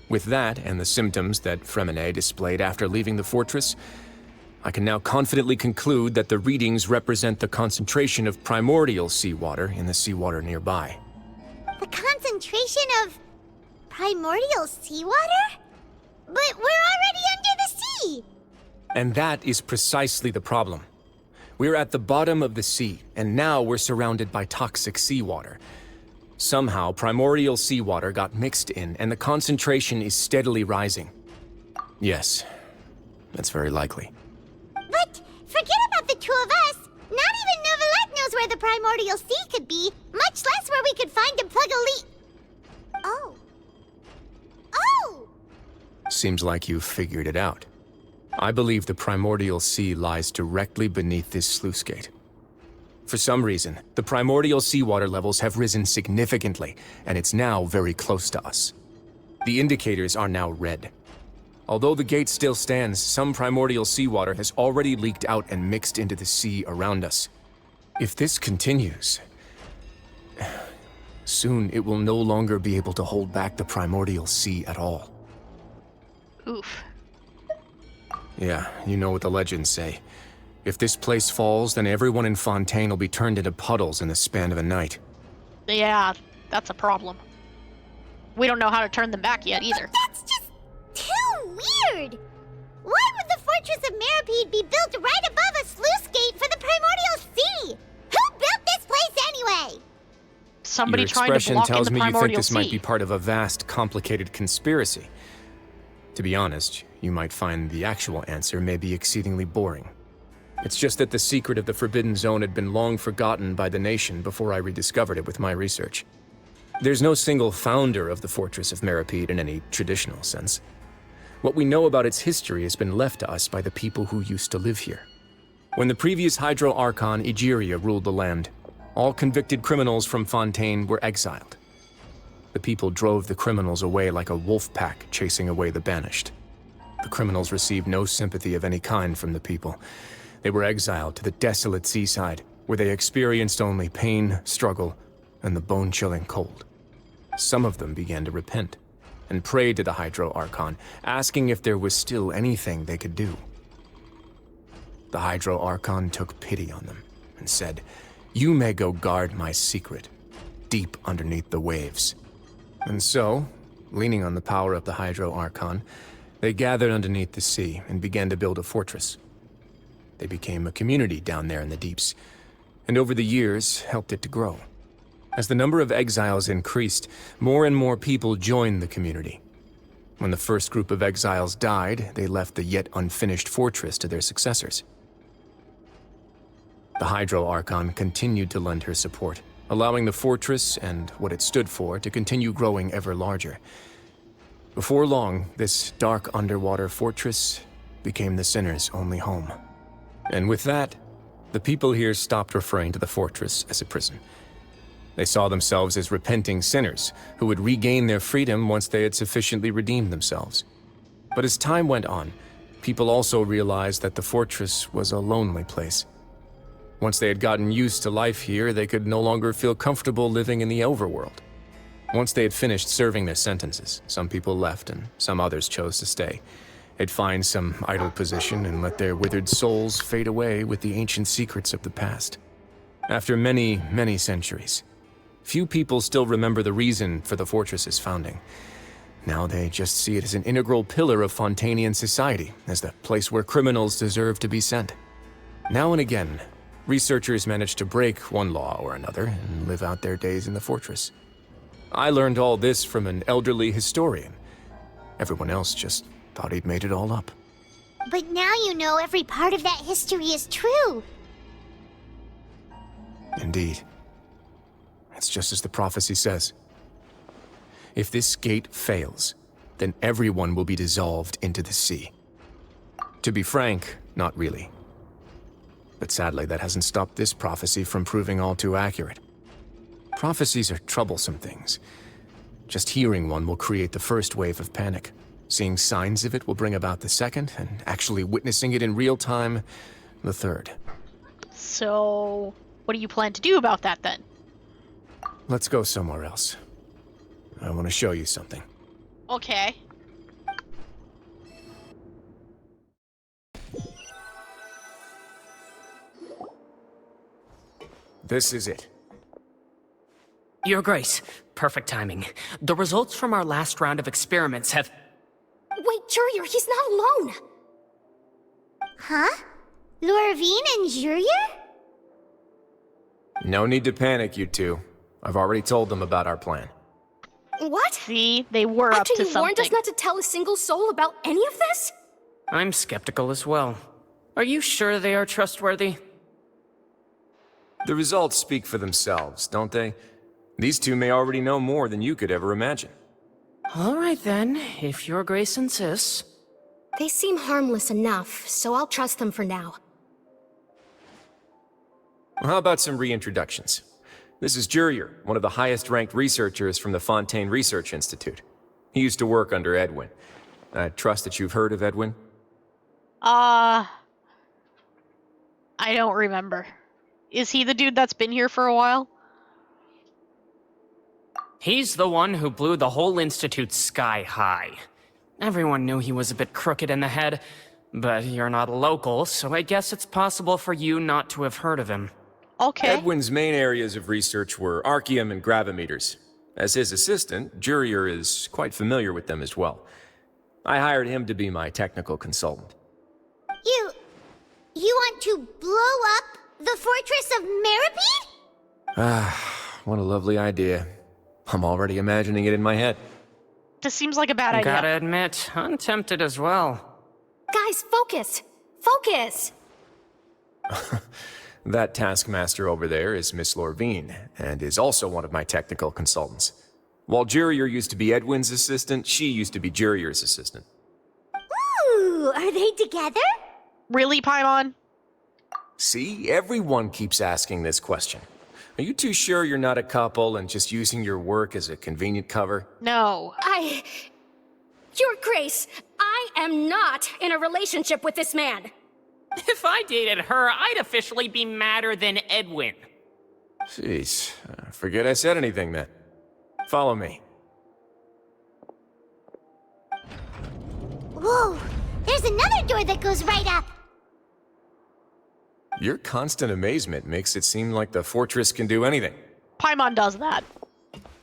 With that, and the symptoms that Fremine displayed after leaving the fortress, I can now confidently conclude that the readings represent the concentration of primordial seawater in the seawater nearby. The concentration of primordial seawater? But we're already under the sea! And that is precisely the problem. We're at the bottom of the sea, and now we're surrounded by toxic seawater. Somehow, primordial seawater got mixed in, and the concentration is steadily rising. Yes, that's very likely. But forget about the two of us. Not even Novelette knows where the primordial sea could be, much less where we could find and plug a leak. Oh. Oh! Seems like you've figured it out. I believe the primordial sea lies directly beneath this sluice gate. For some reason, the primordial seawater levels have risen significantly, and it's now very close to us. The indicators are now red. Although the gate still stands, some primordial seawater has already leaked out and mixed into the sea around us. If this continues, soon it will no longer be able to hold back the primordial sea at all. Oof. Yeah, you know what the legends say. If this place falls, then everyone in Fontaine will be turned into puddles in the span of a night. Yeah, that's a problem. We don't know how to turn them back yet either. But that's just too weird! Why would the Fortress of Meripede be built right above a sluice gate for the primordial sea? Who built this place anyway? Somebody Your trying to expression block in tells the me you think primordial this sea. might be part of a vast, complicated conspiracy. To be honest, you might find the actual answer may be exceedingly boring. It's just that the secret of the Forbidden Zone had been long forgotten by the nation before I rediscovered it with my research. There's no single founder of the Fortress of Meripede in any traditional sense. What we know about its history has been left to us by the people who used to live here. When the previous Hydro Archon Egeria ruled the land, all convicted criminals from Fontaine were exiled. The people drove the criminals away like a wolf pack chasing away the banished. The criminals received no sympathy of any kind from the people. They were exiled to the desolate seaside, where they experienced only pain, struggle, and the bone-chilling cold. Some of them began to repent, and prayed to the Hydro Archon, asking if there was still anything they could do. The Hydro Archon took pity on them, and said, "You may go guard my secret, deep underneath the waves." And so, leaning on the power of the Hydro Archon, they gathered underneath the sea and began to build a fortress. They became a community down there in the deeps, and over the years helped it to grow. As the number of exiles increased, more and more people joined the community. When the first group of exiles died, they left the yet unfinished fortress to their successors. The Hydro Archon continued to lend her support, allowing the fortress and what it stood for to continue growing ever larger. Before long, this dark underwater fortress became the sinner's only home. And with that, the people here stopped referring to the fortress as a prison. They saw themselves as repenting sinners who would regain their freedom once they had sufficiently redeemed themselves. But as time went on, people also realized that the fortress was a lonely place. Once they had gotten used to life here, they could no longer feel comfortable living in the overworld. Once they had finished serving their sentences, some people left and some others chose to stay. They'd find some idle position and let their withered souls fade away with the ancient secrets of the past. After many, many centuries, few people still remember the reason for the fortress's founding. Now they just see it as an integral pillar of Fontainian society, as the place where criminals deserve to be sent. Now and again, researchers manage to break one law or another and live out their days in the fortress. I learned all this from an elderly historian. Everyone else just thought he'd made it all up. But now you know every part of that history is true. Indeed. It's just as the prophecy says. If this gate fails, then everyone will be dissolved into the sea. To be frank, not really. But sadly, that hasn't stopped this prophecy from proving all too accurate. Prophecies are troublesome things. Just hearing one will create the first wave of panic. Seeing signs of it will bring about the second, and actually witnessing it in real time, the third. So, what do you plan to do about that then? Let's go somewhere else. I want to show you something. Okay. This is it. Your Grace, perfect timing. The results from our last round of experiments have... Wait, Jurier, he's not alone! Huh? Lorvine and Jurier? No need to panic, you two. I've already told them about our plan. What? See, they were After up to you warned something. us not to tell a single soul about any of this? I'm skeptical as well. Are you sure they are trustworthy? The results speak for themselves, don't they? These two may already know more than you could ever imagine. All right then, if Your Grace insists. They seem harmless enough, so I'll trust them for now. Well, how about some reintroductions? This is Jurier, one of the highest-ranked researchers from the Fontaine Research Institute. He used to work under Edwin. I trust that you've heard of Edwin? I don't remember. Is he the dude that's been here for a while? He's the one who blew the whole institute sky high. Everyone knew he was a bit crooked in the head, but you're not a local, so I guess it's possible for you not to have heard of him. Okay. Edwin's main areas of research were archeum and gravimeters. As his assistant, Jurier is quite familiar with them as well. I hired him to be my technical consultant. You want to blow up the fortress of Meripede? Ah, what a lovely idea. I'm already imagining it in my head. This seems like a bad idea. Gotta admit, I'm tempted as well. Guys, focus! Focus! That taskmaster over there is Miss Lorvine, and is also one of my technical consultants. While Jurier used to be Edwin's assistant, she used to be Jurier's assistant. Ooh, are they together? Really, Paimon? See, everyone keeps asking this question. Are you too sure you're not a couple and just using your work as a convenient cover? No. Your Grace, I am not in a relationship with this man. If I dated her, I'd officially be madder than Edwin. Jeez, forget I said anything then. Follow me. Whoa, there's another door that goes right up. Your constant amazement makes it seem like the fortress can do anything. Paimon does that. But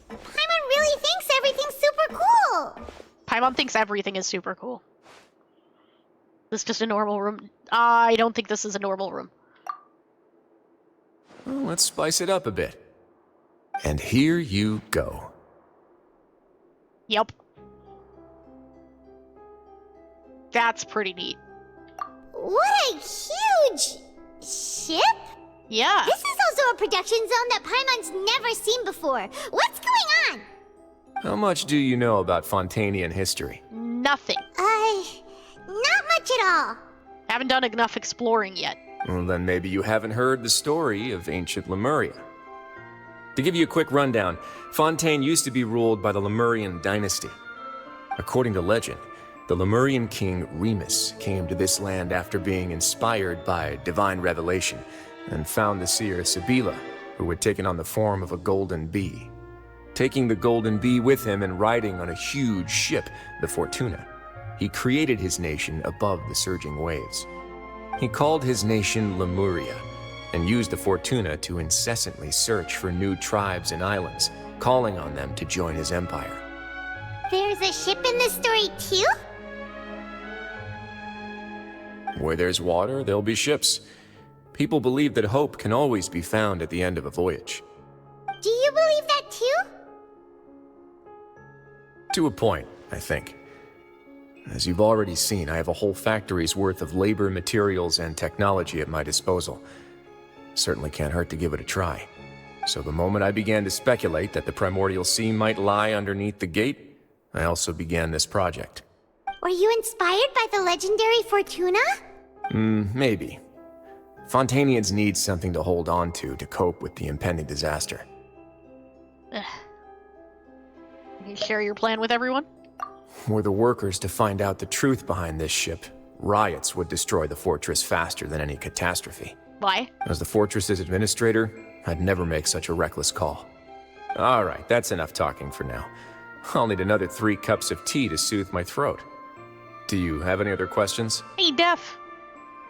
Paimon really thinks everything's super cool. Paimon thinks everything is super cool. This is just a normal room. I don't think this is a normal room. Well, let's spice it up a bit. And here you go. Yep. That's pretty neat. What a huge ship? Yeah. This is also a production zone that Paimon's never seen before. What's going on? How much do you know about Fontainian history? Nothing. Not much at all. Haven't done enough exploring yet. Well, then maybe you haven't heard the story of ancient Lemuria. To give you a quick rundown, Fontaine used to be ruled by the Lemurian dynasty. According to legend, the Lemurian king Remus came to this land after being inspired by divine revelation and found the seer Sibila, who had taken on the form of a golden bee. Taking the golden bee with him and riding on a huge ship, the Fortuna, he created his nation above the surging waves. He called his nation Lemuria and used the Fortuna to incessantly search for new tribes and islands, calling on them to join his empire. There's a ship in this story too? Where there's water, there'll be ships. People believe that hope can always be found at the end of a voyage. Do you believe that too? To a point, I think. As you've already seen, I have a whole factory's worth of labor, materials, and technology at my disposal. Certainly can't hurt to give it a try. So the moment I began to speculate that the Primordial Sea might lie underneath the gate, I also began this project. Were you inspired by the legendary Fortuna? Maybe. Fontainians need something to hold on to cope with the impending disaster. You share your plan with everyone? Were the workers to find out the truth behind this ship, riots would destroy the fortress faster than any catastrophe. Why? As the fortress's administrator, I'd never make such a reckless call. All right, that's enough talking for now. I'll need another 3 cups of tea to soothe my throat. Do you have any other questions? Hey, Def.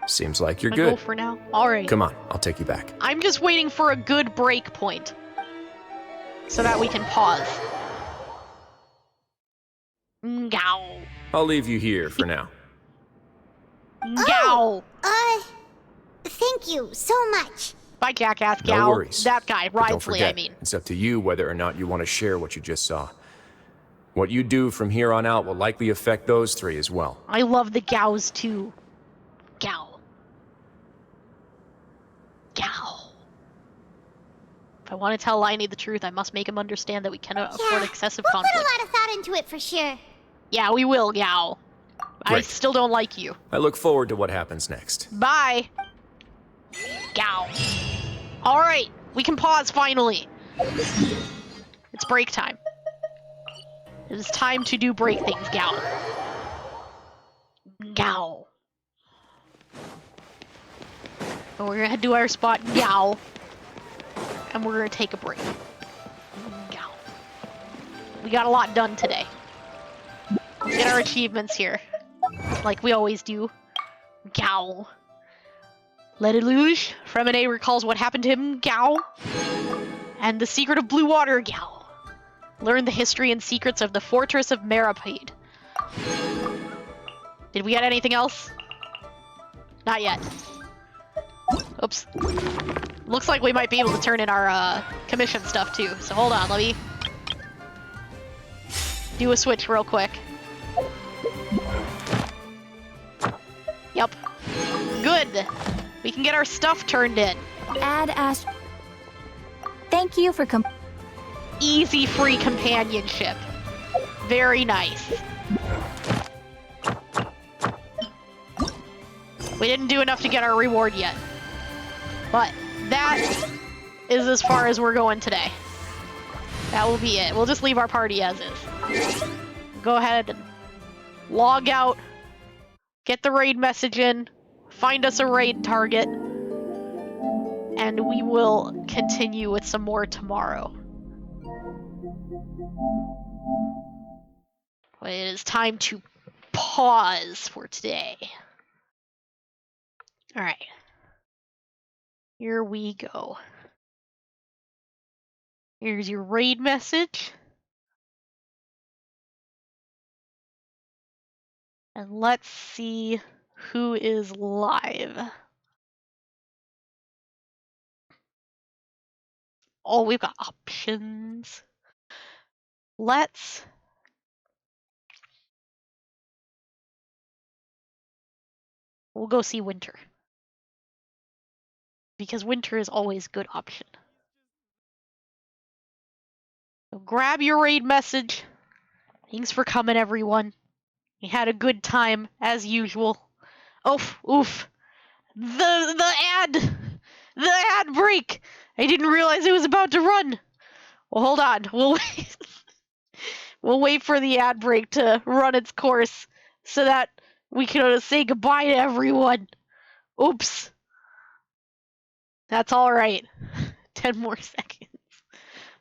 Seems like you're I'll good. go for now. All right. Come on, I'll take you back. I'm just waiting for a good break point so that we can pause. Ngow. I'll leave you here for now. Ngow. Thank you so much. Bye, jackass. No Gow. worries. That guy, But don't Risley, forget, I mean. it's up to you whether or not you want to share what you just saw. What you do from here on out will likely affect those 3 as well. I love the Gows too. Gow. Gow. If I want to tell Liney the truth, I must make him understand that we cannot afford excessive We'll conflict. put a lot of thought into it for sure. Yeah, we will, Gow. I Great. still don't like you. I look forward to what happens next. Bye. Gow. Alright, we can pause finally. It's break time. It is time to do break things, Gow. Gow. And we're gonna head to our spot, Gow. And we're gonna take a break. Gow. We got a lot done today. Let's get our achievements here. Like we always do. Gow. Le Deluge, Fremine recalls what happened to him, Gow. And the secret of blue water, Gow. Learn the history and secrets of the fortress of Merapede. Did we get anything else? Not yet. Oops. Looks like we might be able to turn in our commission stuff too. So hold on, let me do a switch real quick. Yep. Good. We can get our stuff turned in. Thank you for Easy free companionship. Very nice. We didn't do enough to get our reward yet. But that is as far as we're going today. That will be it. We'll just leave our party as is. Go ahead and log out. Get the raid message in. Find us a raid target. And we will continue with some more tomorrow. But it is time to pause for today. Alright. Here we go. Here's your raid message. And let's see who is live. Oh, we've got options. We'll go see Winter. Because Winter is always a good option. So grab your raid message. Thanks for coming, everyone. We had a good time, as usual. Oof, oof. The ad break. I didn't realize it was about to run. Well, hold on. We'll wait. We'll wait for the ad break to run its course so that we can say goodbye to everyone. Oops. That's all right. 10 more seconds.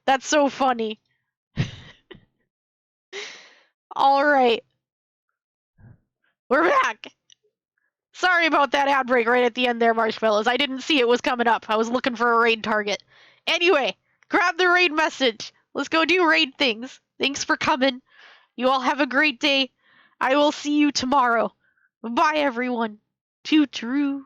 That's so funny. All right. We're back. Sorry about that ad break right at the end there, Marshmallows. I didn't see it was coming up. I was looking for a raid target. Anyway, grab the raid message. Let's go do raid things. Thanks for coming. You all have a great day. I will see you tomorrow. Bye, everyone. Too true.